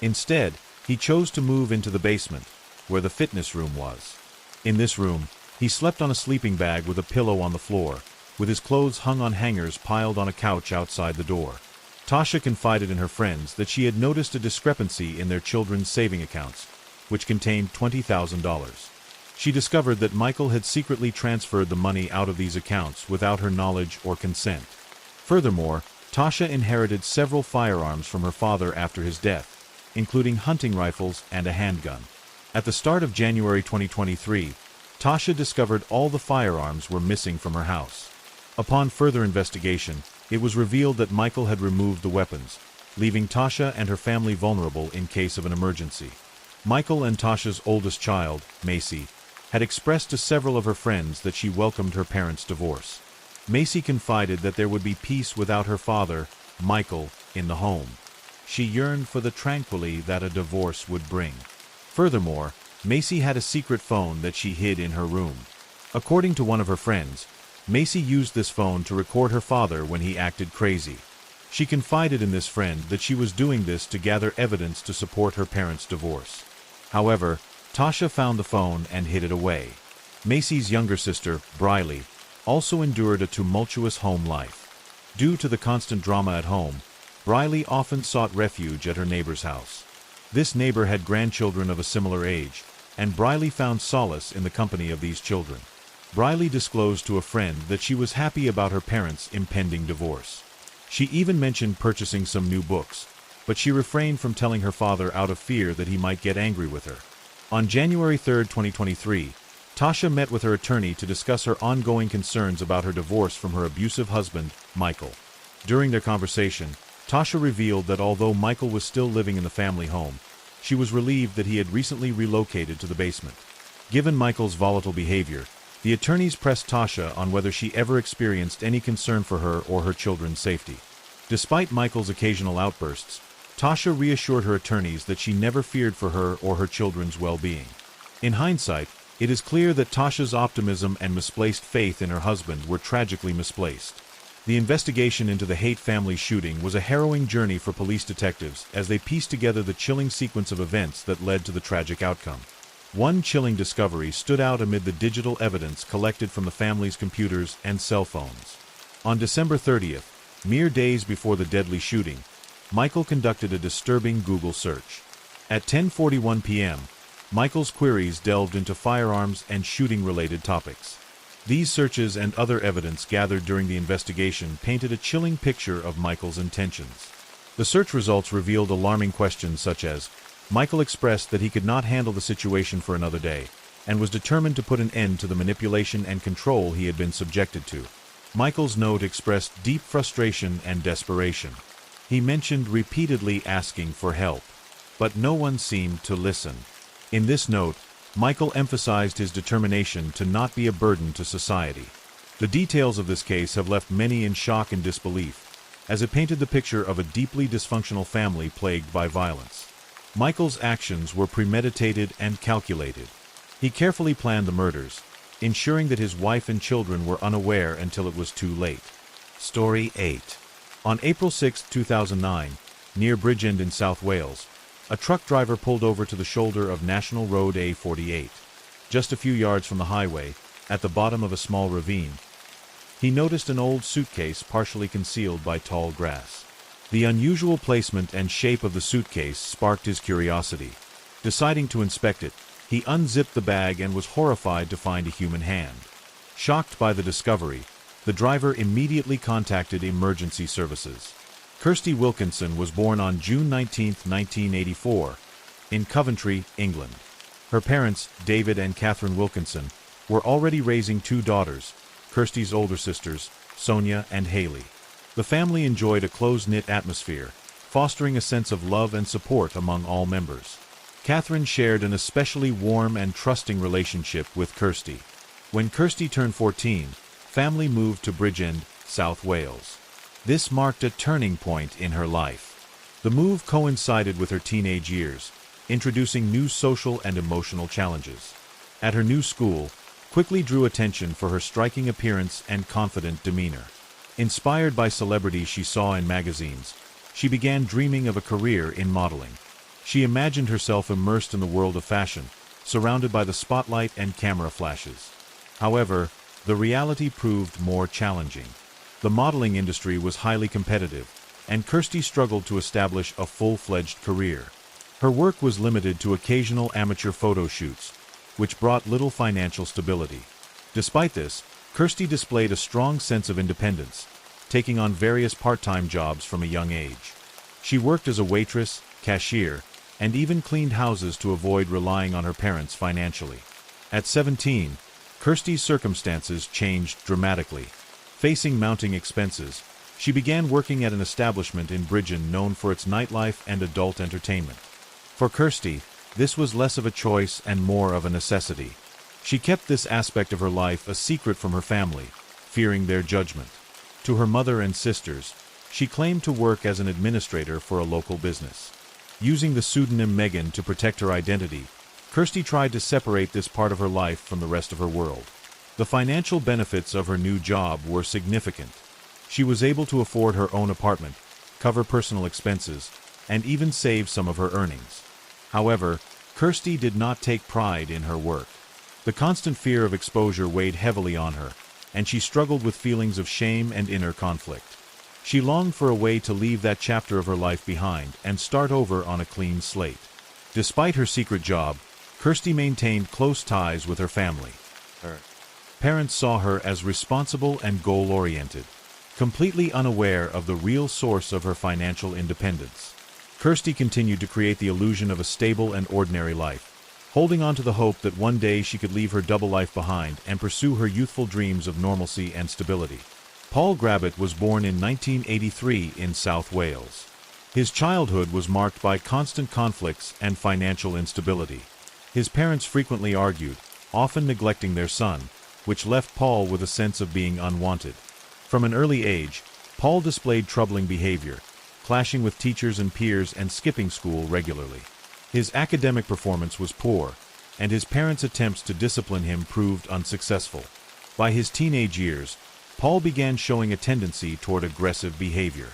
A: Instead, he chose to move into the basement, where the fitness room was. In this room, he slept on a sleeping bag with a pillow on the floor, with his clothes hung on hangers piled on a couch outside the door. Tasha confided in her friends that she had noticed a discrepancy in their children's saving accounts, which contained $20,000. She discovered that Michael had secretly transferred the money out of these accounts without her knowledge or consent. Furthermore, Tasha inherited several firearms from her father after his death, including hunting rifles and a handgun. At the start of January 2023, Tasha discovered all the firearms were missing from her house. Upon further investigation, it was revealed that Michael had removed the weapons, leaving Tasha and her family vulnerable in case of an emergency. Michael and Tasha's oldest child, Macy, had expressed to several of her friends that she welcomed her parents' divorce. Macy confided that there would be peace without her father, Michael, in the home. She yearned for the tranquility that a divorce would bring. Furthermore, Macy had a secret phone that she hid in her room. According to one of her friends, Macy used this phone to record her father when he acted crazy. She confided in this friend that she was doing this to gather evidence to support her parents' divorce. However, Tasha found the phone and hid it away. Macy's younger sister, Briley, also endured a tumultuous home life. Due to the constant drama at home, Briley often sought refuge at her neighbor's house. This neighbor had grandchildren of a similar age, and Briley found solace in the company of these children. Briley disclosed to a friend that she was happy about her parents' impending divorce. She even mentioned purchasing some new books, but she refrained from telling her father out of fear that he might get angry with her. On January 3, 2023, Tasha met with her attorney to discuss her ongoing concerns about her divorce from her abusive husband, Michael. During their conversation, Tasha revealed that although Michael was still living in the family home, she was relieved that he had recently relocated to the basement. Given Michael's volatile behavior, the attorneys pressed Tasha on whether she ever experienced any concern for her or her children's safety. Despite Michael's occasional outbursts, Tasha reassured her attorneys that she never feared for her or her children's well-being. In hindsight, it is clear that Tasha's optimism and misplaced faith in her husband were tragically misplaced. The investigation into the Haight family shooting was a harrowing journey for police detectives as they pieced together the chilling sequence of events that led to the tragic outcome. One chilling discovery stood out amid the digital evidence collected from the family's computers and cell phones. On December 30th, mere days before the deadly shooting, Michael conducted a disturbing Google search. At 10:41 p.m., Michael's queries delved into firearms and shooting-related topics. These searches and other evidence gathered during the investigation painted a chilling picture of Michael's intentions. The search results revealed alarming questions such as, Michael expressed that he could not handle the situation for another day, and was determined to put an end to the manipulation and control he had been subjected to. Michael's note expressed deep frustration and desperation. He mentioned repeatedly asking for help, but no one seemed to listen. In this note, Michael emphasized his determination to not be a burden to society. The details of this case have left many in shock and disbelief, as it painted the picture of a deeply dysfunctional family plagued by violence. Michael's actions were premeditated and calculated. He carefully planned the murders, ensuring that his wife and children were unaware until it was too late. Story 8. On April 6, 2009, near Bridgend in South Wales, a truck driver pulled over to the shoulder of National Road A48. Just a few yards from the highway, at the bottom of a small ravine, he noticed an old suitcase partially concealed by tall grass. The unusual placement and shape of the suitcase sparked his curiosity. Deciding to inspect it, he unzipped the bag and was horrified to find a human hand. Shocked by the discovery, the driver immediately contacted emergency services. Kirsty Wilkinson was born on June 19, 1984, in Coventry, England. Her parents, David and Catherine Wilkinson, were already raising two daughters, Kirsty's older sisters, Sonia and Haley. The family enjoyed a close-knit atmosphere, fostering a sense of love and support among all members. Catherine shared an especially warm and trusting relationship with Kirsty. When Kirsty turned 14, family moved to Bridgend, South Wales. This marked a turning point in her life. The move coincided with her teenage years, introducing new social and emotional challenges. At her new school, quickly drew attention for her striking appearance and confident demeanor. Inspired by celebrities she saw in magazines, she began dreaming of a career in modeling. She imagined herself immersed in the world of fashion, surrounded by the spotlight and camera flashes. However, the reality proved more challenging. The modeling industry was highly competitive, and Kirsty struggled to establish a full-fledged career. Her work was limited to occasional amateur photo shoots, which brought little financial stability. Despite this, Kirsty displayed a strong sense of independence, taking on various part-time jobs from a young age. She worked as a waitress, cashier, and even cleaned houses to avoid relying on her parents financially. At 17, Kirsty's circumstances changed dramatically. Facing mounting expenses, she began working at an establishment in Bridgend known for its nightlife and adult entertainment. For Kirsty, this was less of a choice and more of a necessity. She kept this aspect of her life a secret from her family, fearing their judgment. To her mother and sisters, she claimed to work as an administrator for a local business. Using the pseudonym Megan to protect her identity, Kirsty tried to separate this part of her life from the rest of her world. The financial benefits of her new job were significant. She was able to afford her own apartment, cover personal expenses, and even save some of her earnings. However, Kirsty did not take pride in her work. The constant fear of exposure weighed heavily on her, and she struggled with feelings of shame and inner conflict. She longed for a way to leave that chapter of her life behind and start over on a clean slate. Despite her secret job, Kirsty maintained close ties with her family. Her parents saw her as responsible and goal-oriented, completely unaware of the real source of her financial independence. Kirsty continued to create the illusion of a stable and ordinary life, holding on to the hope that one day she could leave her double life behind and pursue her youthful dreams of normalcy and stability. Paul Grabbett was born in 1983 in South Wales. His childhood was marked by constant conflicts and financial instability. His parents frequently argued, often neglecting their son, which left Paul with a sense of being unwanted. From an early age, Paul displayed troubling behavior, clashing with teachers and peers and skipping school regularly. His academic performance was poor, and his parents' attempts to discipline him proved unsuccessful. By his teenage years, Paul began showing a tendency toward aggressive behavior.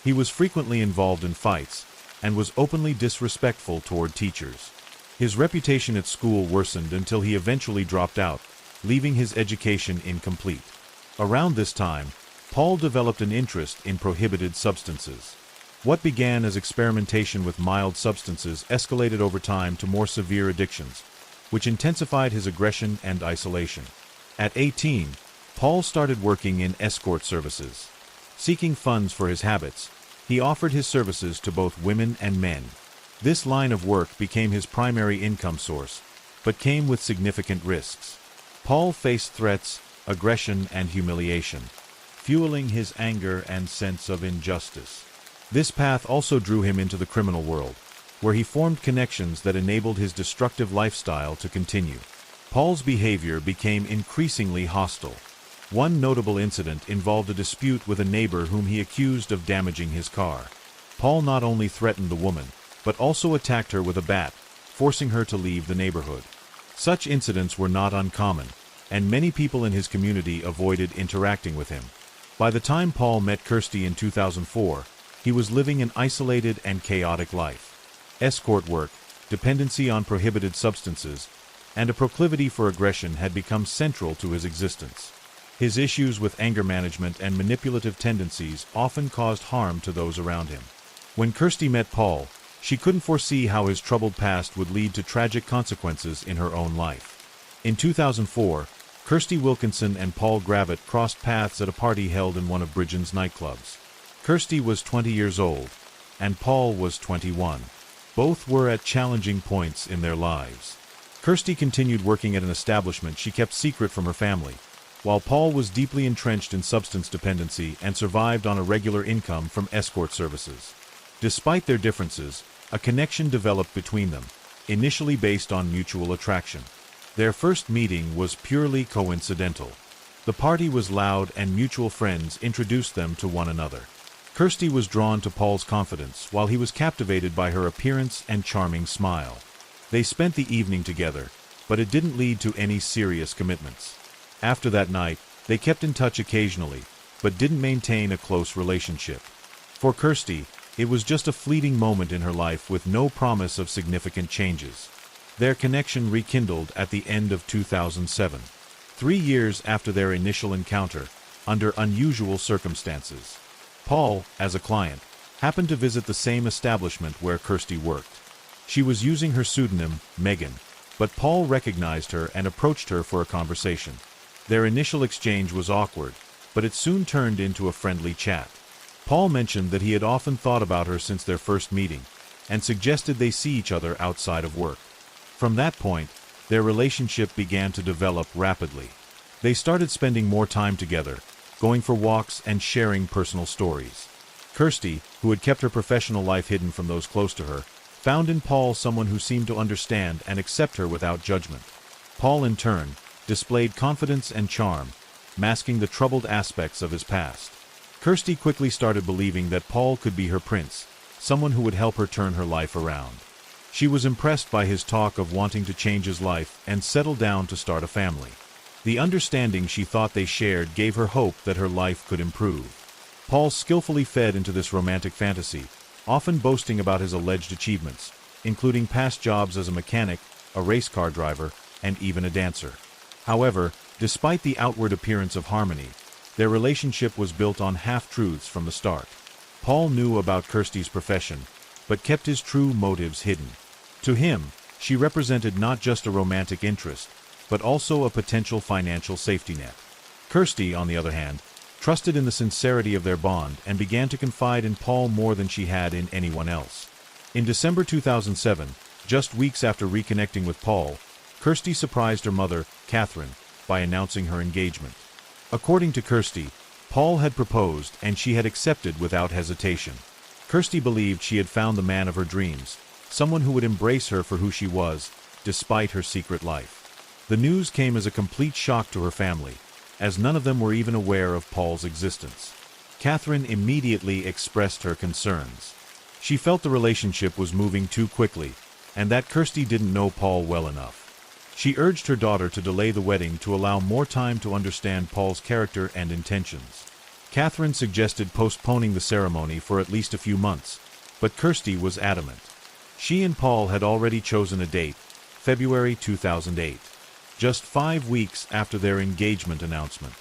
A: He was frequently involved in fights, and was openly disrespectful toward teachers. His reputation at school worsened until he eventually dropped out, leaving his education incomplete. Around this time, Paul developed an interest in prohibited substances. What began as experimentation with mild substances escalated over time to more severe addictions, which intensified his aggression and isolation. At 18, Paul started working in escort services. Seeking funds for his habits, he offered his services to both women and men. This line of work became his primary income source, but came with significant risks. Paul faced threats, aggression, and humiliation, fueling his anger and sense of injustice. This path also drew him into the criminal world, where he formed connections that enabled his destructive lifestyle to continue. Paul's behavior became increasingly hostile. One notable incident involved a dispute with a neighbor whom he accused of damaging his car. Paul not only threatened the woman, but also attacked her with a bat, forcing her to leave the neighborhood. Such incidents were not uncommon, and many people in his community avoided interacting with him. By the time Paul met Kirsty in 2004, he was living an isolated and chaotic life. Escort work, dependency on prohibited substances, and a proclivity for aggression had become central to his existence. His issues with anger management and manipulative tendencies often caused harm to those around him. When Kirsty met Paul, she couldn't foresee how his troubled past would lead to tragic consequences in her own life. In 2004, Kirsty Wilkinson and Paul Gravitt crossed paths at a party held in one of Bridgen's nightclubs. Kirsty was 20 years old, and Paul was 21. Both were at challenging points in their lives. Kirsty continued working at an establishment she kept secret from her family, while Paul was deeply entrenched in substance dependency and survived on a regular income from escort services. Despite their differences, a connection developed between them, initially based on mutual attraction. Their first meeting was purely coincidental. The party was loud and mutual friends introduced them to one another. Kirsty was drawn to Paul's confidence, while he was captivated by her appearance and charming smile. They spent the evening together, but it didn't lead to any serious commitments. After that night, they kept in touch occasionally, but didn't maintain a close relationship. For Kirsty, it was just a fleeting moment in her life with no promise of significant changes. Their connection rekindled at the end of 2007, 3 years after their initial encounter, under unusual circumstances. Paul, as a client, happened to visit the same establishment where Kirsty worked. She was using her pseudonym, Megan, but Paul recognized her and approached her for a conversation. Their initial exchange was awkward, but it soon turned into a friendly chat. Paul mentioned that he had often thought about her since their first meeting, and suggested they see each other outside of work. From that point, their relationship began to develop rapidly. They started spending more time together, going for walks and sharing personal stories. Kirsty, who had kept her professional life hidden from those close to her, found in Paul someone who seemed to understand and accept her without judgment. Paul, in turn, displayed confidence and charm, masking the troubled aspects of his past. Kirsty quickly started believing that Paul could be her prince, someone who would help her turn her life around. She was impressed by his talk of wanting to change his life and settle down to start a family. The understanding she thought they shared gave her hope that her life could improve. Paul skillfully fed into this romantic fantasy, often boasting about his alleged achievements, including past jobs as a mechanic, a race car driver, and even a dancer. However, despite the outward appearance of harmony, their relationship was built on half-truths from the start. Paul knew about Kirsty's profession, but kept his true motives hidden. To him, she represented not just a romantic interest, but also a potential financial safety net. Kirsty, on the other hand, trusted in the sincerity of their bond and began to confide in Paul more than she had in anyone else. In December 2007, just weeks after reconnecting with Paul, Kirsty surprised her mother, Catherine, by announcing her engagement. According to Kirsty, Paul had proposed and she had accepted without hesitation. Kirsty believed she had found the man of her dreams, someone who would embrace her for who she was, despite her secret life. The news came as a complete shock to her family, as none of them were even aware of Paul's existence. Catherine immediately expressed her concerns. She felt the relationship was moving too quickly, and that Kirsty didn't know Paul well enough. She urged her daughter to delay the wedding to allow more time to understand Paul's character and intentions. Catherine suggested postponing the ceremony for at least a few months, but Kirsty was adamant. She and Paul had already chosen a date, February 2008, just 5 weeks after their engagement announcement.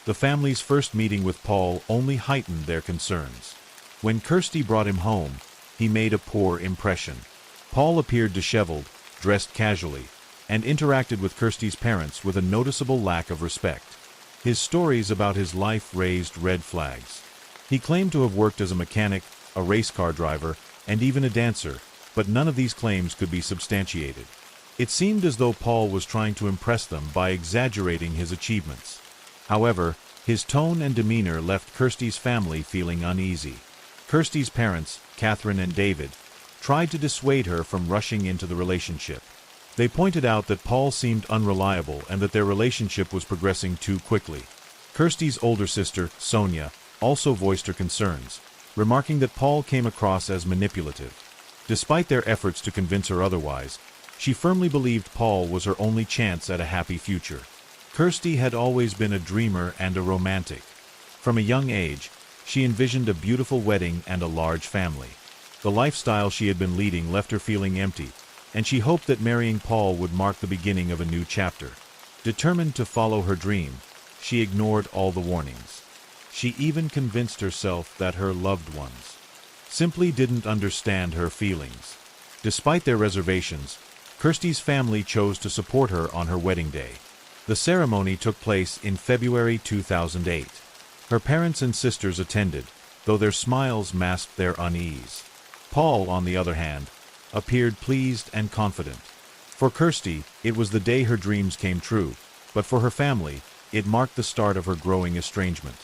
A: The family's first meeting with Paul only heightened their concerns. When Kirsty brought him home, he made a poor impression. Paul appeared disheveled, dressed casually, and interacted with Kirsty's parents with a noticeable lack of respect. His stories about his life raised red flags. He claimed to have worked as a mechanic, a race car driver, and even a dancer, but none of these claims could be substantiated. It seemed as though Paul was trying to impress them by exaggerating his achievements. However, his tone and demeanor left Kirsty's family feeling uneasy. Kirsty's parents, Catherine and David, tried to dissuade her from rushing into the relationship. They pointed out that Paul seemed unreliable and that their relationship was progressing too quickly. Kirsty's older sister, Sonia, also voiced her concerns, remarking that Paul came across as manipulative. Despite their efforts to convince her otherwise, she firmly believed Paul was her only chance at a happy future. Kirsty had always been a dreamer and a romantic. From a young age, she envisioned a beautiful wedding and a large family. The lifestyle she had been leading left her feeling empty, and she hoped that marrying Paul would mark the beginning of a new chapter. Determined to follow her dream, she ignored all the warnings. She even convinced herself that her loved ones simply didn't understand her feelings. Despite their reservations, Kirsty's family chose to support her on her wedding day. The ceremony took place in February 2008. Her parents and sisters attended, though their smiles masked their unease. Paul, on the other hand, appeared pleased and confident. For Kirsty, it was the day her dreams came true, but for her family, it marked the start of her growing estrangement.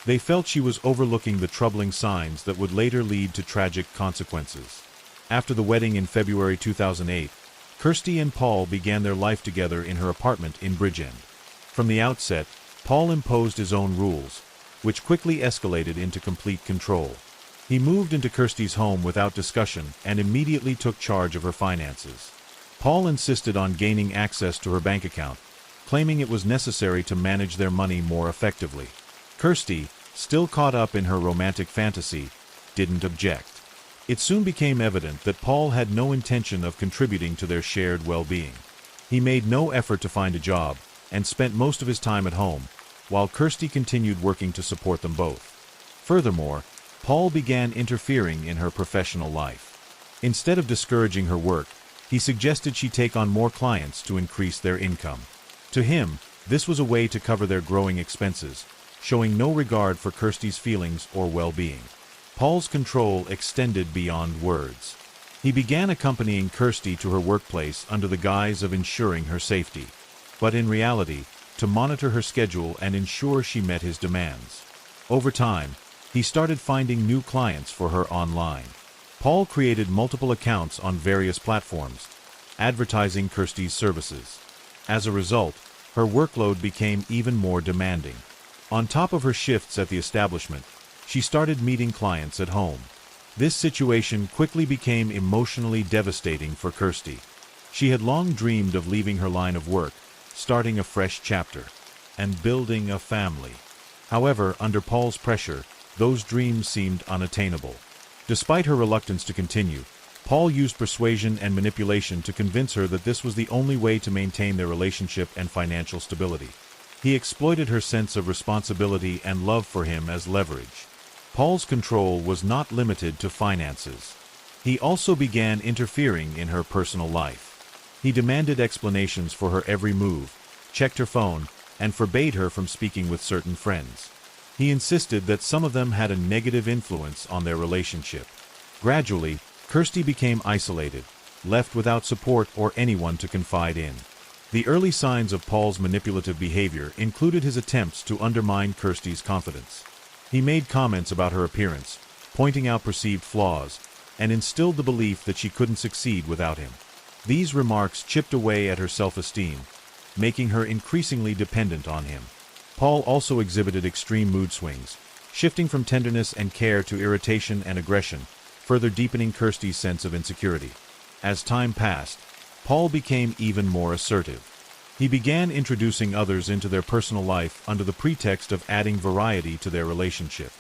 A: They felt she was overlooking the troubling signs that would later lead to tragic consequences. After the wedding in February 2008, Kirsty and Paul began their life together in her apartment in Bridgend. From the outset, Paul imposed his own rules, which quickly escalated into complete control. He moved into Kirsty's home without discussion and immediately took charge of her finances. Paul insisted on gaining access to her bank account, claiming it was necessary to manage their money more effectively. Kirsty, still caught up in her romantic fantasy, didn't object. It soon became evident that Paul had no intention of contributing to their shared well-being. He made no effort to find a job and spent most of his time at home, while Kirsty continued working to support them both. Furthermore, Paul began interfering in her professional life. Instead of discouraging her work, he suggested she take on more clients to increase their income. To him, this was a way to cover their growing expenses, showing no regard for Kirsty's feelings or well-being. Paul's control extended beyond words. He began accompanying Kirsty to her workplace under the guise of ensuring her safety, but in reality, to monitor her schedule and ensure she met his demands. Over time, he started finding new clients for her online. Paul created multiple accounts on various platforms, advertising Kirsty's services. As a result, her workload became even more demanding. On top of her shifts at the establishment, she started meeting clients at home. This situation quickly became emotionally devastating for Kirsty. She had long dreamed of leaving her line of work, starting a fresh chapter, and building a family. However, under Paul's pressure, those dreams seemed unattainable. Despite her reluctance to continue, Paul used persuasion and manipulation to convince her that this was the only way to maintain their relationship and financial stability. He exploited her sense of responsibility and love for him as leverage. Paul's control was not limited to finances. He also began interfering in her personal life. He demanded explanations for her every move, checked her phone, and forbade her from speaking with certain friends. He insisted that some of them had a negative influence on their relationship. Gradually, Kirsty became isolated, left without support or anyone to confide in. The early signs of Paul's manipulative behavior included his attempts to undermine Kirsty's confidence. He made comments about her appearance, pointing out perceived flaws, and instilled the belief that she couldn't succeed without him. These remarks chipped away at her self-esteem, making her increasingly dependent on him. Paul also exhibited extreme mood swings, shifting from tenderness and care to irritation and aggression, further deepening Kirsty's sense of insecurity. As time passed, Paul became even more assertive. He began introducing others into their personal life under the pretext of adding variety to their relationship.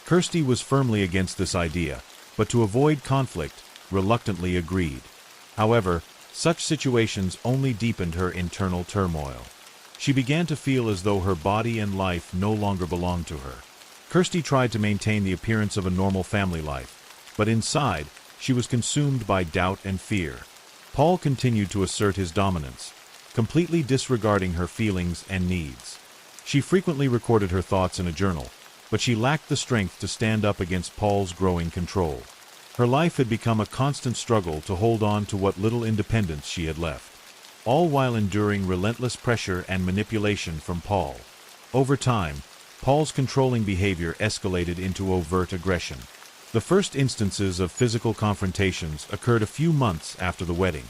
A: Kirsty was firmly against this idea, but to avoid conflict, reluctantly agreed. However, such situations only deepened her internal turmoil. She began to feel as though her body and life no longer belonged to her. Kirsty tried to maintain the appearance of a normal family life, but inside, she was consumed by doubt and fear. Paul continued to assert his dominance, completely disregarding her feelings and needs. She frequently recorded her thoughts in a journal, but she lacked the strength to stand up against Paul's growing control. Her life had become a constant struggle to hold on to what little independence she had left, all while enduring relentless pressure and manipulation from Paul. Over time, Paul's controlling behavior escalated into overt aggression. The first instances of physical confrontations occurred a few months after the wedding.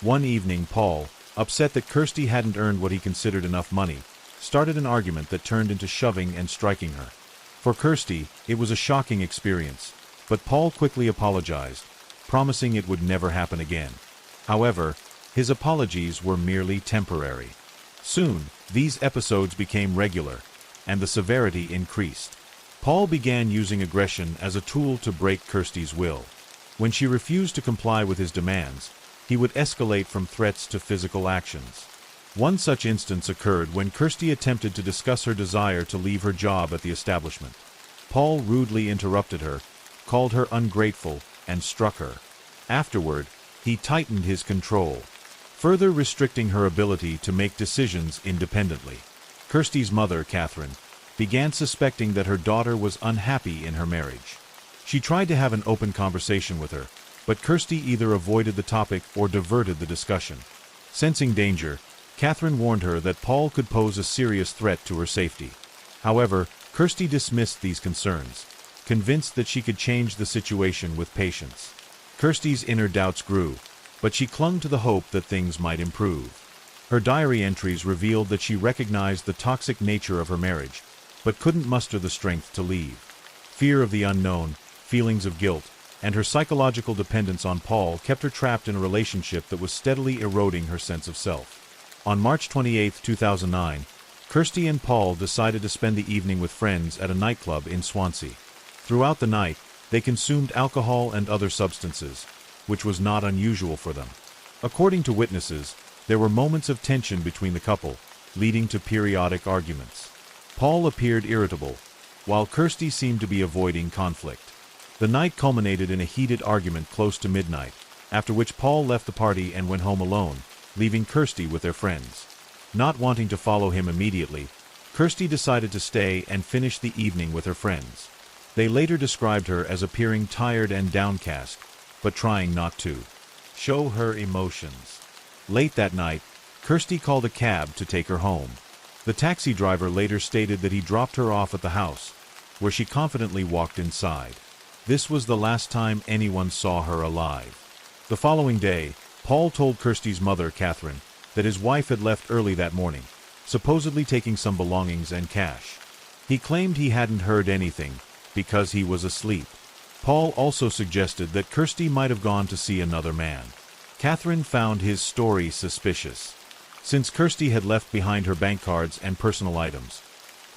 A: One evening, Paul, upset that Kirsty hadn't earned what he considered enough money, started an argument that turned into shoving and striking her. For Kirsty, it was a shocking experience, but Paul quickly apologized, promising it would never happen again. However, his apologies were merely temporary. Soon, these episodes became regular, and the severity increased. Paul began using aggression as a tool to break Kirsty's will. When she refused to comply with his demands, he would escalate from threats to physical actions. One such instance occurred when Kirsty attempted to discuss her desire to leave her job at the establishment. Paul rudely interrupted her, called her ungrateful, and struck her. Afterward, he tightened his control, further restricting her ability to make decisions independently. Kirsty's mother, Catherine, began suspecting that her daughter was unhappy in her marriage. She tried to have an open conversation with her, but Kirsty either avoided the topic or diverted the discussion. Sensing danger, Catherine warned her that Paul could pose a serious threat to her safety. However, Kirsty dismissed these concerns, convinced that she could change the situation with patience. Kirsty's inner doubts grew, but she clung to the hope that things might improve. Her diary entries revealed that she recognized the toxic nature of her marriage, but couldn't muster the strength to leave. Fear of the unknown, feelings of guilt, and her psychological dependence on Paul kept her trapped in a relationship that was steadily eroding her sense of self. On March 28, 2009, Kirsty and Paul decided to spend the evening with friends at a nightclub in Swansea. Throughout the night, they consumed alcohol and other substances, which was not unusual for them. According to witnesses, there were moments of tension between the couple, leading to periodic arguments. Paul appeared irritable, while Kirsty seemed to be avoiding conflict. The night culminated in a heated argument close to midnight, after which Paul left the party and went home alone, leaving Kirsty with their friends. Not wanting to follow him immediately, Kirsty decided to stay and finish the evening with her friends. They later described her as appearing tired and downcast, but trying not to show her emotions. Late that night, Kirsty called a cab to take her home. The taxi driver later stated that he dropped her off at the house, where she confidently walked inside. This was the last time anyone saw her alive. The following day, Paul told Kirsty's mother, Catherine, that his wife had left early that morning, supposedly taking some belongings and cash. He claimed he hadn't heard anything, because he was asleep. Paul also suggested that Kirsty might have gone to see another man. Catherine found his story suspicious, since Kirsty had left behind her bank cards and personal items,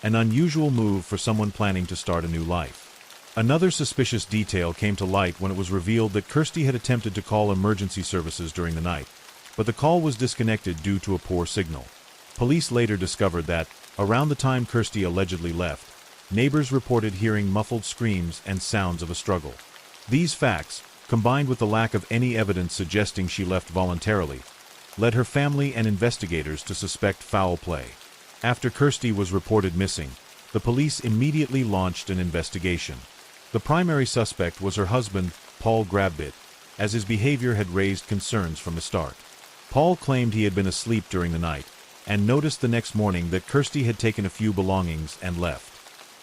A: an unusual move for someone planning to start a new life. Another suspicious detail came to light when it was revealed that Kirsty had attempted to call emergency services during the night, but the call was disconnected due to a poor signal. Police later discovered that, around the time Kirsty allegedly left, neighbors reported hearing muffled screams and sounds of a struggle. These facts, combined with the lack of any evidence suggesting she left voluntarily, led her family and investigators to suspect foul play. After Kirsty was reported missing, the police immediately launched an investigation. The primary suspect was her husband, Paul Grabbit, as his behavior had raised concerns from the start. Paul claimed he had been asleep during the night, and noticed the next morning that Kirsty had taken a few belongings and left.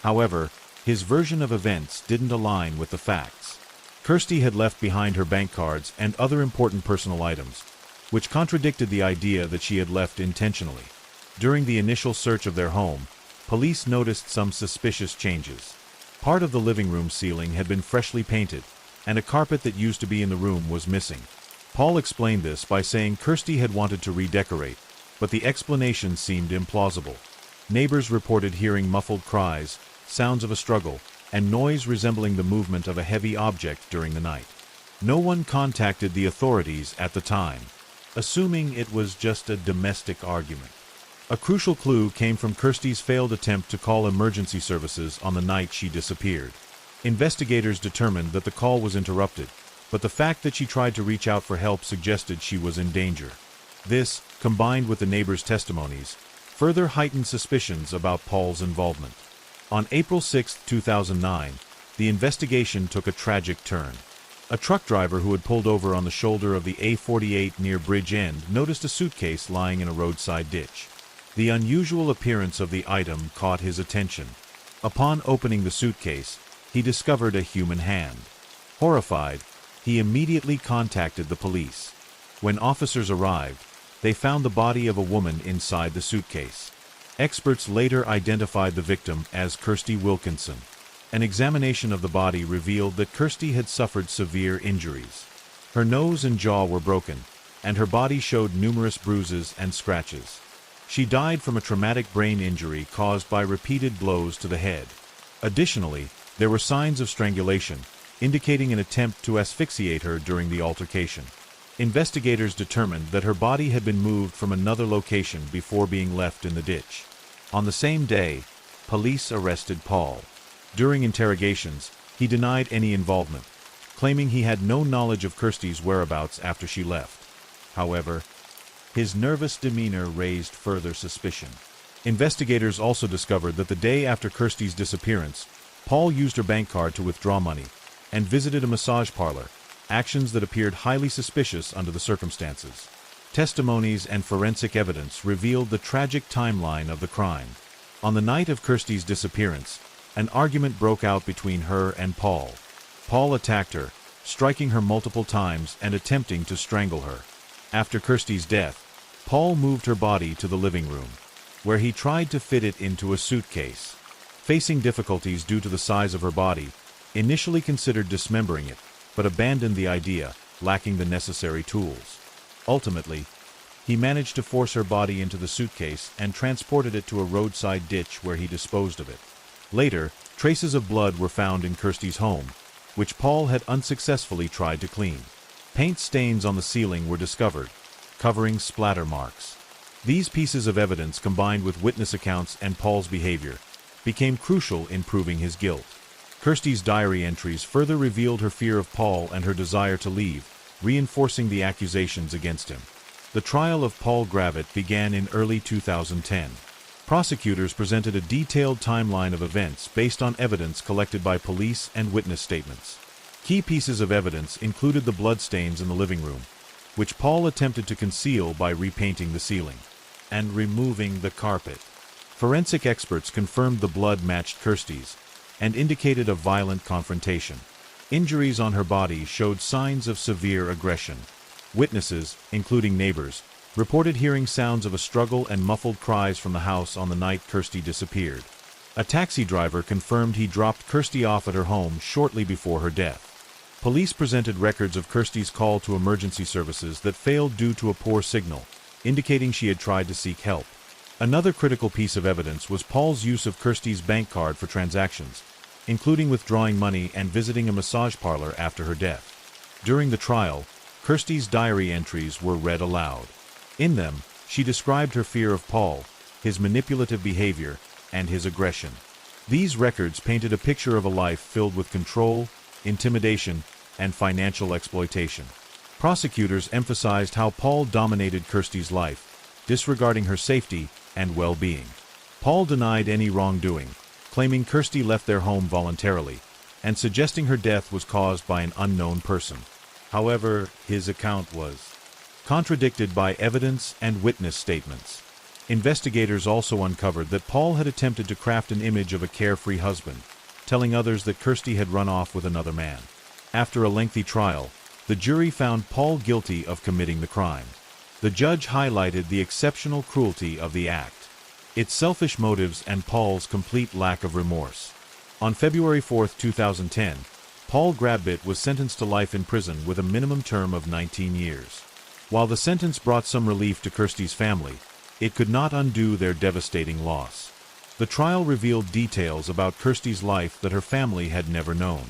A: However, his version of events didn't align with the facts. Kirsty had left behind her bank cards and other important personal items, which contradicted the idea that she had left intentionally. During the initial search of their home, police noticed some suspicious changes. Part of the living room ceiling had been freshly painted, and a carpet that used to be in the room was missing. Paul explained this by saying Kirsty had wanted to redecorate, but the explanation seemed implausible. Neighbors reported hearing muffled cries, sounds of a struggle, and noise resembling the movement of a heavy object during the night. No one contacted the authorities at the time, assuming it was just a domestic argument. A crucial clue came from Kirsty's failed attempt to call emergency services on the night she disappeared. Investigators determined that the call was interrupted, but the fact that she tried to reach out for help suggested she was in danger. This, combined with the neighbors' testimonies, further heightened suspicions about Paul's involvement. On April 6, 2009, the investigation took a tragic turn. A truck driver who had pulled over on the shoulder of the A48 near Bridge End noticed a suitcase lying in a roadside ditch. The unusual appearance of the item caught his attention. Upon opening the suitcase, he discovered a human hand. Horrified, he immediately contacted the police. When officers arrived, they found the body of a woman inside the suitcase. Experts later identified the victim as Kirsty Wilkinson. An examination of the body revealed that Kirsty had suffered severe injuries. Her nose and jaw were broken, and her body showed numerous bruises and scratches. She died from a traumatic brain injury caused by repeated blows to the head. Additionally, there were signs of strangulation, indicating an attempt to asphyxiate her during the altercation. Investigators determined that her body had been moved from another location before being left in the ditch. On the same day, police arrested Paul. During interrogations, he denied any involvement, claiming he had no knowledge of Kirsty's whereabouts after she left. However, his nervous demeanor raised further suspicion. Investigators also discovered that the day after Kirsty's disappearance, Paul used her bank card to withdraw money and visited a massage parlor, actions that appeared highly suspicious under the circumstances. Testimonies and forensic evidence revealed the tragic timeline of the crime. On the night of Kirsty's disappearance, an argument broke out between her and Paul. Paul attacked her, striking her multiple times and attempting to strangle her. After Kirsty's death, Paul moved her body to the living room, where he tried to fit it into a suitcase. Facing difficulties due to the size of her body, initially considered dismembering it, but abandoned the idea, lacking the necessary tools. Ultimately, he managed to force her body into the suitcase and transported it to a roadside ditch where he disposed of it. Later, traces of blood were found in Kirsty's home, which Paul had unsuccessfully tried to clean. Paint stains on the ceiling were discovered, covering splatter marks. These pieces of evidence, combined with witness accounts and Paul's behavior, became crucial in proving his guilt. Kirsty's diary entries further revealed her fear of Paul and her desire to leave, reinforcing the accusations against him. The trial of Paul Gravett began in early 2010. Prosecutors presented a detailed timeline of events based on evidence collected by police and witness statements. Key pieces of evidence included the bloodstains in the living room, which Paul attempted to conceal by repainting the ceiling and removing the carpet. Forensic experts confirmed the blood matched Kirsty's and indicated a violent confrontation. Injuries on her body showed signs of severe aggression. Witnesses, including neighbors, reported hearing sounds of a struggle and muffled cries from the house on the night Kirsty disappeared. A taxi driver confirmed he dropped Kirsty off at her home shortly before her death. Police presented records of Kirsty's call to emergency services that failed due to a poor signal, indicating she had tried to seek help. Another critical piece of evidence was Paul's use of Kirsty's bank card for transactions, including withdrawing money and visiting a massage parlor after her death. During the trial, Kirsty's diary entries were read aloud. In them, she described her fear of Paul, his manipulative behavior, and his aggression. These records painted a picture of a life filled with control, intimidation, and financial exploitation. Prosecutors emphasized how Paul dominated Kirsty's life, disregarding her safety and well-being. Paul denied any wrongdoing, claiming Kirsty left their home voluntarily, and suggesting her death was caused by an unknown person. However, his account was contradicted by evidence and witness statements. Investigators also uncovered that Paul had attempted to craft an image of a carefree husband, telling others that Kirsty had run off with another man. After a lengthy trial, the jury found Paul guilty of committing the crime. The judge highlighted the exceptional cruelty of the act, its selfish motives, and Paul's complete lack of remorse. On February 4, 2010, Paul Grabbit was sentenced to life in prison with a minimum term of 19 years. While the sentence brought some relief to Kirsty's family, it could not undo their devastating loss. The trial revealed details about Kirsty's life that her family had never known.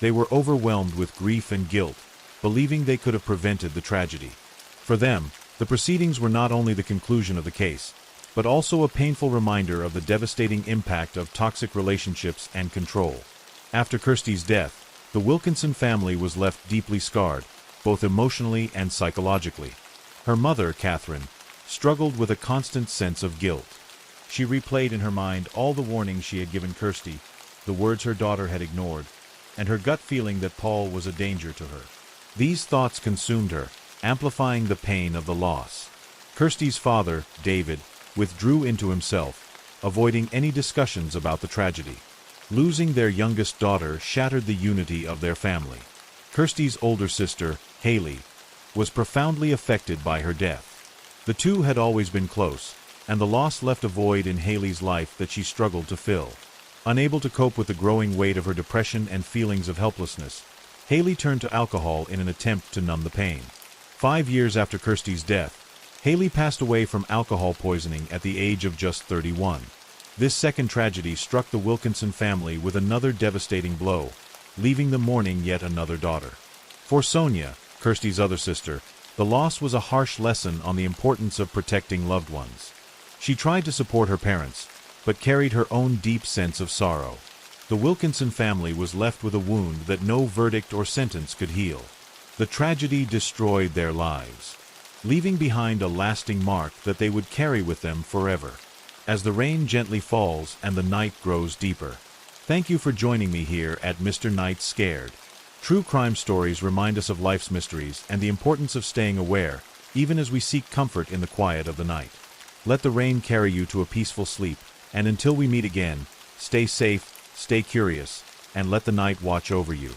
A: They were overwhelmed with grief and guilt, believing they could have prevented the tragedy. For them, the proceedings were not only the conclusion of the case, but also a painful reminder of the devastating impact of toxic relationships and control. After Kirsty's death, the Wilkinson family was left deeply scarred, both emotionally and psychologically. Her mother, Catherine, struggled with a constant sense of guilt. She replayed in her mind all the warnings she had given Kirsty, the words her daughter had ignored, and her gut feeling that Paul was a danger to her. These thoughts consumed her, amplifying the pain of the loss. Kirsty's father, David, withdrew into himself, avoiding any discussions about the tragedy. Losing their youngest daughter shattered the unity of their family. Kirsty's older sister, Haley, was profoundly affected by her death. The two had always been close, and the loss left a void in Haley's life that she struggled to fill. Unable to cope with the growing weight of her depression and feelings of helplessness, Haley turned to alcohol in an attempt to numb the pain. 5 years after Kirsty's death, Haley passed away from alcohol poisoning at the age of just 31. This second tragedy struck the Wilkinson family with another devastating blow, leaving them mourning yet another daughter. For Sonia, Kirsty's other sister, the loss was a harsh lesson on the importance of protecting loved ones. She tried to support her parents, but carried her own deep sense of sorrow. The Wilkinson family was left with a wound that no verdict or sentence could heal. The tragedy destroyed their lives, leaving behind a lasting mark that they would carry with them forever. As the rain gently falls and the night grows deeper. Thank you for joining me here at Mr. Night Scared. True crime stories remind us of life's mysteries and the importance of staying aware, even as we seek comfort in the quiet of the night. Let the rain carry you to a peaceful sleep, and until we meet again, stay safe, stay curious, and let the night watch over you.